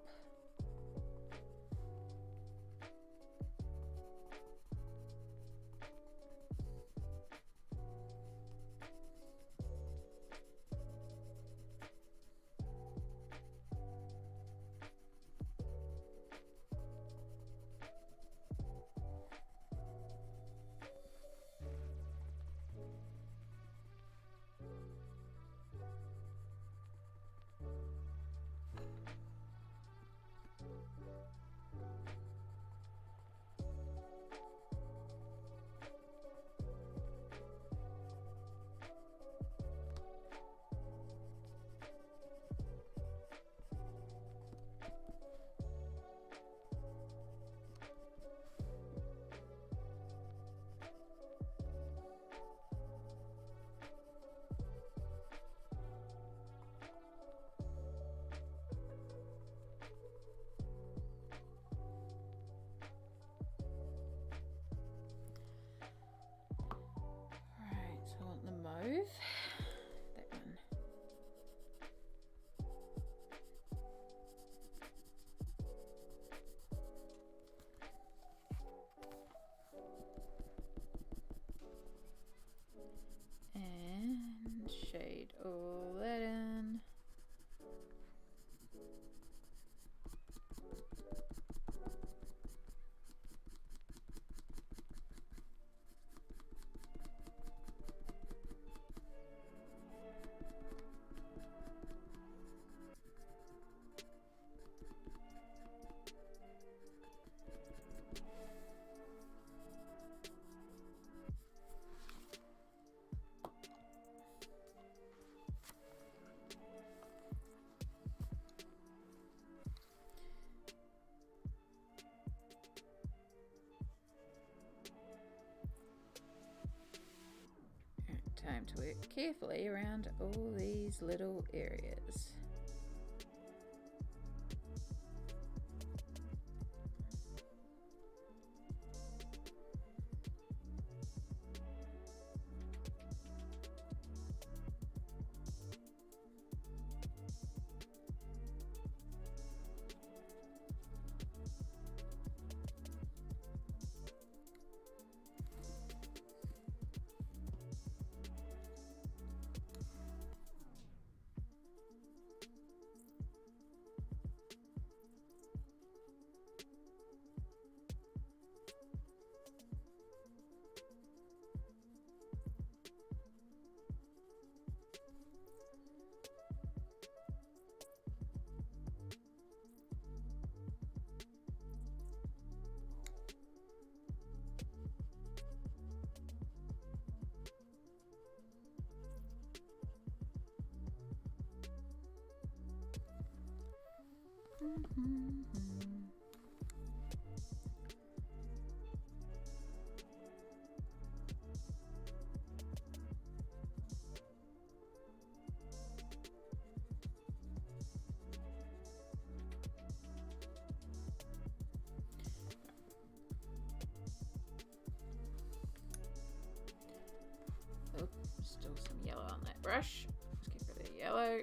Mauve. That one. And shade all that in. Time to work carefully around all these little areas. Oh, still some yellow on that brush. Let's get rid of the yellow.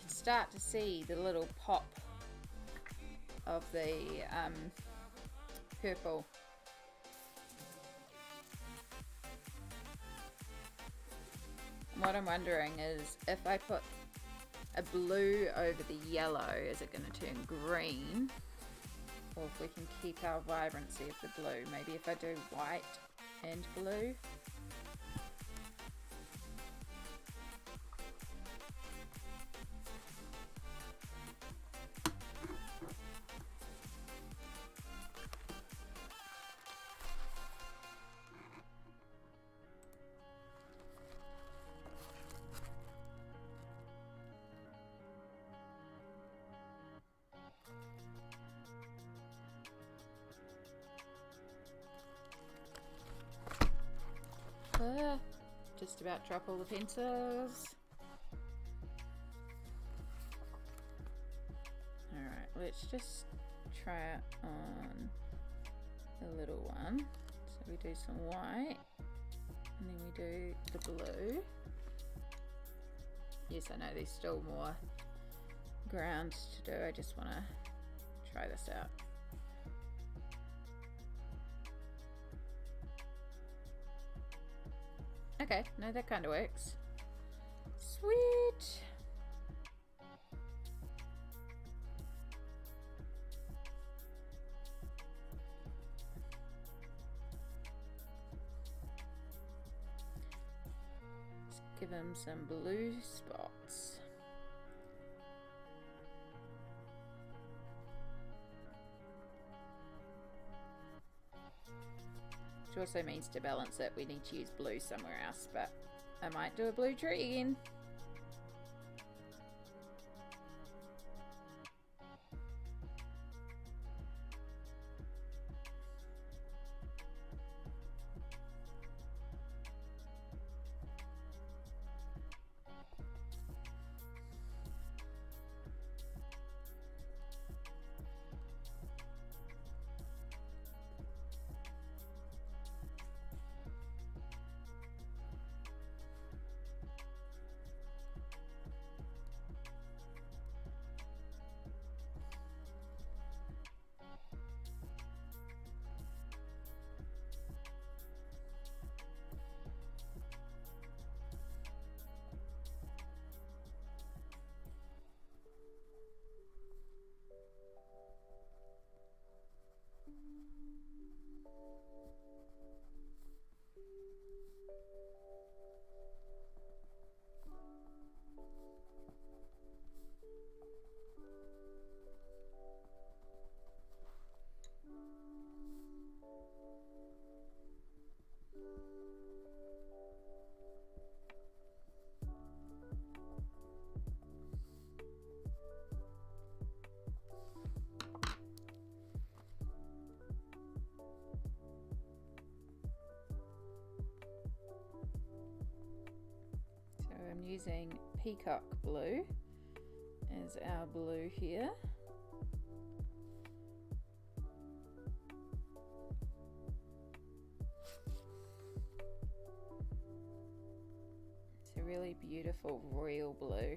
Start to see the little pop of the purple. What I'm wondering is if I put a blue over the yellow, is it going to turn green? Or if we can keep our vibrancy of the blue. Maybe if I do white and blue. Just about drop all the pencils. Alright, let's just try it on the little one. So we do some white, and then we do the blue. Yes, I know there's still more ground to do. I just want to try this out. Okay, no, that kind of works. Sweet. Let's give him some blue spots. Which also means to balance it, we need to use blue somewhere else, but I might do a blue tree again. using peacock blue as our blue here. It's a really beautiful royal blue.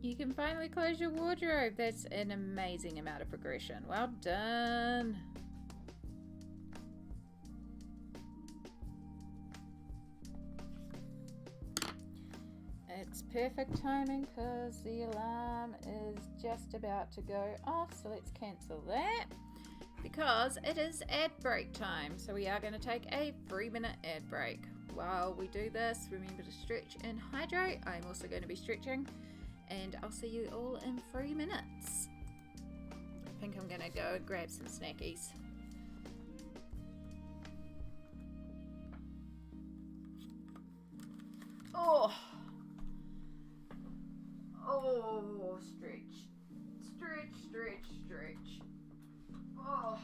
You can finally close your wardrobe. That's an amazing amount of progression. Well done. It's perfect timing because the alarm is just about to go off. So let's cancel that because it is ad break time. So we are going to take a 3-minute ad break. While we do this, remember to stretch and hydrate. I'm also going to be stretching. And I'll see you all in 3 minutes. I think I'm gonna go grab some snackies. Oh, stretch, stretch, stretch, stretch. Oh.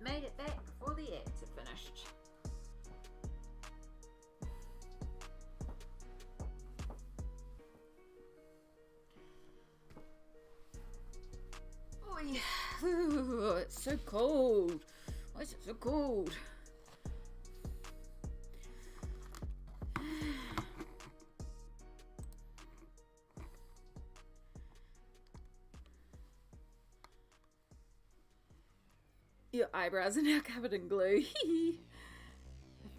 Made it back before the ads are finished. Oh yeah, ooh, it's so cold. Why is it so cold? Your eyebrows are now covered in glue. The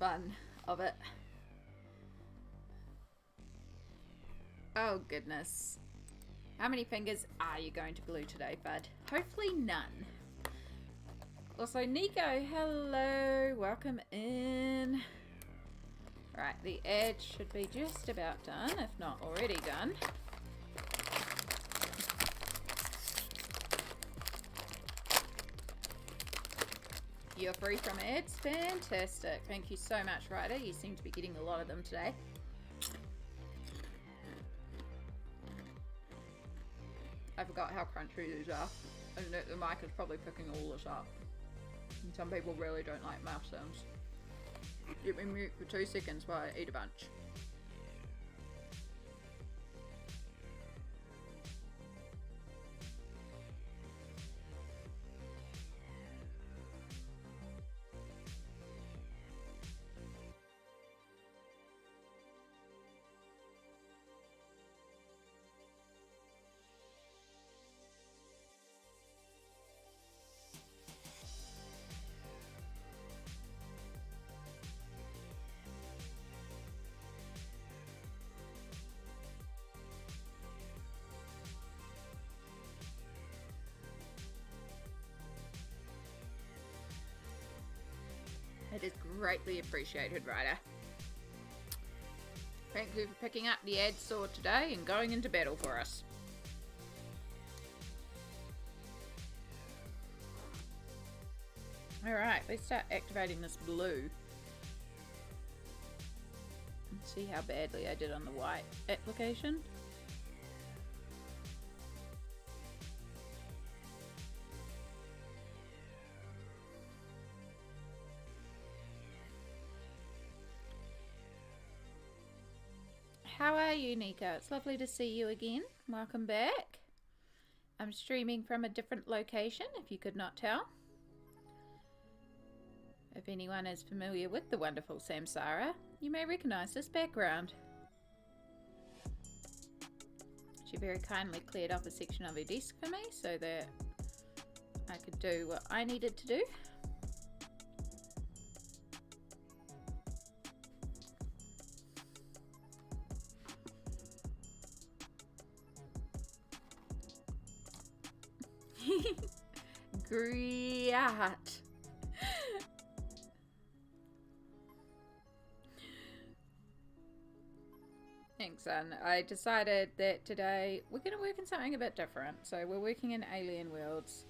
fun of it. Oh goodness. How many fingers are you going to glue today, bud? Hopefully none. Also, Nico, hello. Welcome in. Right, the edge should be just about done, if not already done. You're free from ads? Fantastic. Thank you so much, Ryder. You seem to be getting a lot of them today. I forgot how crunchy these are. And the mic is probably picking all this up. And some people really don't like mouth sounds. Let me mute for 2 seconds while I eat a bunch. It is greatly appreciated, Ryder. Thank you for picking up the ad sword today and going into battle for us. Alright, let's start activating this blue. Let's see how badly I did on the white application. How are you, Nico? It's lovely to see you again. Welcome back. I'm streaming from a different location, if you could not tell. If anyone is familiar with the wonderful Samsara, you may recognize this background. She very kindly cleared off a section of her desk for me so that I could do what I needed to do. Great. Thanks, son. I decided that today we're going to work in something a bit different. So we're working in alien worlds.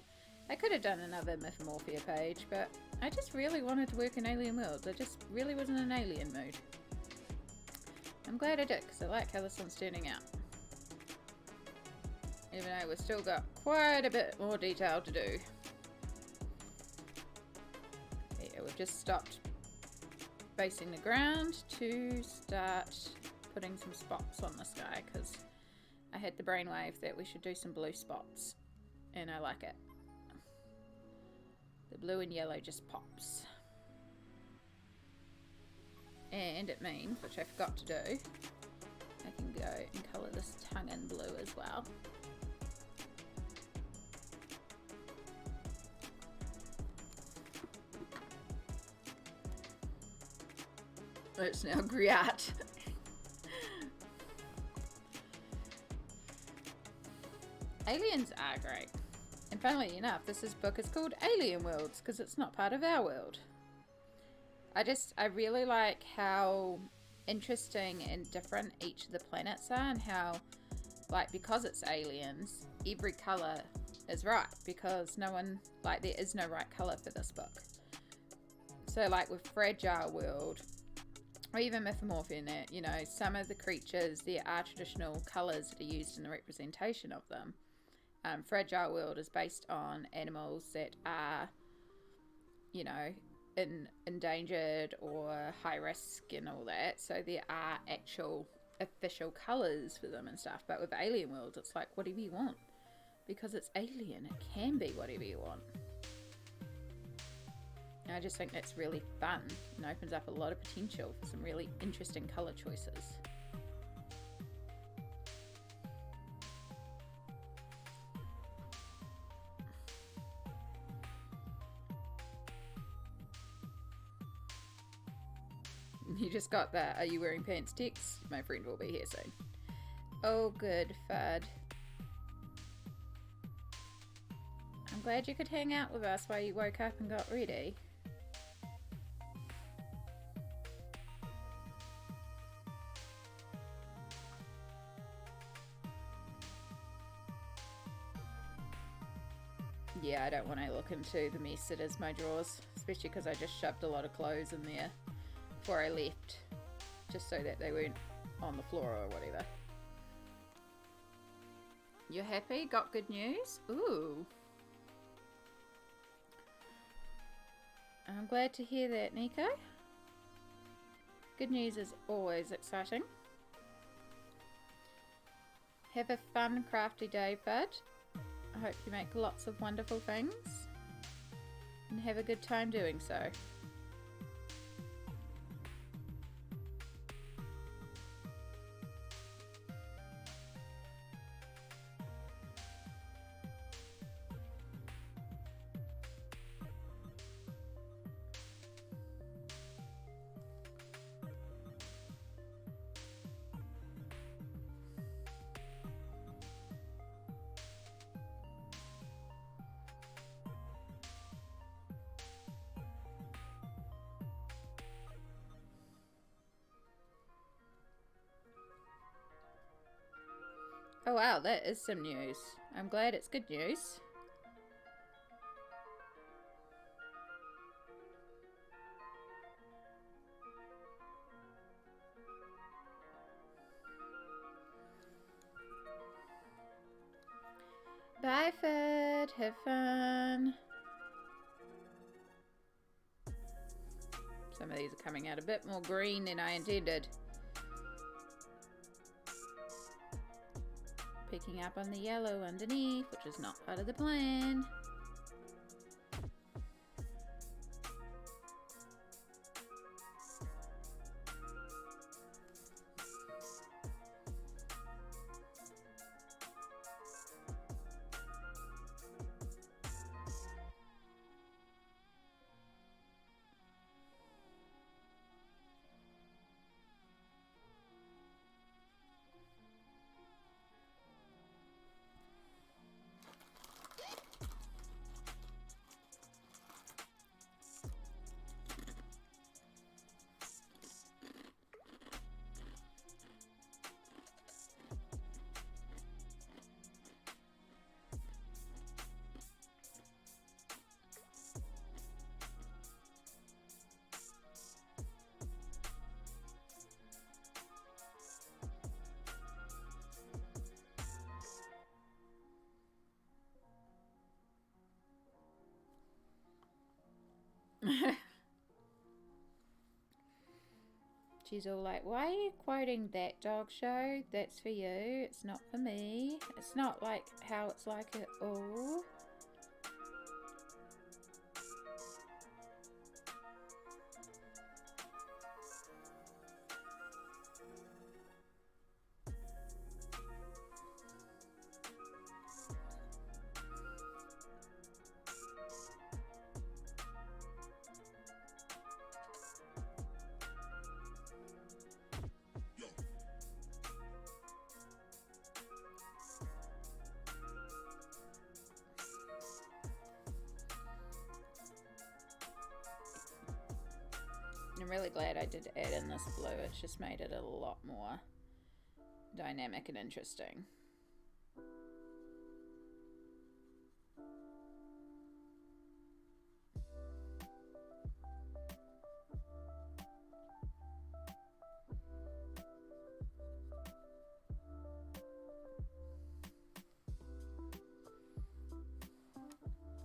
I could have done another Mythomorphia page, but I just really wanted to work in alien worlds. I just really was in an alien mood. I'm glad I did, because I like how this one's turning out. Even though we've still got quite a bit more detail to do. Yeah, we've just stopped facing the ground to start putting some spots on the sky, because I had the brainwave that we should do some blue spots, and I like it. The blue and yellow just pops. And it means, which I forgot to do, I can go and colour this tongue in blue as well. It's now Griat. Aliens are great. And funnily enough, this book is called Alien Worlds because it's not part of our world. I really like how interesting and different each of the planets are, and how, like, because it's aliens, every colour is right, because there is no right colour for this book. So, like, with Fragile World, or even Mythomorphia, you know, some of the creatures, there are traditional colours that are used in the representation of them. Fragile World is based on animals that are, you know, endangered or high risk and all that. So there are actual official colours for them and stuff. But with Alien World, it's like whatever you want. Because it's alien, it can be whatever you want. And I just think that's really fun and opens up a lot of potential for some really interesting colour choices. just got that. Are you wearing pants text? My friend will be here soon. Oh, good, Fud. I'm glad you could hang out with us while you woke up and got ready. Yeah, I don't want to look into the mess that is my drawers, especially because I just shoved a lot of clothes in there before I left, just so that they weren't on the floor or whatever. You're happy? Got good news? Ooh. I'm glad to hear that, Nico. Good news is always exciting. Have a fun, crafty day, Bud. I hope you make lots of wonderful things and have a good time doing so. Oh wow, that is some news. I'm glad it's good news. Bye, Fud. Have fun. Some of these are coming out a bit more green than I intended. Picking up on the yellow underneath, which is not part of the plan. She's all like, why are you quoting that dog show? That's for you. It's not for me. It's not like how it's like at all. I'm really glad I did add in this blue. It's just made it a lot more dynamic and interesting.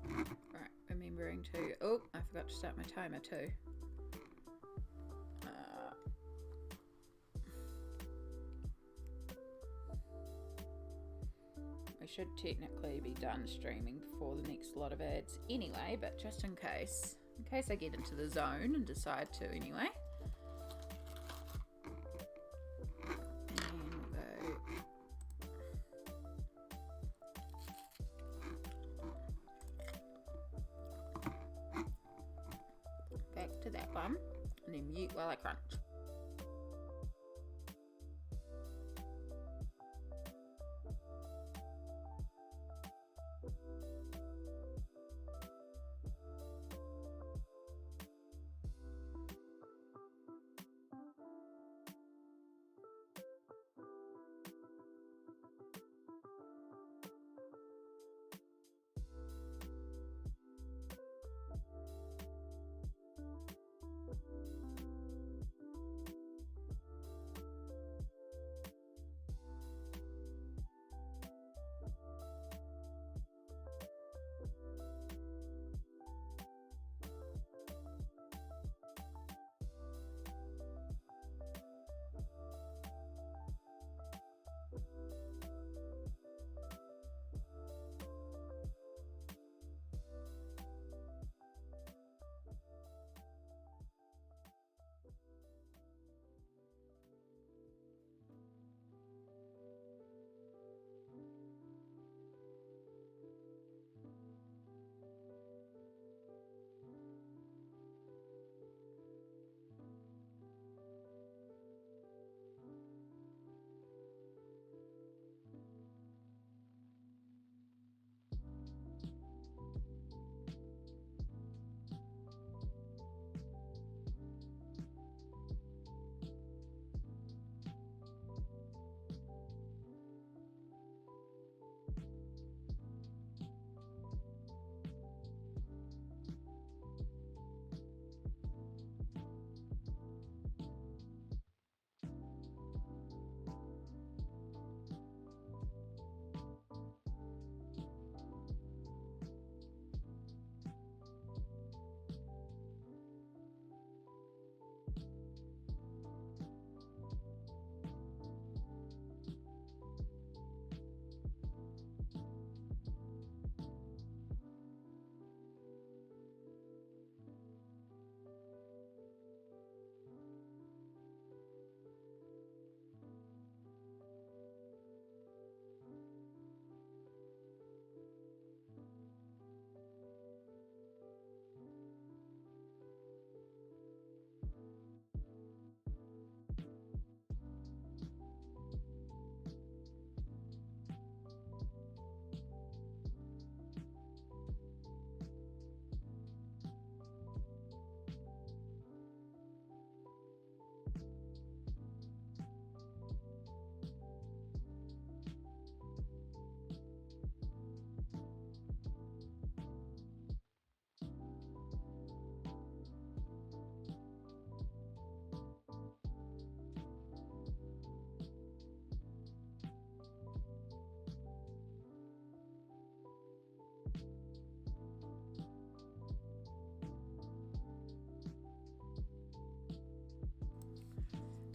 Right, remembering to... Oh, I forgot to start my timer too. We should technically be done streaming before the next lot of ads anyway, but just in case I get into the zone and decide to anyway. And we'll go back to that one and then mute while I crunch.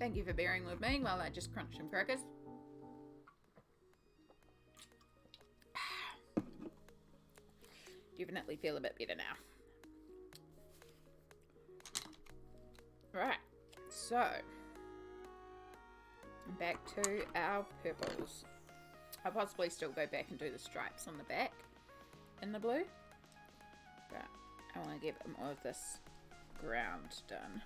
Thank you for bearing with me while I just crunch some crackers. Definitely feel a bit better now. Right, so back to our purples. I'll possibly still go back and do the stripes on the back in the blue, but I want to get more of this ground done.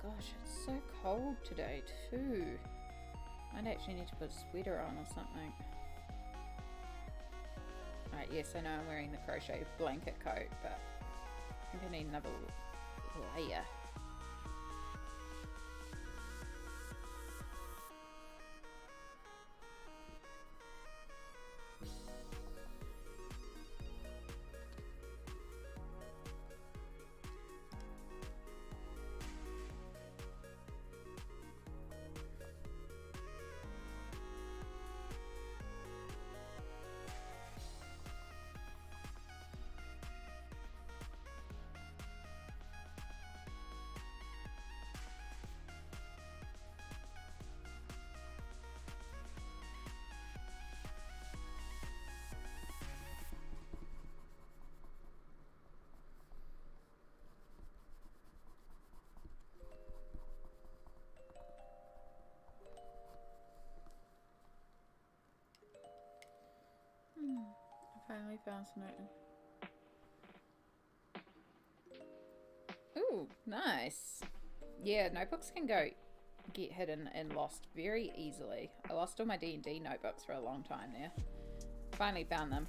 Gosh, it's so cold today too. I'd actually need to put a sweater on or something. Alright, yes, I know I'm wearing the crochet blanket coat, but I'm gonna need another layer. I finally found some notebook. Ooh, nice. Yeah, notebooks can get hidden and lost very easily. I lost all my D&D notebooks for a long time there. Finally found them.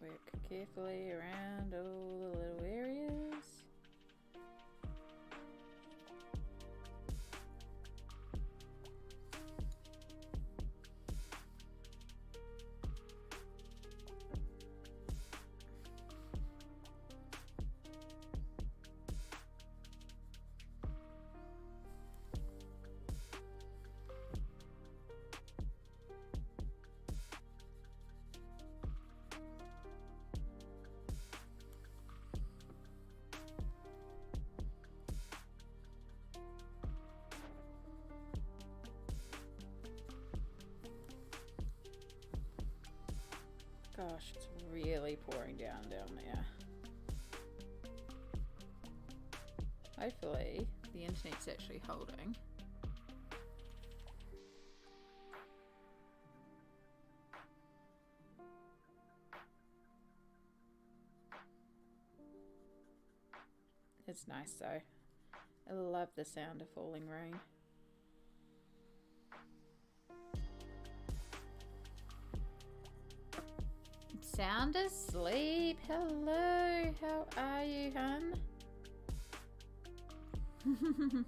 work carefully around all the little areas. Gosh, it's really pouring down there. Hopefully, the internet's actually holding. It's nice though. I love the sound of falling rain. Sound asleep. Hello. How are you, hun? I'm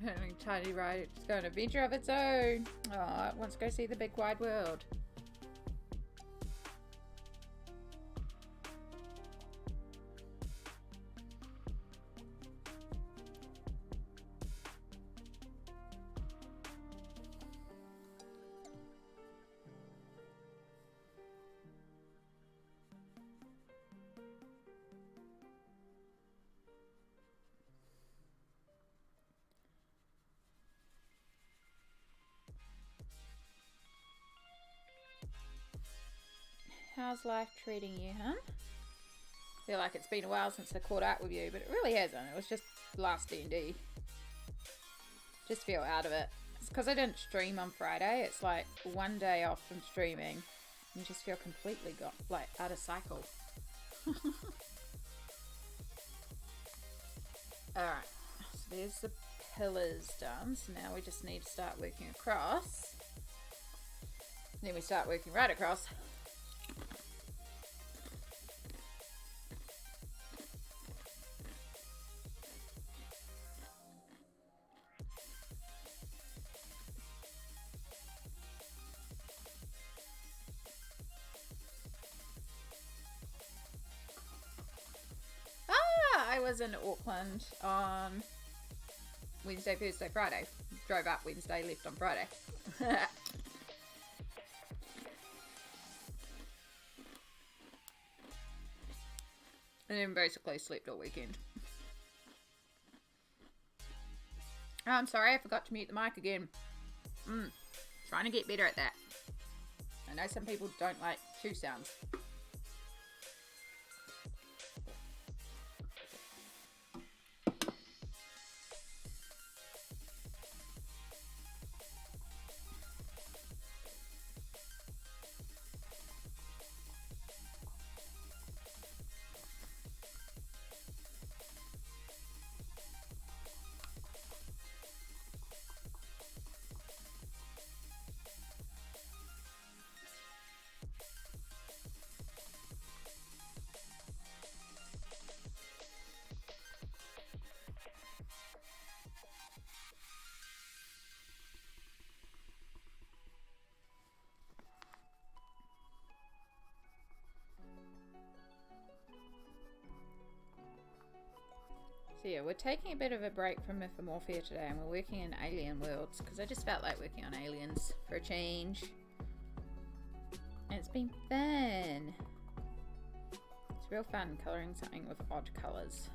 having a tiny ride. It's got an adventure of its own. Oh, it wants to go see the big wide world. How's life treating you, huh? Feel like it's been a while since I caught up with you, but it really hasn't. It was just last D&D. Just feel out of it. It's because I didn't stream on Friday. It's like one day off from streaming. And you just feel completely out of cycle. Alright, so there's the pillars done. So now we just need to start working across. Then we start working right across. I was in Auckland on Wednesday, Thursday, Friday. Drove up Wednesday, left on Friday. And then basically slept all weekend. Oh, I'm sorry, I forgot to mute the mic again. Trying to get better at that. I know some people don't like chew sounds. So yeah, we're taking a bit of a break from Mythomorphia today and we're working in alien worlds because I just felt like working on aliens for a change. And it's been fun. It's real fun colouring something with odd colours.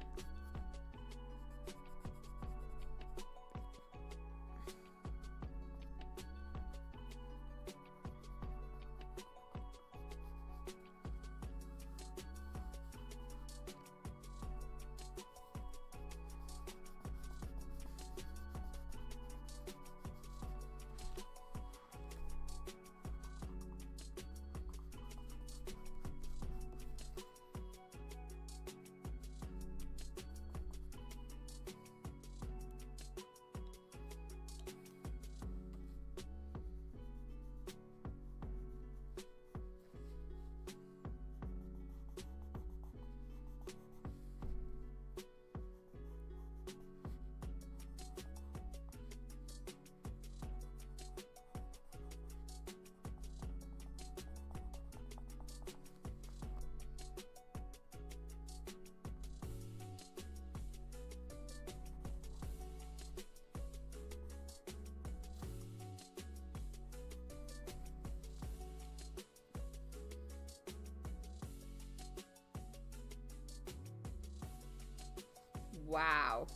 Wow.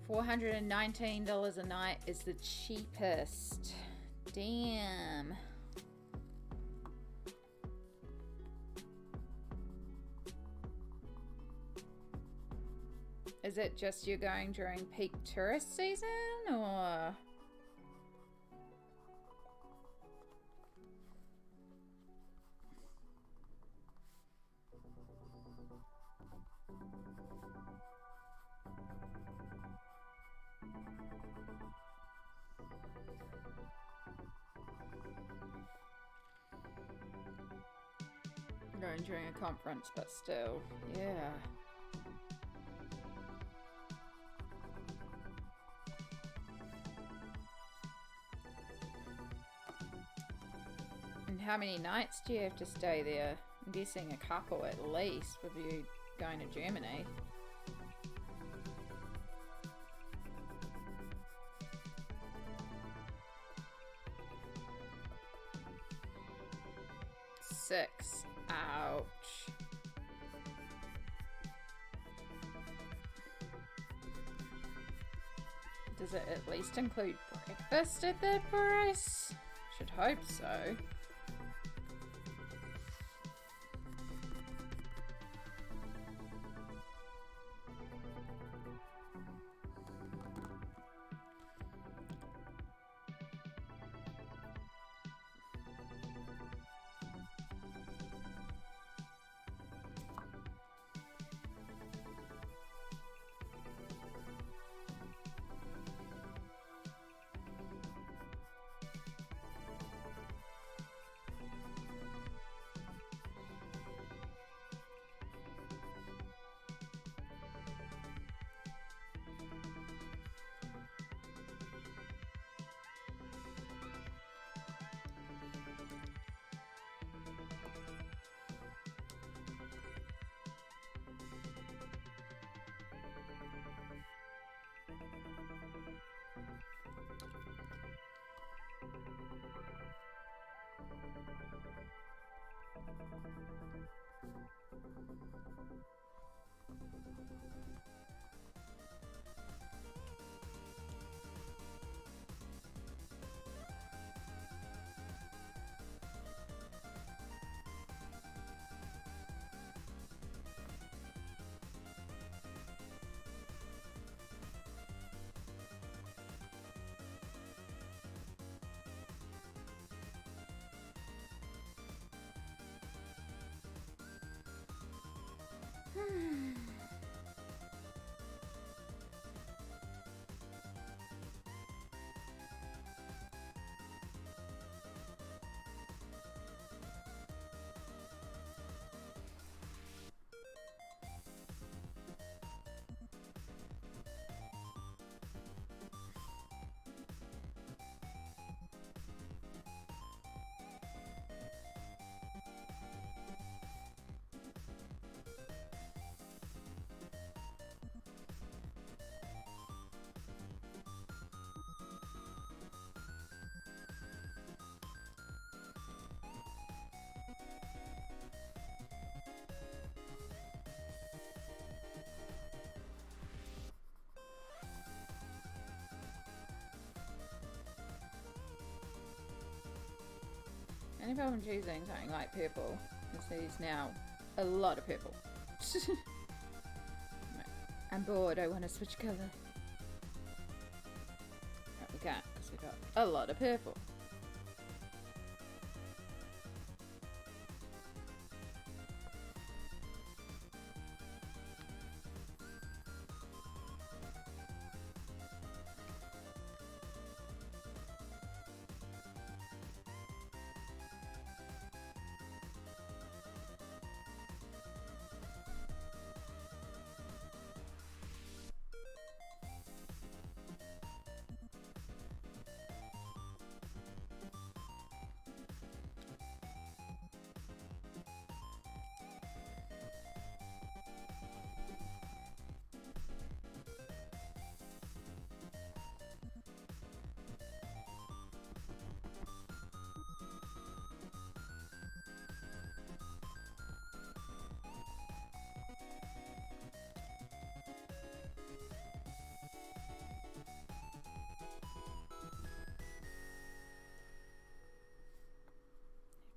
$419 a night is the cheapest. Damn. Is it just you're going during peak tourist season, or? Going during a conference, but still, yeah. And how many nights do you have to stay there? I'm guessing a couple at least with you going to Germany. Six. Ouch. Does it at least include breakfast at that price? Should hope so. Any problem choosing something like purple? Because there's now a lot of purple. I'm bored, I want to switch colour. But we can't because we've got a lot of purple.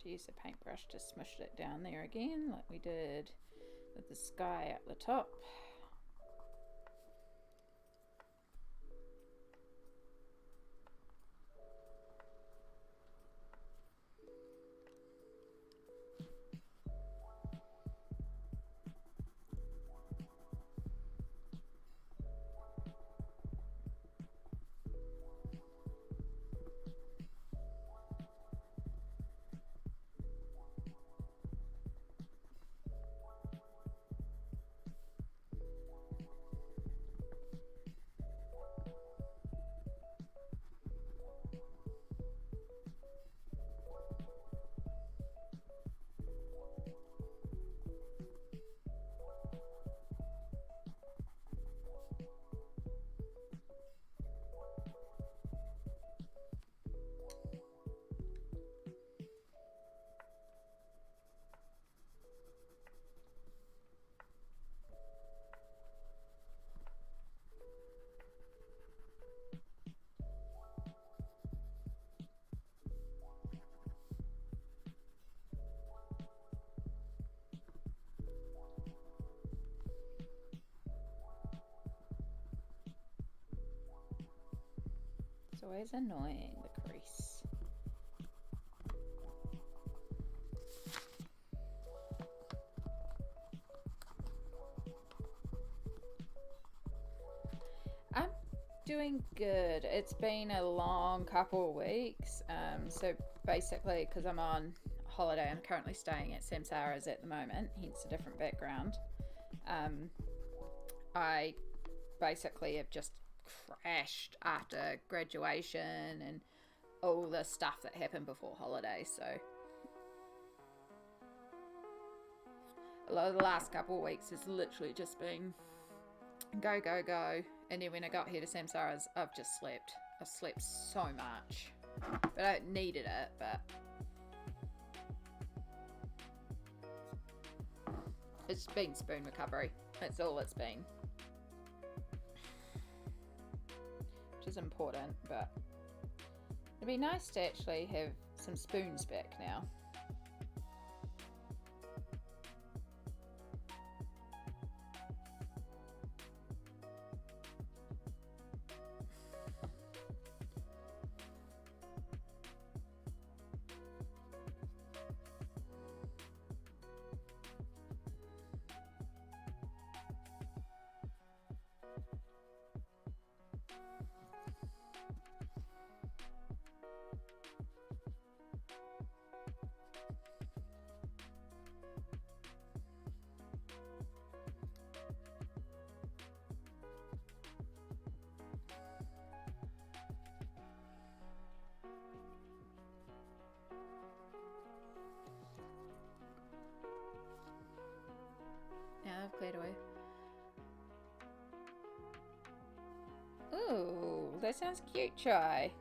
use a paintbrush to smush it down there again, like we did with the sky at the top. It's always annoying, the crease. I'm doing good. It's been a long couple of weeks. So basically, because I'm on holiday, I'm currently staying at Samsara's at the moment, hence a different background. I basically have just crashed after graduation and all the stuff that happened before holiday, so a lot of the last couple of weeks has literally just been go go go, and then when I got here to Samsara's I've slept so much, but I needed it. But it's been spoon recovery, that's all it's been, which is important. But it'd be nice to actually have some spoons back now. Now I've cleared away. Ooh, that sounds cute, Chai.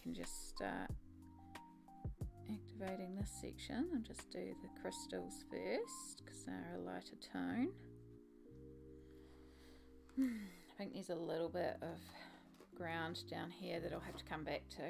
can just start activating this section. I'll just do the crystals first because they're a lighter tone. I think there's a little bit of ground down here that I'll have to come back to.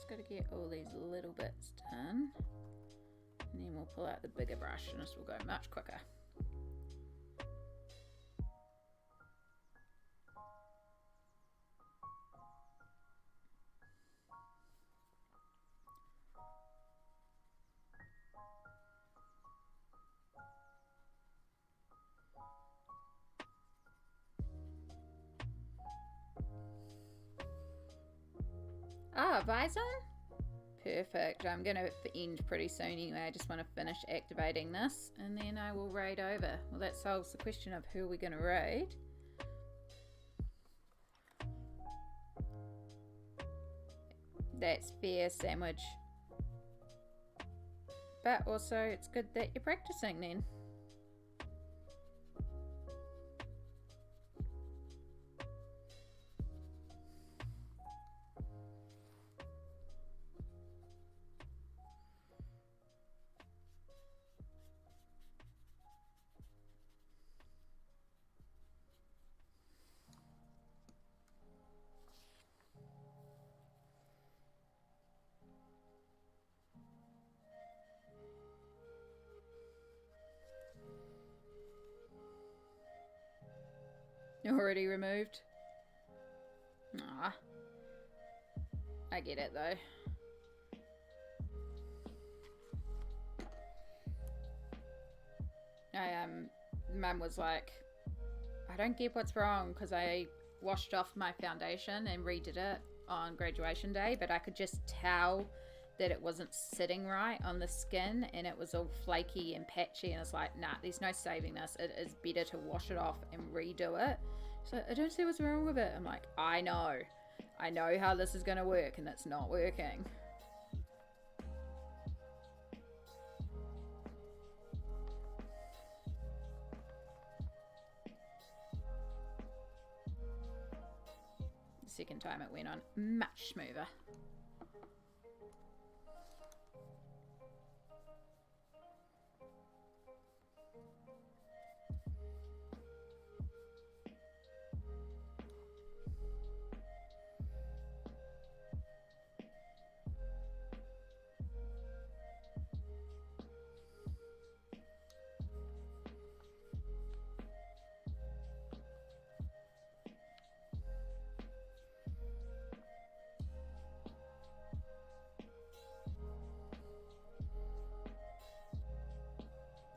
Got to get all these little bits done, and then we'll pull out the bigger brush and this will go much quicker. Ah, bison? Perfect. I'm going to end pretty soon anyway. I just want to finish activating this and then I will raid over. Well, that solves the question of who are we going to raid. That's fair, Sandwich. But also, it's good that you're practicing then. Already removed? Ah, I get it though. Mum was like, I don't get what's wrong, because I washed off my foundation and redid it on graduation day, but I could just tell that it wasn't sitting right on the skin and it was all flaky and patchy, and it's like, nah, there's no saving this. It is better to wash it off and redo it. So I don't see what's wrong with it. I'm like, I know how this is going to work, and it's not working. The second time it went on much smoother.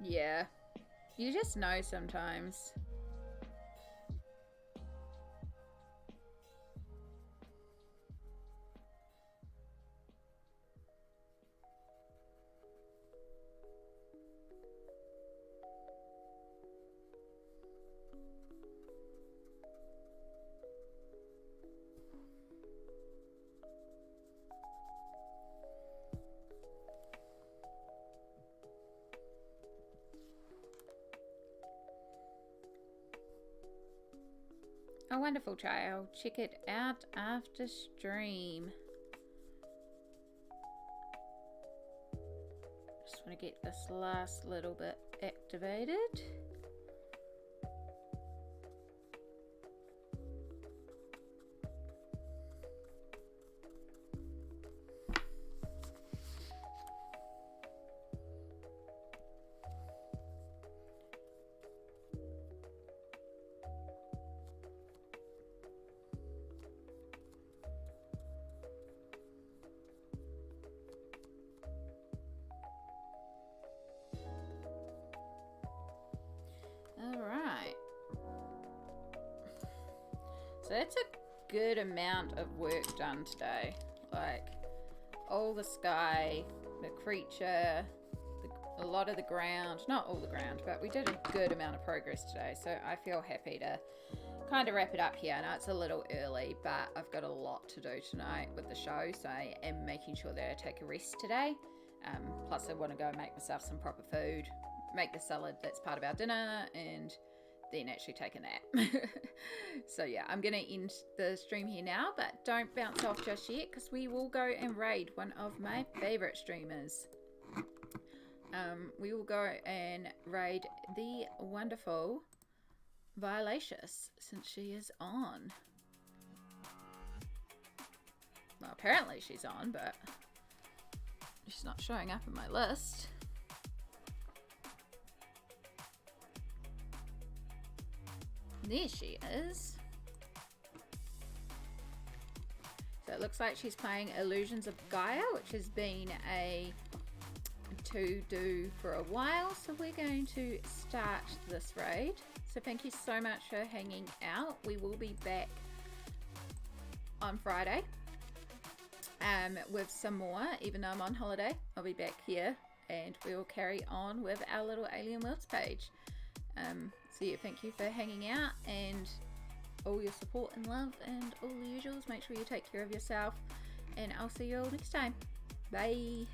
Yeah, you just know sometimes. a wonderful try. I'll check it out after stream. Just want to get this last little bit activated. Alright. So that's a good amount of work done today. Like, all the sky, the creature, a lot of the ground. Not all the ground, but we did a good amount of progress today. So I feel happy to kind of wrap it up here. I know it's a little early, but I've got a lot to do tonight with the show. So I am making sure that I take a rest today. Plus I want to go and make myself some proper food. Make the salad that's part of our dinner, and then actually take a nap. So yeah, I'm going to end the stream here now, but don't bounce off just yet, because we will go and raid one of my favorite streamers. We will go and raid the wonderful Violacious, since she is on. Well, apparently she's on, but she's not showing up in my list. There she is. So it looks like she's playing Illusions of Gaia, which has been a to-do for a while. So we're going to start this raid. So thank you so much for hanging out. We will be back on Friday with some more. Even though I'm on holiday, I'll be back here and we will carry on with our little Alien Worlds page. So yeah, thank you for hanging out and all your support and love and all the usuals. Make sure you take care of yourself, and I'll see you all next time. Bye.